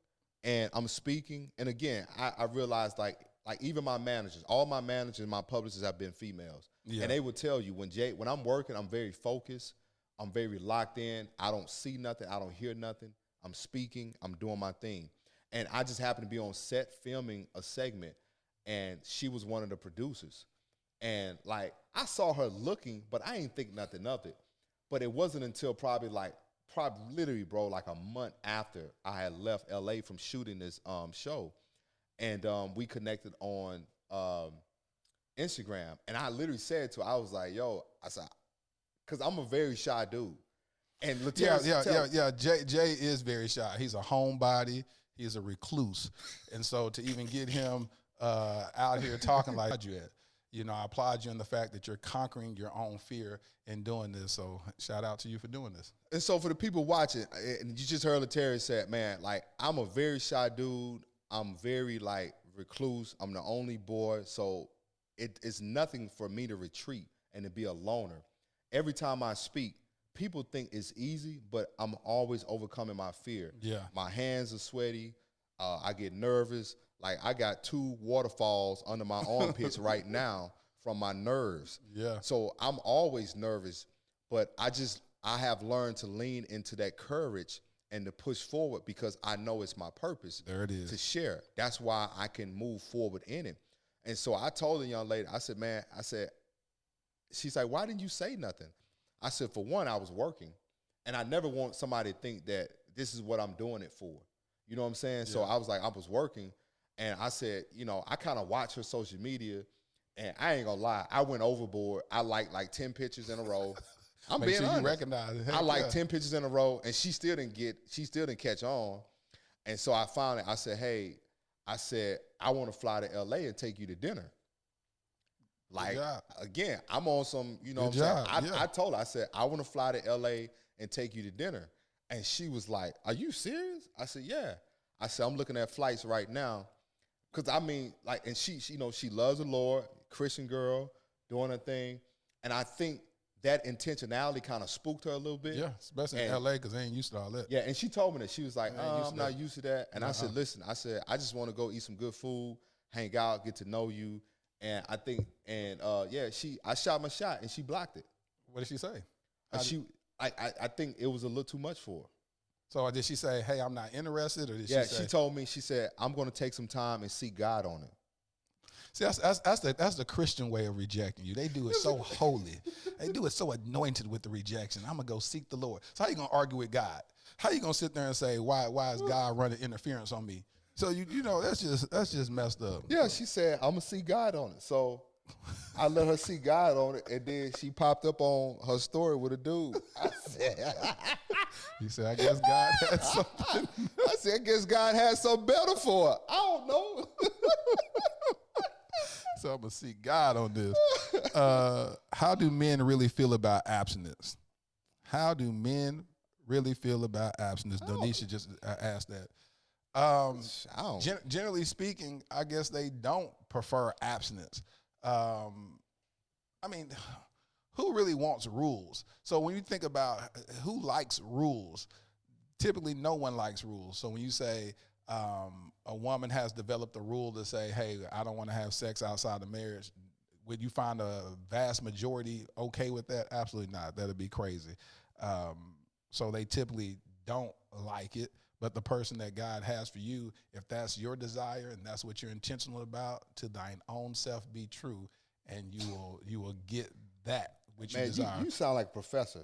[SPEAKER 2] and I'm speaking, and again, I realized like even my managers, all my managers, my publicists have been females.
[SPEAKER 1] Yeah.
[SPEAKER 2] And they would tell you when I'm working, I'm very focused. I'm very locked in. I don't see nothing. I don't hear nothing. I'm speaking. I'm doing my thing. And I just happened to be on set filming a segment, and she was one of the producers. And like, I saw her looking, but I didn't think nothing of it. But it wasn't until probably literally, bro, like a month after I had left LA from shooting this show. And we connected on Instagram. And I literally said to her, I was like, yo, I said, because I'm a very shy dude. And Laterras,
[SPEAKER 1] Jay is very shy. He's a homebody. He's a recluse. And so to even get him out here talking like you at, you know, I applaud you in the fact that you're conquering your own fear in doing this. So shout out to you for doing this.
[SPEAKER 2] And so for the people watching, and you just heard Laterras said, man, like, I'm a very shy dude. I'm very, like, recluse. I'm the only boy. So it's nothing for me to retreat and to be a loner. Every time I speak, people think it's easy, but I'm always overcoming my fear.
[SPEAKER 1] Yeah.
[SPEAKER 2] My hands are sweaty. I get nervous. Like, I got 2 waterfalls under my armpits right now from my nerves.
[SPEAKER 1] Yeah.
[SPEAKER 2] So I'm always nervous, but I have learned to lean into that courage and to push forward because I know it's my purpose.
[SPEAKER 1] There it is.
[SPEAKER 2] To share. That's why I can move forward in it. And so I told the young lady, I said, man, she's like, why didn't you say nothing? I said, for one, I was working. And I never want somebody to think that this is what I'm doing it for. You know what I'm saying? Yeah. So I was like, I was working. And I said, you know, I kind of watch her social media. And I ain't going to lie, I went overboard. I liked like 10 pictures in a row. I'm
[SPEAKER 1] Make
[SPEAKER 2] being
[SPEAKER 1] sure
[SPEAKER 2] honest.
[SPEAKER 1] You recognize it.
[SPEAKER 2] I like 10 pictures in a row. And she still didn't catch on. And so I finally, I said, hey, I want to fly to LA and take you to dinner. Like, again, I'm on some, you know
[SPEAKER 1] Good
[SPEAKER 2] what I'm
[SPEAKER 1] job.
[SPEAKER 2] saying? I told her, I said, I want to fly to LA and take you to dinner. And she was like, are you serious? I said, yeah. I said, I'm looking at flights right now. Because, I mean, like, and she, you know, she loves the Lord, Christian girl, doing her thing. And I think that intentionality kind of spooked her a little bit.
[SPEAKER 1] Yeah, especially in LA because they ain't used to all that.
[SPEAKER 2] Yeah, and she told me that. She was like, I'm not used to that. And I said, listen, I just want to go eat some good food, hang out, get to know you. And I think, I shot my shot and she blocked it.
[SPEAKER 1] What did she say?
[SPEAKER 2] I think it was a little too much for her.
[SPEAKER 1] So did she say, hey, I'm not interested? Or did she say?
[SPEAKER 2] She told me, she said, I'm going to take some time and seek God on it.
[SPEAKER 1] See, that's the Christian way of rejecting you. They do it so holy. They do it so anointed with the rejection. I'm going to go seek the Lord. So how you going to argue with God? How you going to sit there and say, why is God running interference on me? So, you know, that's just messed up.
[SPEAKER 2] Yeah, she said, I'm going to see God on it. So I let her see God on it, and then she popped up on her story with a dude. I said,
[SPEAKER 1] you said, I guess God had something.
[SPEAKER 2] I said, I guess God had something better for her. I don't know.
[SPEAKER 1] So I'm going to seek God on this. How do men really feel about abstinence? How do men really feel about abstinence? Donisha just asked that. Generally speaking, I guess they don't prefer abstinence. I mean, who really wants rules? So when you think about who likes rules, typically no one likes rules. So when you say a woman has developed a rule to say, hey, I don't want to have sex outside of marriage, would you find a vast majority okay with that? Absolutely not. That'd be crazy. So they typically don't like it. But the person that God has for you, if that's your desire and that's what you're intentional about, to thine own self be true, and you will get that which you desire.
[SPEAKER 2] You sound like a professor.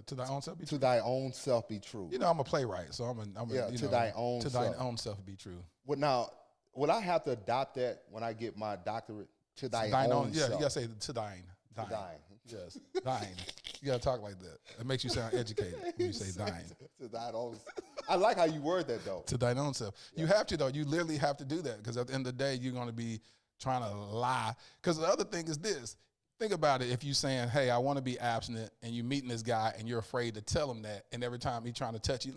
[SPEAKER 1] To thy own self be true.
[SPEAKER 2] To thy own self be true.
[SPEAKER 1] You know, I'm a playwright, so thine own self be true.
[SPEAKER 2] Well, now, would I have to adopt that when I get my doctorate? To thine own self.
[SPEAKER 1] Yeah, you gotta say to thine. To thine. Yes, thine. You gotta talk like that. It makes you sound educated when you say thine.
[SPEAKER 2] To thine own. I like how you word that though.
[SPEAKER 1] To thine own self. Yeah. You have to though. You literally have to do that because at the end of the day, you're gonna be trying to lie. Because the other thing is this. Think about it. If you're saying, hey, I want to be abstinent, and you're meeting this guy, and you're afraid to tell him that, and every time he's trying to touch you,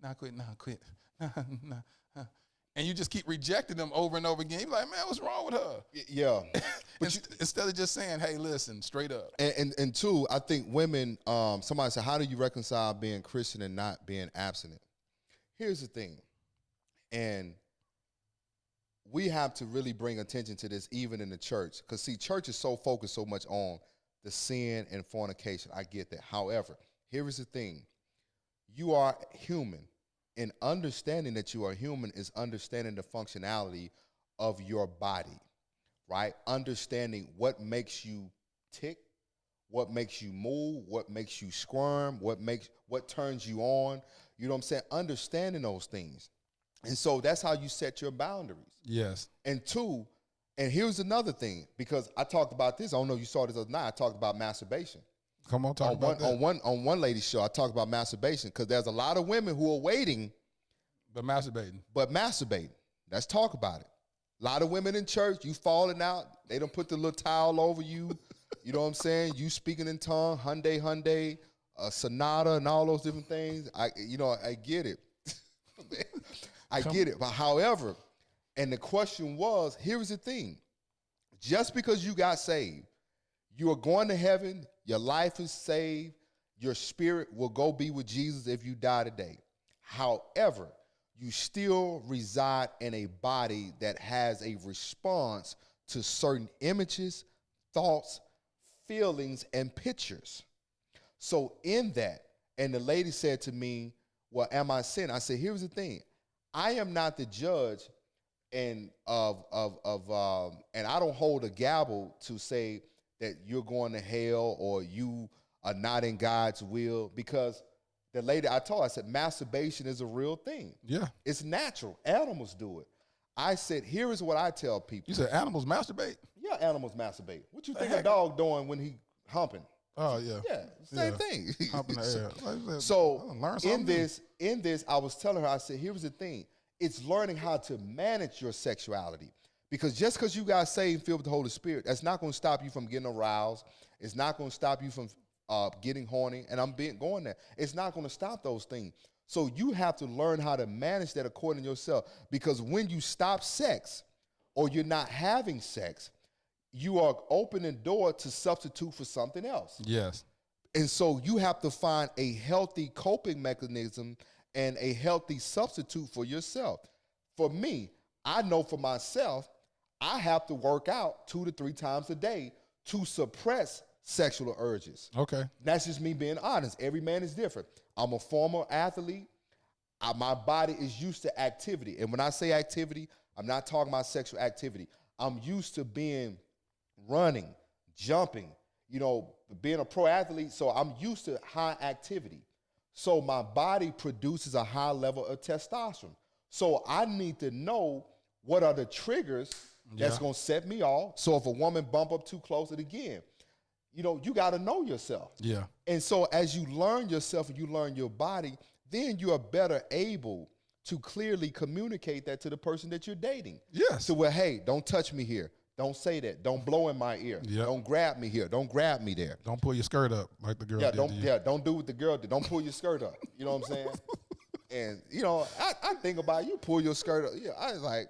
[SPEAKER 1] nah, quit, and you just keep rejecting them over and over again. You're like, man, what's wrong with her?
[SPEAKER 2] Yeah.
[SPEAKER 1] Instead of just saying, hey, listen, straight up.
[SPEAKER 2] And two, I think women, somebody said, how do you reconcile being Christian and not being abstinent? Here's the thing. And we have to really bring attention to this even in the church. Because, see, church is so focused so much on the sin and fornication. I get that. However, here is the thing. You are human. And understanding that you are human is understanding the functionality of your body, right? Understanding what makes you tick, what makes you move, what makes you squirm, what turns you on. You know what I'm saying? Understanding those things. And so that's how you set your boundaries.
[SPEAKER 1] Yes.
[SPEAKER 2] And two, and here's another thing, because I talked about this. I don't know if you saw this other night. I talked about masturbation.
[SPEAKER 1] Come on, talk about that.
[SPEAKER 2] On one lady's show, I talked about masturbation because there's a lot of women who are waiting.
[SPEAKER 1] But masturbating.
[SPEAKER 2] Let's talk about it. A lot of women in church, you falling out. They don't put the little towel over you. You know what I'm saying? You speaking in tongue, Hyundai, Sonata, and all those different things. I get it. I get it. But however, and the question was, here's the thing. Just because you got saved, you are going to heaven, your life is saved, your spirit will go be with Jesus if you die today. However, you still reside in a body that has a response to certain images, thoughts, feelings, and pictures. So in that, and the lady said to me, well, am I sinning? I said, here's the thing. I am not the judge and I don't hold a gavel to say that you're going to hell or you are not in God's will, because the lady I told, I said, masturbation is a real thing.
[SPEAKER 1] Yeah.
[SPEAKER 2] It's natural. Animals do it. I said, here is what I tell people.
[SPEAKER 1] You said animals masturbate?
[SPEAKER 2] Yeah, animals masturbate. What you think a dog doing when he humping?
[SPEAKER 1] Oh, yeah.
[SPEAKER 2] Yeah, same thing.
[SPEAKER 1] Humping the air.
[SPEAKER 2] So in this, I was telling her, I said, here's the thing. It's learning how to manage your sexuality. Because just because you got saved and filled with the Holy Spirit, that's not going to stop you from getting aroused. It's not going to stop you from getting horny. And going there. It's not going to stop those things. So you have to learn how to manage that according to yourself. Because when you stop sex or you're not having sex, you are opening the door to substitute for something else.
[SPEAKER 1] Yes.
[SPEAKER 2] And so you have to find a healthy coping mechanism and a healthy substitute for yourself. For me, I know for myself, I have to work out 2 to 3 times a day to suppress sexual urges.
[SPEAKER 1] Okay.
[SPEAKER 2] That's just me being honest. Every man is different. I'm a former athlete. My body is used to activity. And when I say activity, I'm not talking about sexual activity. I'm used to being running, jumping, being a pro athlete. So I'm used to high activity. So my body produces a high level of testosterone. So I need to know what are the triggers that's going to set me off. So if a woman bump up too close, again, you got to know yourself.
[SPEAKER 1] Yeah.
[SPEAKER 2] And so as you learn yourself and you learn your body, then you are better able to clearly communicate that to the person that you're dating.
[SPEAKER 1] Yes.
[SPEAKER 2] So, well, hey, don't touch me here. Don't say that. Don't blow in my ear.
[SPEAKER 1] Yep.
[SPEAKER 2] Don't grab me here. Don't grab me there.
[SPEAKER 1] Don't pull your skirt up like the girl did.
[SPEAKER 2] Don't do what the girl did. Don't pull your skirt up. You know what I'm saying? And, I think about it. You pull your skirt up. Yeah, I was like,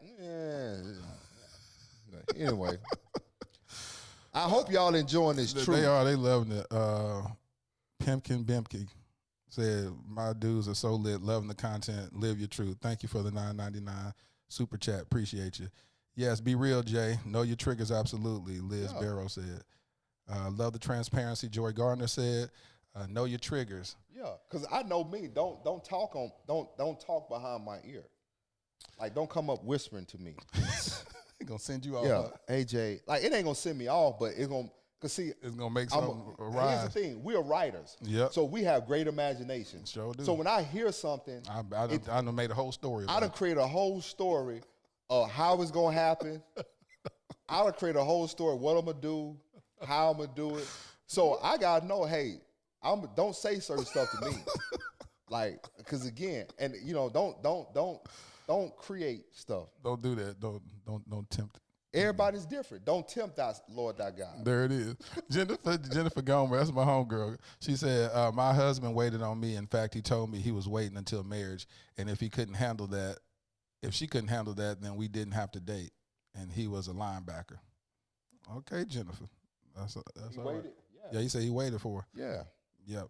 [SPEAKER 2] Anyway. I hope y'all enjoying this truth.
[SPEAKER 1] They are. They loving it. Pimpkin Bimpkin said, my dudes are so lit, loving the content, live your truth. Thank you for the $9.99 super chat. Appreciate you. Yes, be real, Jay. Know your triggers, absolutely. Liz Barrow said. Love the transparency. Joy Gardner said, know your triggers.
[SPEAKER 2] Yeah, because I know me. Don't talk behind my ear. Like, don't come up whispering to me.
[SPEAKER 1] It's gonna send you off.
[SPEAKER 2] Yeah, AJ. Like, it ain't gonna send me off, but it's gonna. Cause see,
[SPEAKER 1] it's gonna make something rise.
[SPEAKER 2] Here's the thing: we are writers.
[SPEAKER 1] Yep.
[SPEAKER 2] So we have great imagination.
[SPEAKER 1] Sure do.
[SPEAKER 2] So when I hear something,
[SPEAKER 1] I done made a whole story.
[SPEAKER 2] I done create a whole story of how it's gonna happen. I done create a whole story what I'm gonna do, how I'm gonna do it. So I gotta know, hey, don't say certain stuff to me, like, cause again, and don't create stuff.
[SPEAKER 1] Don't do that. Don't tempt it.
[SPEAKER 2] Everybody's different. Don't tempt thy Lord thy God.
[SPEAKER 1] There it is. Jennifer Gomer, that's my homegirl. She said, my husband waited on me. In fact, he told me he was waiting until marriage. And if she couldn't handle that, then we didn't have to date. And he was a linebacker. Okay, Jennifer. That's
[SPEAKER 2] he
[SPEAKER 1] all
[SPEAKER 2] waited?
[SPEAKER 1] right.
[SPEAKER 2] Yeah,
[SPEAKER 1] he said he waited for her.
[SPEAKER 2] Yeah.
[SPEAKER 1] Yep.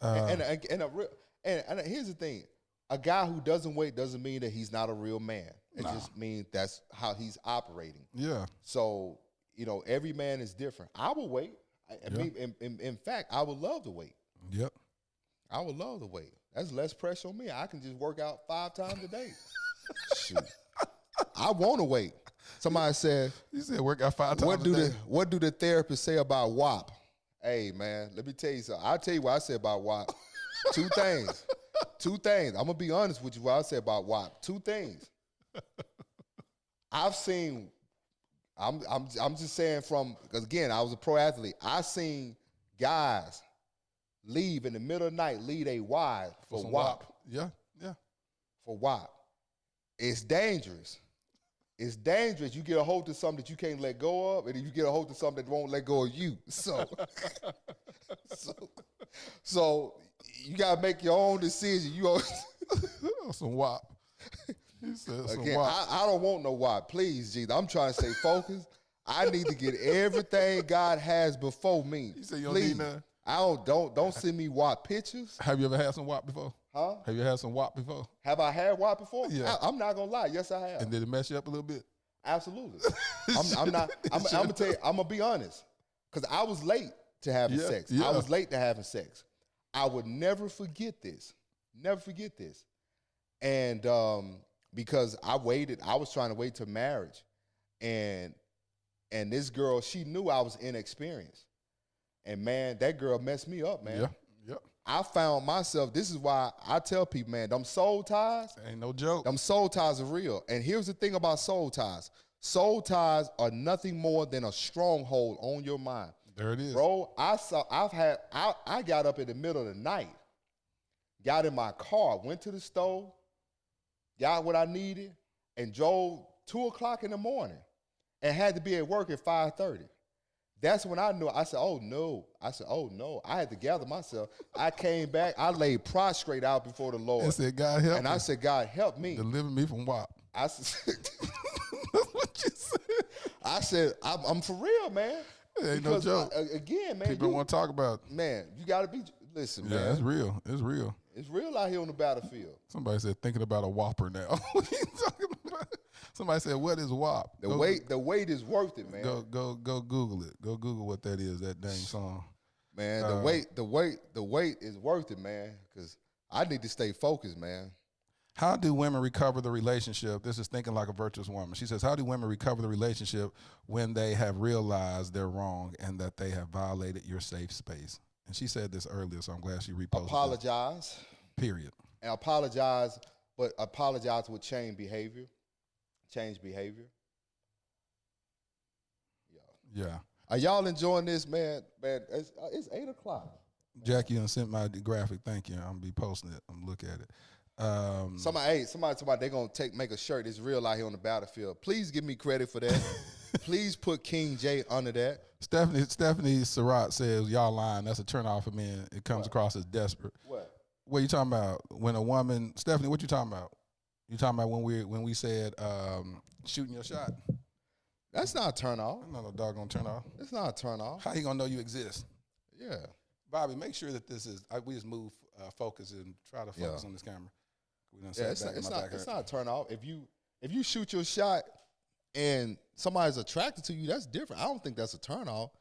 [SPEAKER 2] And here's the thing. A guy who doesn't wait doesn't mean that he's not a real man. It just means that's how he's operating.
[SPEAKER 1] Yeah.
[SPEAKER 2] So, every man is different. I will wait. In fact, I would love to wait.
[SPEAKER 1] Yep.
[SPEAKER 2] I would love to wait. That's less pressure on me. I can just work out 5 times a day. Shoot. I want to wait. Somebody said.
[SPEAKER 1] You said work out 5 times a day.
[SPEAKER 2] What do the therapists say about WAP? Hey, man, let me tell you something. I'll tell you what I say about WAP. 2 things. 2 things. I'm going to be honest with you what I say about WAP. 2 things. I've seen, I'm just saying because again, I was a pro athlete. I've seen guys leave in the middle of the night, leave a wide for WAP.
[SPEAKER 1] Yeah.
[SPEAKER 2] For WAP. It's dangerous. It's dangerous. You get a hold of something that you can't let go of, and then you get a hold of something that won't let go of you. So you gotta make your own decision. You
[SPEAKER 1] some WAP. He said some
[SPEAKER 2] again,
[SPEAKER 1] WAP.
[SPEAKER 2] I don't want no WAP. Please, Jesus. I'm trying to stay focused. I need to get everything God has before me.
[SPEAKER 1] You say you don't
[SPEAKER 2] Please.
[SPEAKER 1] need none?
[SPEAKER 2] Don't send me WAP pictures.
[SPEAKER 1] Have you ever had some WAP before?
[SPEAKER 2] Huh?
[SPEAKER 1] Have you had some WAP before?
[SPEAKER 2] Have I had WAP before?
[SPEAKER 1] Yeah.
[SPEAKER 2] I'm not gonna lie. Yes, I have.
[SPEAKER 1] And did it mess you up a little bit?
[SPEAKER 2] Absolutely. I'm gonna tell you. I'm gonna be honest, because I was late to having sex.
[SPEAKER 1] Yeah.
[SPEAKER 2] I was late to having sex. I would never forget this. Never forget this. And because I was trying to wait till marriage, and this girl, she knew I was inexperienced, and man, that girl messed me up, man.
[SPEAKER 1] Yeah.
[SPEAKER 2] I found myself. This is why I tell people, man, them soul ties.
[SPEAKER 1] Ain't no joke.
[SPEAKER 2] Them soul ties are real. And here's the thing about soul ties. Soul ties are nothing more than a stronghold on your mind.
[SPEAKER 1] There it is.
[SPEAKER 2] Bro, I got up in the middle of the night, got in my car, went to the store, got what I needed, and drove 2 o'clock in the morning and had to be at work at 5:30. That's when I knew. I said, oh, no. I had to gather myself. I came back. I laid prostrate out before the Lord.
[SPEAKER 1] And said, God help me.
[SPEAKER 2] And I said, God, help me.
[SPEAKER 1] Deliver me from WAP.
[SPEAKER 2] I said,
[SPEAKER 1] That's what you said.
[SPEAKER 2] I said, I'm for real, man.
[SPEAKER 1] It ain't no joke.
[SPEAKER 2] Again, man.
[SPEAKER 1] People don't want to talk about it.
[SPEAKER 2] Man, you got to be, listen, man.
[SPEAKER 1] Yeah, it's real. It's real.
[SPEAKER 2] It's real out here on the battlefield.
[SPEAKER 1] Somebody said, thinking about a Whopper now. What are you talking about? Somebody said, what is WAP?
[SPEAKER 2] The wait is worth it, man.
[SPEAKER 1] Go Google it. Go Google what that is, that dang song.
[SPEAKER 2] Man, the wait is worth it, man, because I need to stay focused, man.
[SPEAKER 1] How do women recover the relationship? This is thinking like a virtuous woman. She says, how do women recover the relationship when they have realized they're wrong and that they have violated your safe space? And she said this earlier, so I'm glad she reposted
[SPEAKER 2] Apologize.
[SPEAKER 1] it. Period.
[SPEAKER 2] And apologize, but apologize with change behavior. Change behavior.
[SPEAKER 1] Yeah.
[SPEAKER 2] Are y'all enjoying this, man? Man, it's 8 o'clock.
[SPEAKER 1] Jackie done sent my graphic. Thank you. I'm going to be posting it. I'm going to look at it.
[SPEAKER 2] Somebody they're going to make a shirt. It's real out here on the battlefield. Please give me credit for that. Please put King J under that.
[SPEAKER 1] Stephanie Surratt says, y'all lying. That's a turnoff for men. It comes across as desperate. What are you talking about? When a woman, Stephanie, what you talking about? You talking about when we said shooting your shot?
[SPEAKER 2] That's not a turn off.
[SPEAKER 1] That's not a doggone turn off.
[SPEAKER 2] It's not a turn off.
[SPEAKER 1] How he gonna know you exist?
[SPEAKER 2] Yeah.
[SPEAKER 1] Bobby, make sure that this is. We just move focus and try to focus on this camera.
[SPEAKER 2] It's not a turn off. If you shoot your shot and somebody's attracted to you, that's different. I don't think that's a turn off.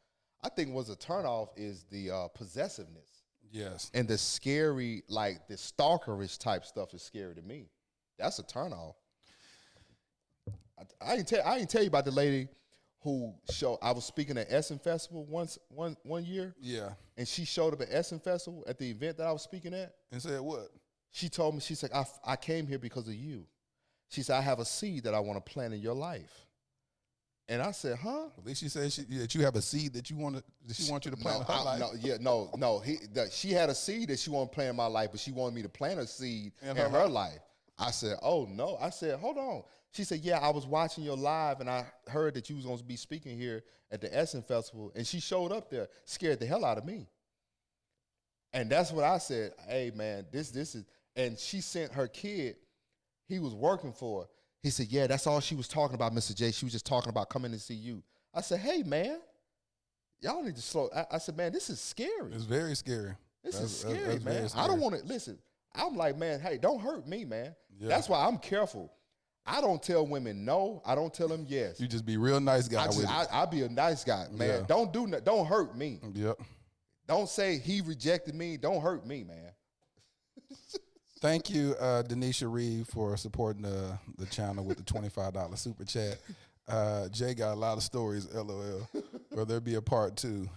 [SPEAKER 2] I think what's a turn off is the possessiveness.
[SPEAKER 1] Yes.
[SPEAKER 2] And the scary, like the stalkerish type stuff is scary to me. That's a turn off. I didn't tell you about the lady who I was speaking at Essen Festival one year.
[SPEAKER 1] Yeah.
[SPEAKER 2] And she showed up at Essen Festival at the event that I was speaking at.
[SPEAKER 1] And said what?
[SPEAKER 2] She told me, she said, I came here because of you. She said, I have a seed that I want to plant in your life. And I said, huh?
[SPEAKER 1] At least she said that you have a seed that she want you to plant in her life.
[SPEAKER 2] She had a seed that she wanted to plant in my life, but she wanted me to plant a seed in her life. I said, oh, no. I said, hold on. She said, yeah, I was watching your live, and I heard that you was going to be speaking here at the Essen Festival, and she showed up there, scared the hell out of me. And that's what I said, hey, man, this is, and she sent her kid, he was working for her. He said, yeah, that's all she was talking about, Mr. J. She was just talking about coming to see you. I said, hey, man, y'all need to slow. I said, man, this is scary.
[SPEAKER 1] It's very scary.
[SPEAKER 2] This is scary, man. I don't want to, listen, I'm like, man, hey, don't hurt me, man. Yeah. That's why I'm careful. I don't tell women no. I don't tell them yes.
[SPEAKER 1] You just be real nice guy with it.
[SPEAKER 2] I'll be a nice guy, man. Yeah. Don't hurt me.
[SPEAKER 1] Yep.
[SPEAKER 2] Don't say he rejected me. Don't hurt me, man.
[SPEAKER 1] Thank you, Denisha Reed, for supporting the channel with the $25 super chat. Jay got a lot of stories, LOL. Will there be a part 2?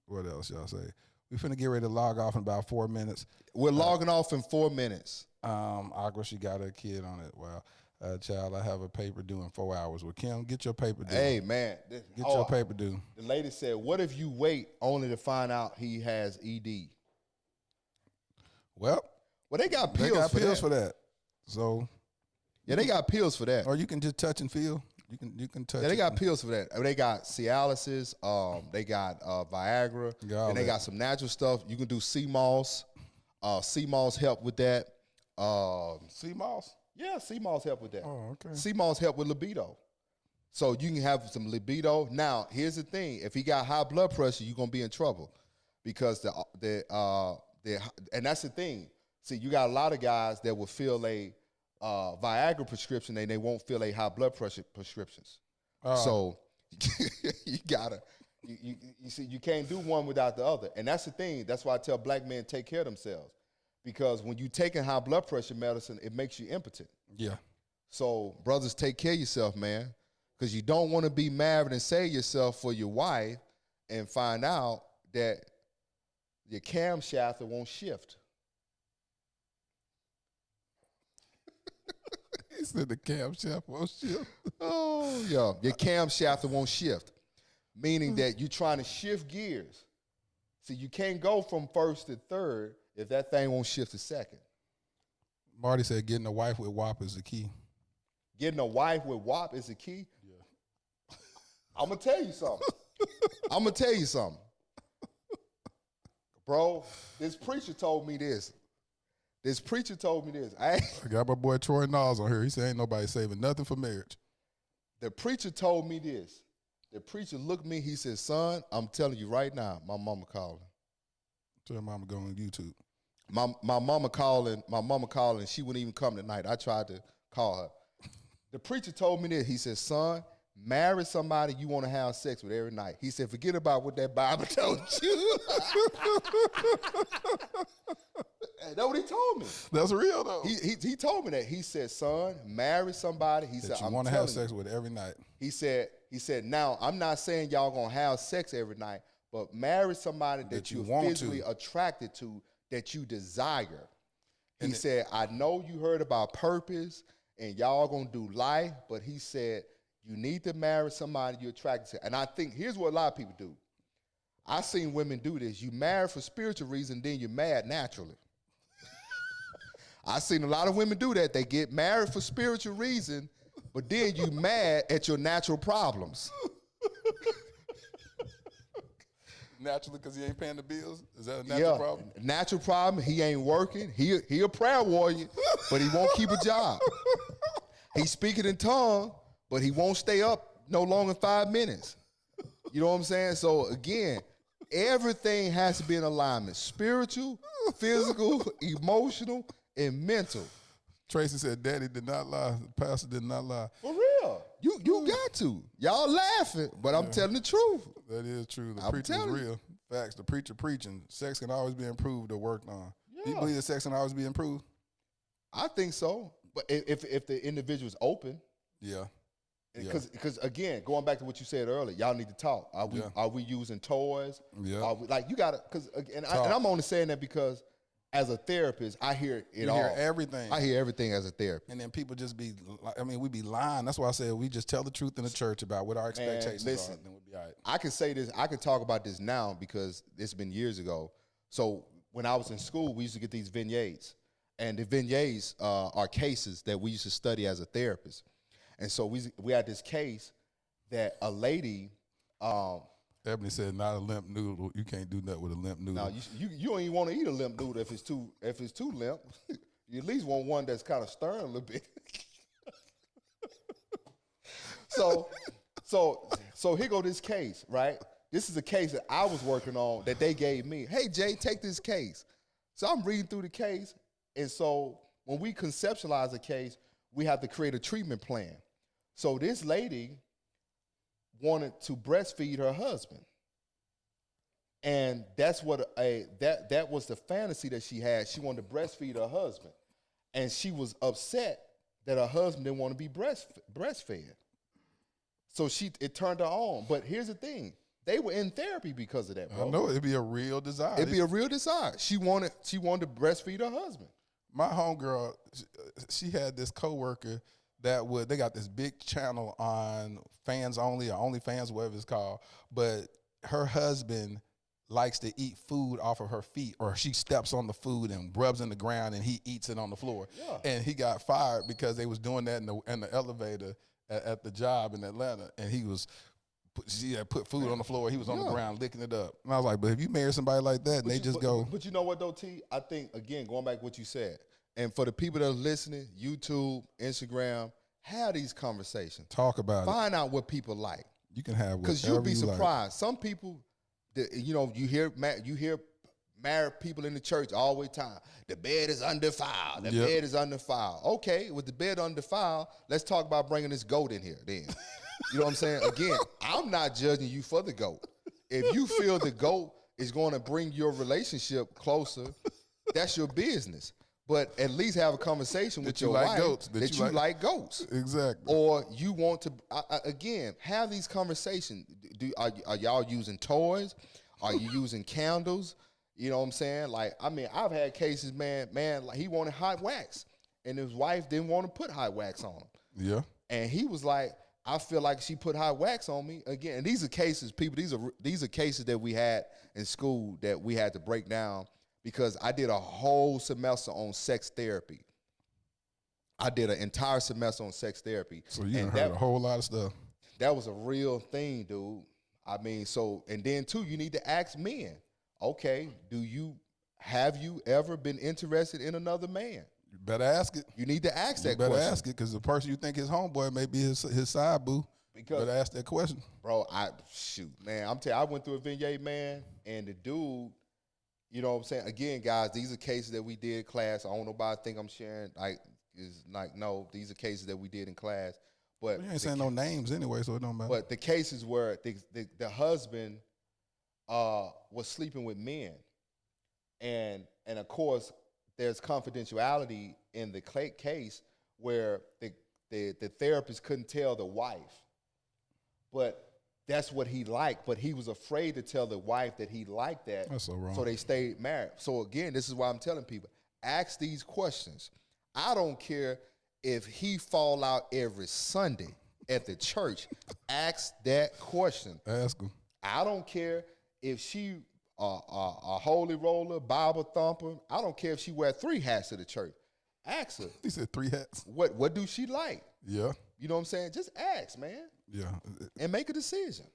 [SPEAKER 1] What else y'all say? We finna get ready to log off in about 4 minutes.
[SPEAKER 2] We're logging off in 4 minutes.
[SPEAKER 1] Agua, she got her kid on it. Wow. Child, I have a paper due in 4 hours. Well, Kim, get your paper due.
[SPEAKER 2] Hey, man.
[SPEAKER 1] Get your paper due.
[SPEAKER 2] The lady said, what if you wait only to find out he has ED?
[SPEAKER 1] Well,
[SPEAKER 2] they got pills
[SPEAKER 1] for that. So,
[SPEAKER 2] yeah, they got pills for that.
[SPEAKER 1] Or you can just touch and feel. You can touch.
[SPEAKER 2] Yeah, they got pills for that. They got Cialis, they got Viagra, and they got some natural stuff. You can do sea moss. Sea moss help with that.
[SPEAKER 1] Sea moss?
[SPEAKER 2] Yeah, sea moss help with that.
[SPEAKER 1] Oh, okay.
[SPEAKER 2] Sea moss help with libido. So you can have some libido. Now, here's the thing: if he got high blood pressure, you're gonna be in trouble because and that's the thing. See, you got a lot of guys that will fill a Viagra prescription and they won't fill a high blood pressure prescriptions. So you gotta, you see, you can't do one without the other. And that's the thing. That's why I tell black men take care of themselves, because when you taking high blood pressure medicine, it makes you impotent.
[SPEAKER 1] Yeah.
[SPEAKER 2] So brothers, take care of yourself, man, because you don't want to be married and save yourself for your wife and find out that your camshaft won't shift.
[SPEAKER 1] He said the camshaft won't shift.
[SPEAKER 2] Oh, yeah. Your camshaft won't shift, meaning that you're trying to shift gears. See, you can't go from first to third if that thing won't shift to second.
[SPEAKER 1] Marty said getting a wife with WAP is the key.
[SPEAKER 2] Getting a wife with WAP is the key? Yeah. I'm going to tell you something. Bro, this preacher told me this. I
[SPEAKER 1] got my boy Troy Knowles on here. He said ain't nobody saving nothing for marriage.
[SPEAKER 2] The preacher told me this. The preacher looked at me. He said, son, I'm telling you right now, my mama calling.
[SPEAKER 1] Tell your mama go on YouTube.
[SPEAKER 2] My mama calling. She wouldn't even come tonight. I tried to call her. The preacher told me this. He said, son, marry somebody you want to have sex with every night. He said, forget about what that Bible told you. That's what he told me.
[SPEAKER 1] That's real, though.
[SPEAKER 2] He told me that. He said, son, marry somebody. He said,
[SPEAKER 1] you want to have sex with every night.
[SPEAKER 2] He said, now, I'm not saying y'all going to have sex every night, but marry somebody that you're physically attracted to, that you desire. He said, I know you heard about purpose and y'all going to do life, but he said, you need to marry somebody you're attracted to. And I think here's what a lot of people do. I've seen women do this. You marry for spiritual reason, then you're mad naturally. I've seen a lot of women do that. They get married for spiritual reason, but then you mad at your natural problems.
[SPEAKER 1] Naturally, because he ain't paying the bills? Is that a natural problem?
[SPEAKER 2] Natural problem. He ain't working. He a prayer warrior, but he won't keep a job. He's speaking in tongues, but he won't stay up no longer than 5 minutes. You know what I'm saying? So again, everything has to be in alignment. Spiritual, physical, emotional, and mental.
[SPEAKER 1] Tracy said, Daddy did not lie. The pastor did not lie.
[SPEAKER 2] For real. You got to. Y'all laughing, but I'm telling the truth.
[SPEAKER 1] That is true. The preacher is real. Facts. The preacher preaching. Sex can always be improved or worked on. Yeah. Do you believe that sex can always be improved?
[SPEAKER 2] I think so. But if the individual is open.
[SPEAKER 1] Yeah.
[SPEAKER 2] Because again, going back to what you said earlier, y'all need to talk. Are we using toys?
[SPEAKER 1] Yeah.
[SPEAKER 2] Are we, like, you gotta, and I'm only saying that because as a therapist, I hear it all.
[SPEAKER 1] You hear everything.
[SPEAKER 2] I hear everything as a therapist.
[SPEAKER 1] And then people just be, we be lying. That's why I said we just tell the truth in the church about what our expectations are, and then we'll be all right.
[SPEAKER 2] I can say this, I can talk about this now because it's been years ago. So when I was in school, we used to get these vignettes. And the vignettes are cases that we used to study as a therapist. And so we had this case that a lady.
[SPEAKER 1] Ebony said, "Not a limp noodle. You can't do nothing with a limp noodle."
[SPEAKER 2] No, you don't even want to eat a limp noodle if it's too limp. You at least want one that's kind of stirring a little bit. So here go this case, right? This is a case that I was working on that they gave me. Hey Jay, take this case. So I'm reading through the case, and so when we conceptualize a case, we have to create a treatment plan. So this lady wanted to breastfeed her husband. And that's what that was the fantasy that she had. She wanted to breastfeed her husband. And she was upset that her husband didn't want to be breastfed. So it turned her on. But here's the thing. They were in therapy because of that, bro.
[SPEAKER 1] I know, it'd be a real desire.
[SPEAKER 2] It'd be a real desire. She wanted to breastfeed her husband.
[SPEAKER 1] My homegirl, she had this coworker they got this big channel on Fans Only or OnlyFans, whatever it's called. But her husband likes to eat food off of her feet, or she steps on the food and rubs in the ground and he eats it on the floor.
[SPEAKER 2] Yeah.
[SPEAKER 1] And he got fired because they was doing that in the elevator at the job in Atlanta, and she had put food on the floor. He was on the ground licking it up. And I was like, but if you marry somebody like that, and they just go.
[SPEAKER 2] But you know what though, T? I think, again, going back to what you said, and for the people that are listening, YouTube, Instagram, have these conversations.
[SPEAKER 1] Talk about it.
[SPEAKER 2] Find out what people like.
[SPEAKER 1] You can have whatever
[SPEAKER 2] because you'll be
[SPEAKER 1] you
[SPEAKER 2] surprised.
[SPEAKER 1] like.
[SPEAKER 2] Some people, you hear married people in the church all the time. The bed is undefiled. The bed is undefiled. Okay, with the bed undefiled, let's talk about bringing this goat in here then. You know what I'm saying? Again, I'm not judging you for the goat. If you feel the goat is going to bring your relationship closer, that's your business. But at least have a conversation with your wife that you like goats.
[SPEAKER 1] Exactly.
[SPEAKER 2] Or you want to, again, have these conversations. Are y'all using toys? Are you using candles? You know what I'm saying? Like, I mean, I've had cases, man, like he wanted hot wax, and his wife didn't want to put hot wax on him.
[SPEAKER 1] Yeah.
[SPEAKER 2] And he was like, I feel like she put hot wax on me again. And these are cases, people. These are cases that we had in school that we had to break down because I did a whole semester on sex therapy. I did an entire semester on sex therapy.
[SPEAKER 1] So you heard a whole lot of stuff.
[SPEAKER 2] That was a real thing, dude. I mean, and then too, you need to ask men. Okay, have you ever been interested in another man?
[SPEAKER 1] You better ask it.
[SPEAKER 2] You need to ask that question.
[SPEAKER 1] You better ask it because the person you think his homeboy may be his side boo. Because you better ask that question.
[SPEAKER 2] Bro, I'm telling you, I went through a vignette, man, and the dude, you know what I'm saying? Again, guys, these are cases that we did in class. I don't know about I think I'm sharing, no, these are cases that we did in class. But
[SPEAKER 1] you ain't saying no names anyway, so it don't matter.
[SPEAKER 2] But the cases where the husband was sleeping with men. And of course, there's confidentiality in the case where the therapist couldn't tell the wife. But that's what he liked. But he was afraid to tell the wife that he liked that.
[SPEAKER 1] That's so wrong.
[SPEAKER 2] So they stayed married. So again, this is why I'm telling people, ask these questions. I don't care if he fall out every Sunday at the church. Ask that question.
[SPEAKER 1] Ask him.
[SPEAKER 2] I don't care if she a holy roller, Bible thumper. I don't care if she wear 3 hats to the church. Ask her.
[SPEAKER 1] He said 3 hats.
[SPEAKER 2] What do she like?
[SPEAKER 1] Yeah.
[SPEAKER 2] You know what I'm saying? Just ask, man.
[SPEAKER 1] Yeah.
[SPEAKER 2] And make a decision.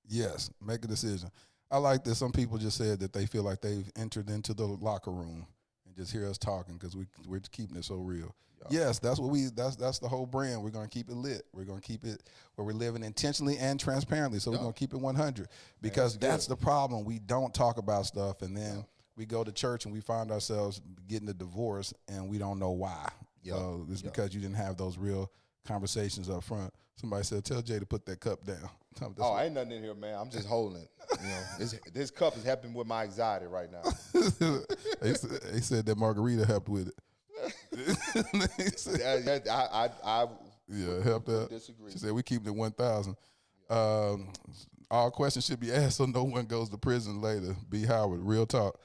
[SPEAKER 1] Yes, make a decision. I like that some people just said that they feel like they've entered into the locker room and just hear us talking because we're keeping it so real. Yes, that's what that's the whole brand. We're gonna keep it lit. We're gonna keep it where we're living intentionally and transparently. So we're gonna keep it 100 because that's the problem. We don't talk about stuff, and then we go to church and we find ourselves getting a divorce, and we don't know why. So it's because you didn't have those real conversations up front. Somebody said, "Tell Jay to put that cup down."
[SPEAKER 2] Ain't nothing in here, man. I'm just holding it. You know, this cup is helping with my anxiety right now.
[SPEAKER 1] They said that margarita helped with it.
[SPEAKER 2] I
[SPEAKER 1] helped out.
[SPEAKER 2] Disagree.
[SPEAKER 1] She said we keep it 1,000. All questions should be asked so no one goes to prison later. B. Howard, real talk.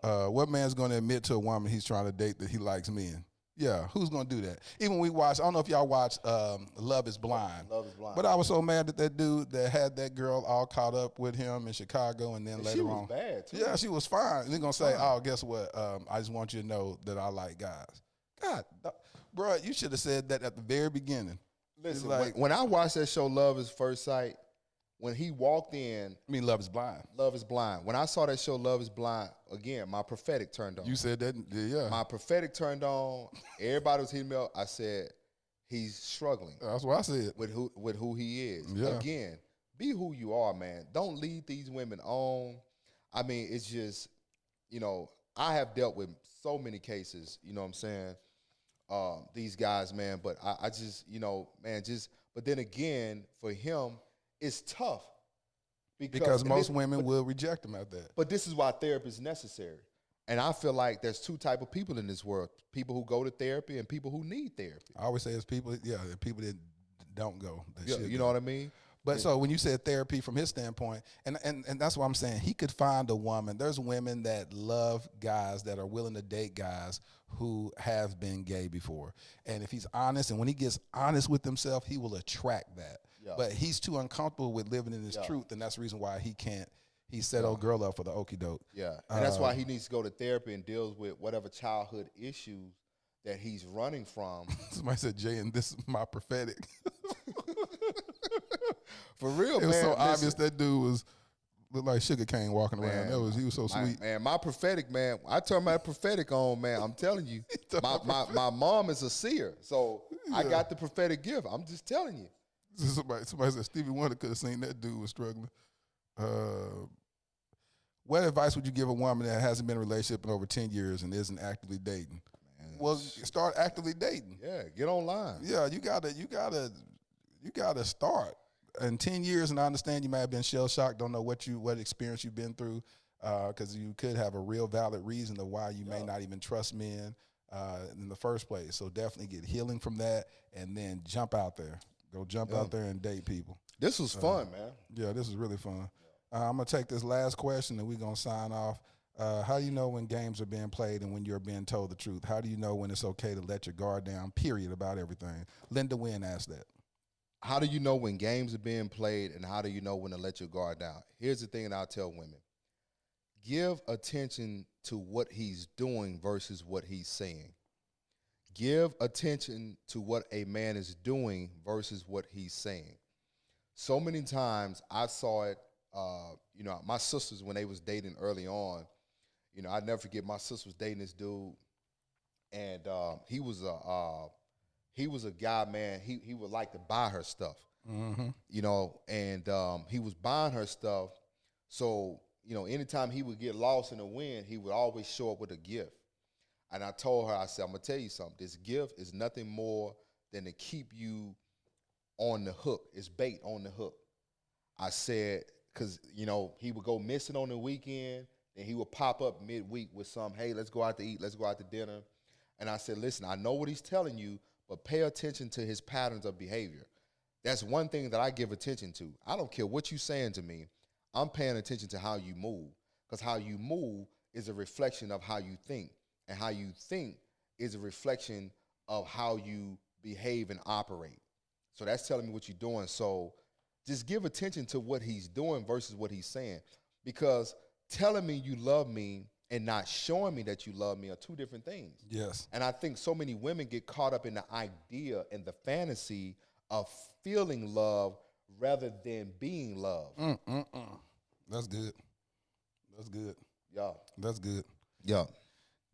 [SPEAKER 1] What man's going to admit to a woman he's trying to date that he likes men? Yeah, who's going to do that? Even we watch, I don't know if y'all watch Love is Blind.
[SPEAKER 2] Love is Blind.
[SPEAKER 1] But I was so mad at that dude that had that girl all caught up with him in Chicago, and then later on.
[SPEAKER 2] She was bad, too.
[SPEAKER 1] Yeah, she was fine. And they're going to say, guess what? I just want you to know that I like guys. God, bro, you should have said that at the very beginning.
[SPEAKER 2] Listen, when I watched that show, Love is First Sight, when he walked in.
[SPEAKER 1] I mean, Love is Blind.
[SPEAKER 2] Love is Blind. When I saw that show, Love is Blind, again, my prophetic turned on.
[SPEAKER 1] You said that, yeah.
[SPEAKER 2] My prophetic turned on. Everybody was hitting me up. I said, he's struggling.
[SPEAKER 1] That's what I said.
[SPEAKER 2] With who he is.
[SPEAKER 1] Yeah.
[SPEAKER 2] Again, be who you are, man. Don't lead these women on. I mean, it's just, I have dealt with so many cases, you know what I'm saying? These guys, man, but I just, but then again, for him, it's tough.
[SPEAKER 1] Because most women will reject him at that.
[SPEAKER 2] But this is why therapy is necessary. And I feel like there's 2 type of people in this world. People who go to therapy and people who need therapy.
[SPEAKER 1] I always say it's people, people that don't go.
[SPEAKER 2] You know what I mean?
[SPEAKER 1] But so when you said therapy from his standpoint, and that's what I'm saying, he could find a woman. There's women that love guys that are willing to date guys who have been gay before. And if he's honest, and when he gets honest with himself, he will attract that.
[SPEAKER 2] Yeah.
[SPEAKER 1] But he's too uncomfortable with living in his truth, and that's the reason why he can't. He set old girl up for the okie doke.
[SPEAKER 2] Yeah, and that's why he needs to go to therapy and deals with whatever childhood issues that he's running from.
[SPEAKER 1] Somebody said, Jay, and this is my prophetic.
[SPEAKER 2] For real, man.
[SPEAKER 1] It was so obvious that dude looked like sugar cane walking around. He was so sweet.
[SPEAKER 2] Man, my prophetic, man. I turned my prophetic on, man. I'm telling you. my mom is a seer, so I got the prophetic gift. I'm just telling you.
[SPEAKER 1] Somebody said Stevie Wonder could have seen that dude was struggling. What advice would you give a woman that hasn't been in a relationship in over 10 years and isn't actively dating? Man, well, start actively dating.
[SPEAKER 2] Yeah, get online.
[SPEAKER 1] Yeah, you gotta start. In 10 years, and I understand you might have been shell shocked, don't know what experience you've been through, because you could have a real valid reason of why you may not even trust men in the first place. So definitely get healing from that, and then jump out there. Go jump out there and date people.
[SPEAKER 2] This was fun, man.
[SPEAKER 1] Yeah, this is really fun. I'm going to take this last question, and we're going to sign off. How do you know when games are being played and when you're being told the truth? How do you know when it's okay to let your guard down, period, about everything? Linda Wynn asked that.
[SPEAKER 2] How do you know when games are being played, and how do you know when to let your guard down? Here's the thing that I'll tell women. Give attention to what he's doing versus what he's saying. Give attention to what a man is doing versus what he's saying. So many times I saw it, my sisters, when they was dating early on, I'd never forget, my sister was dating this dude, and he was a guy, man. He would like to buy her stuff, and he was buying her stuff. So, anytime he would get lost in the wind, he would always show up with a gift. And I told her, I said, I'm going to tell you something. This gift is nothing more than to keep you on the hook. It's bait on the hook. I said, because, he would go missing on the weekend, and he would pop up midweek with some, hey, let's go out to eat, let's go out to dinner. And I said, listen, I know what he's telling you, but pay attention to his patterns of behavior. That's one thing that I give attention to. I don't care what you're saying to me. I'm paying attention to how you move, because how you move is a reflection of how you think, and how you think is a reflection of how you behave and operate. So that's telling me what you're doing. So just give attention to what he's doing versus what he's saying, because telling me you love me and not showing me that you love me are two different things.
[SPEAKER 1] Yes.
[SPEAKER 2] And I think so many women get caught up in the idea and the fantasy of feeling love rather than being loved.
[SPEAKER 1] That's good. That's good.
[SPEAKER 2] Yeah.
[SPEAKER 1] That's good.
[SPEAKER 2] Yeah.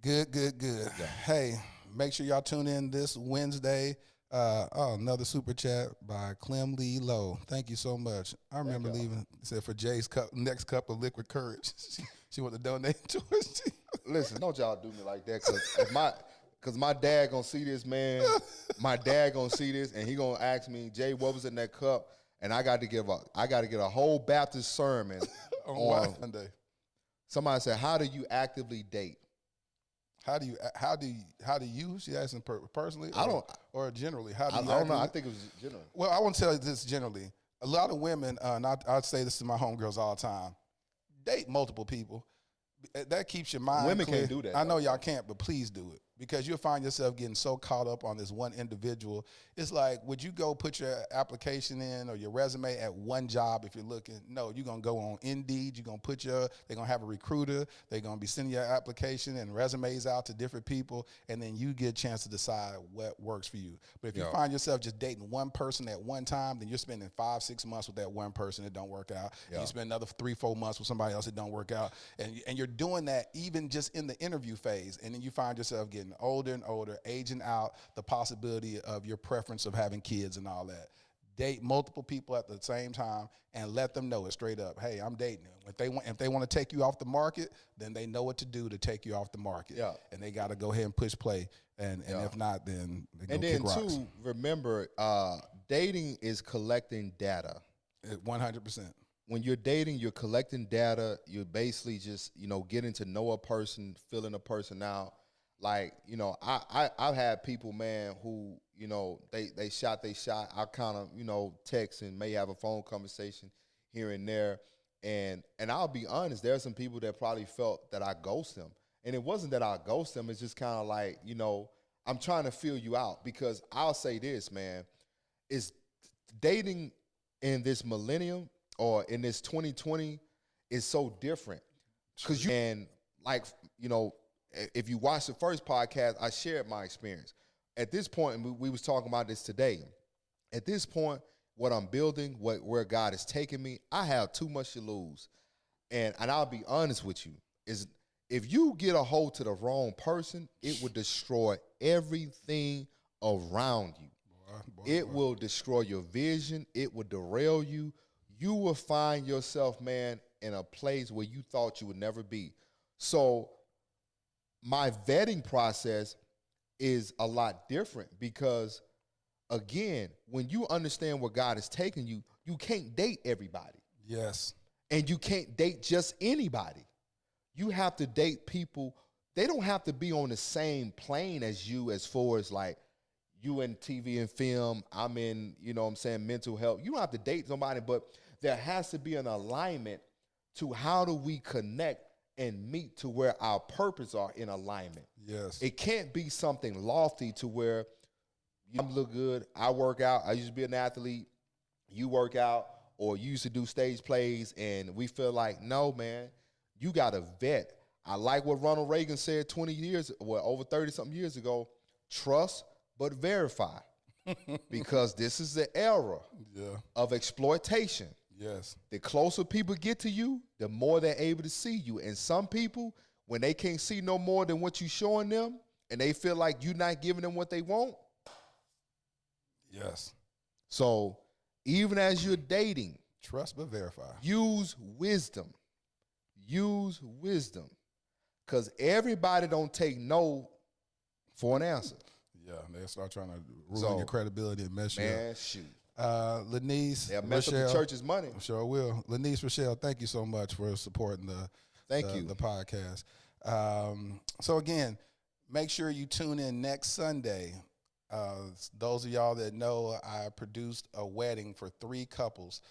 [SPEAKER 1] Good. Yeah. Hey, make sure y'all tune in this Wednesday. Another super chat by Clem Lee Lowe. Thank you so much. I remember leaving. Said for Jay's next cup of liquid courage. She want to donate to us.
[SPEAKER 2] Listen, don't y'all do me like that, because my dad gonna see this, man. My dad gonna see this, and he gonna ask me, Jay, what was in that cup? And I got to get a whole Baptist sermon on
[SPEAKER 1] Sunday.
[SPEAKER 2] Somebody said, how do you actively date?
[SPEAKER 1] How do you? She asking personally. Or generally. How do you?
[SPEAKER 2] I don't know. I think it was generally.
[SPEAKER 1] Well, I want to tell you this generally. A lot of women, and I'd say this to my homegirls all the time, date multiple people. That keeps your mind
[SPEAKER 2] Women
[SPEAKER 1] clear.
[SPEAKER 2] can't do that.
[SPEAKER 1] I know y'all can't, but please do it, because you'll find yourself getting so caught up on this one individual. It's like, would you go put your application in or your resume at one job if you're looking? No, you're going to go on Indeed. You're going to they're going to have a recruiter. They're going to be sending your application and resumes out to different people, and then you get a chance to decide what works for you. But if you find yourself just dating one person at one time, then you're spending 5-6 months with that one person. It don't work out. You spend another 3-4 months with somebody else. It don't work out. And you're doing that even just in the interview phase, and then you find yourself getting older and older, aging out the possibility of your preference of having kids and all that. Date multiple people at the same time and let them know it straight up. Hey, I'm dating them. If they want to take you off the market, then they know what to do to take you off the market. Yeah. And they got to go ahead and push play. And if not, then they go kick rocks. And then,
[SPEAKER 2] too, remember, dating is collecting data.
[SPEAKER 1] 100%.
[SPEAKER 2] When you're dating, you're collecting data. You're basically just, getting to know a person, filling a person out. Like, you know, I've had people, man, who, you know, they shot. I kind of, you know, text and may have a phone conversation here and there. And I'll be honest, there are some people that probably felt that I ghost them. And it wasn't that I ghost them. It's just kind of like, you know, I'm trying to feel you out, because I'll say this, man, is dating in this millennium or in this 2020 is so different. Because you, and like, you know, if you watch the first podcast, I shared my experience. At this point, and we was talking about this today, at this point, what I'm building, where God is taking me, I have too much to lose. And I'll be honest with you, is if you get a hold to the wrong person, it will destroy everything around you. It will destroy your vision. It will derail you. You will find yourself, man, in a place where you thought you would never be. So my vetting process is a lot different, because, again, when you understand where God is taking you, you can't date everybody.
[SPEAKER 1] Yes.
[SPEAKER 2] And you can't date just anybody. You have to date people. They don't have to be on the same plane as you, as far as like you in TV and film, I'm in, you know what I'm saying, mental health. You don't have to date somebody, but there has to be an alignment to how do we connect and meet to where our purpose are in alignment.
[SPEAKER 1] Yes.
[SPEAKER 2] It can't be something lofty to where you look good, I work out, I used to be an athlete, you work out, or you used to do stage plays, and we feel like, no, man, you got to vet. I like what Ronald Reagan said 20 years, well, over 30-something years ago, trust but verify. Because this is the era of exploitation.
[SPEAKER 1] Yes.
[SPEAKER 2] The closer people get to you, the more they're able to see you. And some people, when they can't see no more than what you're showing them, and they feel like you're not giving them what they want.
[SPEAKER 1] Yes.
[SPEAKER 2] So even as you're dating,
[SPEAKER 1] trust but verify.
[SPEAKER 2] Use wisdom. Use wisdom. Because everybody don't take no for an answer.
[SPEAKER 1] Yeah, they'll start trying to ruin your credibility and mess you up.
[SPEAKER 2] Man, shoot.
[SPEAKER 1] Lanice,
[SPEAKER 2] they'll mess
[SPEAKER 1] Rochelle,
[SPEAKER 2] up the church's money.
[SPEAKER 1] Sure will. Lanice, Rochelle, thank you so much for supporting the podcast. So again, make sure you tune in next Sunday. Those of y'all that know, I produced a wedding for 3 couples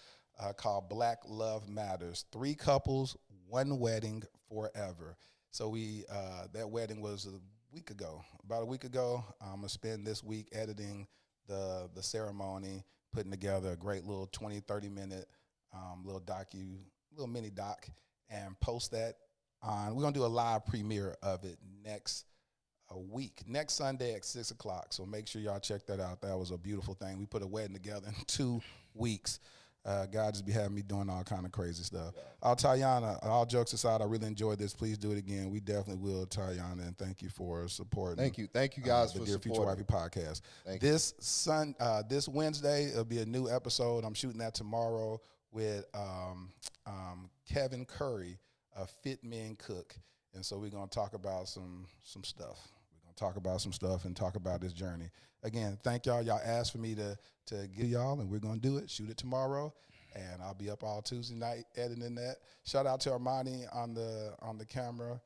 [SPEAKER 1] called Black Love Matters. 3 couples, 1 wedding forever. So that wedding was about a week ago. I'm going to spend this week editing the ceremony, putting together a great little 20, 30-minute little mini doc, and post that on. We're going to do a live premiere of it next Sunday at 6 o'clock. So make sure y'all check that out. That was a beautiful thing. We put a wedding together in 2 weeks. God just be having me doing all kind of crazy stuff. Tayana, all jokes aside, I really enjoyed this. Please do it again. We definitely will, Tayana, and thank you for supporting.
[SPEAKER 2] Thank you guys
[SPEAKER 1] the
[SPEAKER 2] for
[SPEAKER 1] Dear
[SPEAKER 2] supporting.
[SPEAKER 1] Future Wifey podcast. This Wednesday it'll be a new episode. I'm shooting that tomorrow with Kevin Curry, a Fit Men Cook, and so we're gonna talk about some stuff. We're gonna talk about some stuff and talk about this journey. Again, thank y'all. Y'all asked for me to give y'all, and we're going to do it. Shoot it tomorrow, and I'll be up all Tuesday night editing that. Shout out to Armani on the camera,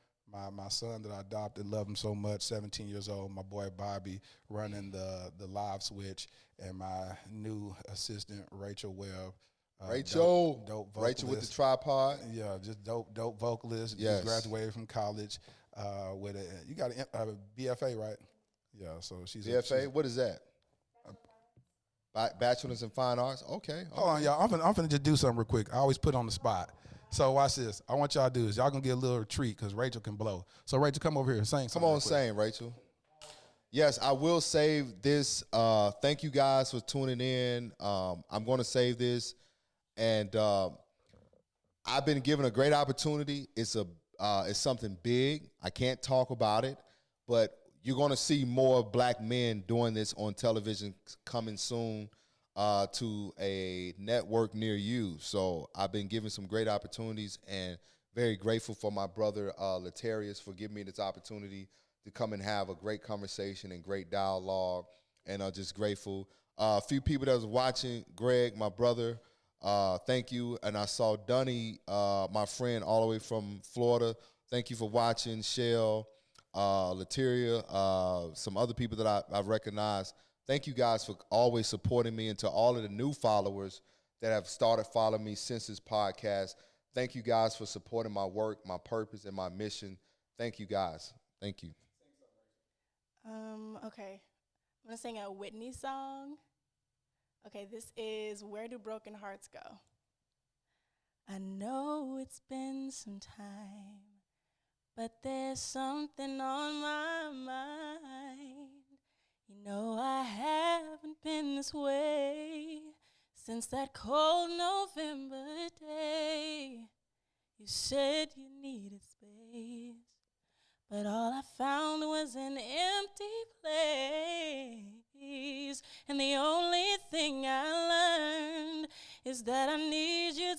[SPEAKER 1] my son that I adopted, love him so much, 17 years old. My boy Bobby running the live switch, and my new assistant, Rachel Webb.
[SPEAKER 2] Rachel
[SPEAKER 1] vocalist.
[SPEAKER 2] with the tripod.
[SPEAKER 1] Yeah, just dope vocalist.
[SPEAKER 2] Yes.
[SPEAKER 1] Just graduated from college with you got a BFA, right? Yeah, so she's
[SPEAKER 2] BFA. What is that? Bachelor's in Fine Arts. Okay.
[SPEAKER 1] Hold on, y'all. I'm finna just do something real quick. I always put on the spot. So watch this. I want y'all to do this. Y'all gonna get a little treat because Rachel can blow. So Rachel, come over here and sing.
[SPEAKER 2] Come on, sing, Rachel. Yes, I will save this. Thank you guys for tuning in. I'm gonna save this, and I've been given a great opportunity. It's something big. I can't talk about it, but you're going to see more black men doing this on television coming soon to a network near you. So I've been given some great opportunities and very grateful for my brother Laterras for giving me this opportunity to come and have a great conversation and great dialogue. And I'm just grateful. A few people that was watching, Greg, my brother, thank you. And I saw Dunny, my friend all the way from Florida. Thank you for watching, Shell. Laterras, some other people that I've recognized. Thank you guys for always supporting me, and to all of the new followers that have started following me since this podcast. Thank you guys for supporting my work, my purpose, and my mission. Thank you guys. Thank you.
[SPEAKER 3] Okay. I'm going to sing a Whitney song. Okay, this is Where Do Broken Hearts Go? I know it's been some time, but there's something on my mind. You know I haven't been this way since that cold November day. You said you needed space, but all I found was an empty place. And the only thing I learned is that I need you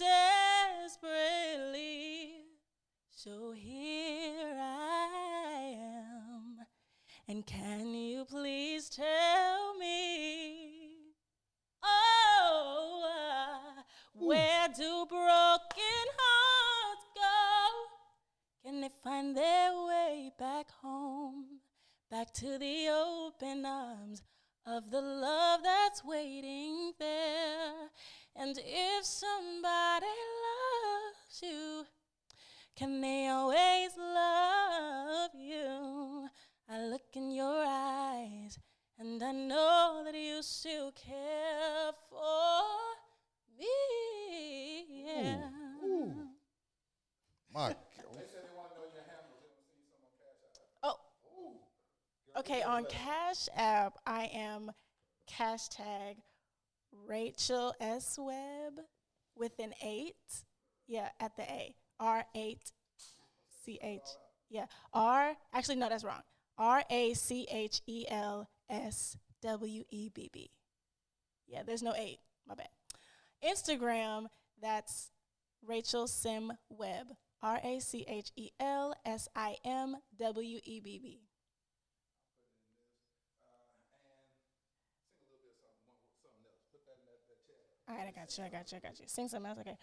[SPEAKER 3] desperately. So here I am, and can you please tell me, where do broken hearts go? Can they find their way back home, back to the open arms of the love that's waiting there? And if somebody loves you, can they always love you? I look in your eyes, and I know that you still care for me. Yeah.
[SPEAKER 2] Ooh. My God.
[SPEAKER 3] Oh. Okay, on Cash App, I am hashtag Rachel S. Webb with an 8. Yeah, at the A. R8CH. Yeah. Actually, no, that's wrong. RACHELSWEBB. Yeah, there's no 8. My bad. Instagram, that's Rachel Sim Webb. RACHELSIMWEBB. All right, I got you. Sing something else, okay.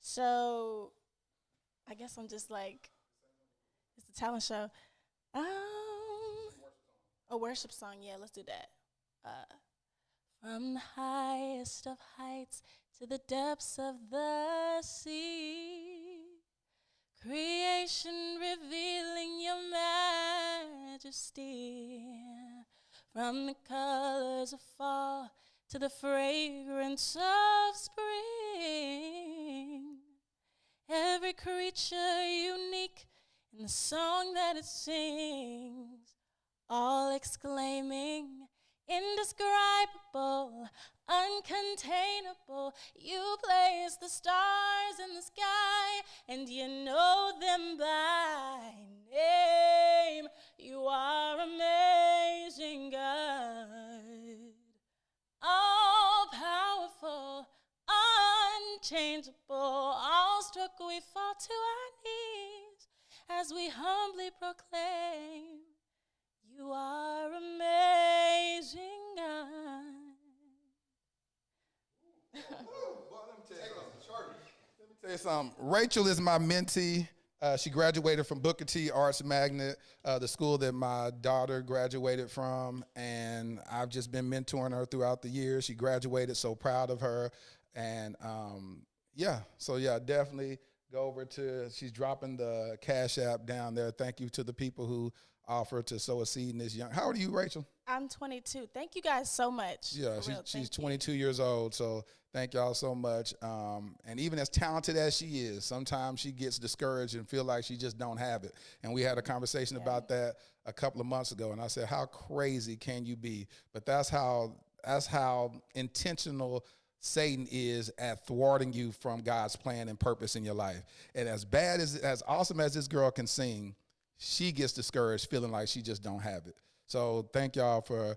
[SPEAKER 3] So I guess I'm just like, it's a talent show. A worship song, yeah, let's do that. From the highest of heights to the depths of the sea, creation revealing your majesty. From the colors of fall to the fragrance of spring, every creature unique in the song that it sings, all exclaiming, indescribable, uncontainable. You place the stars in the sky, and you know them by name. You are amazing, God. All powerful, unchangeable, awestruck we fall to our knees as we humbly proclaim, you are amazing, God.
[SPEAKER 1] Let me tell you something. Rachel is my mentee. She graduated from Booker T Arts Magnet, the school that my daughter graduated from, and I've just been mentoring her throughout the years. She graduated, so proud of her, and definitely go over to, she's dropping the Cash App down there. Thank you to the people who offered to sow a seed in this young. How old are you, Rachel?
[SPEAKER 3] I'm 22. Thank you guys so much.
[SPEAKER 1] Yeah, she's 22 years old, so thank y'all so much. And even as talented as she is, sometimes she gets discouraged and feel like she just don't have it. And we had a conversation about that a couple of months ago, and I said, how crazy can you be? But that's how intentional Satan is at thwarting you from God's plan and purpose in your life. And as awesome as this girl can sing, she gets discouraged feeling like she just don't have it. So thank y'all for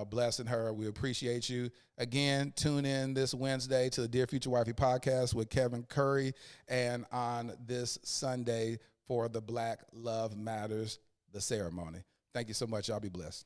[SPEAKER 1] blessing her. We appreciate you. Again, tune in this Wednesday to the Dear Future Wifey podcast with Kevin Curry, and on this Sunday for the Black Love Matters, the ceremony. Thank you so much. Y'all be blessed.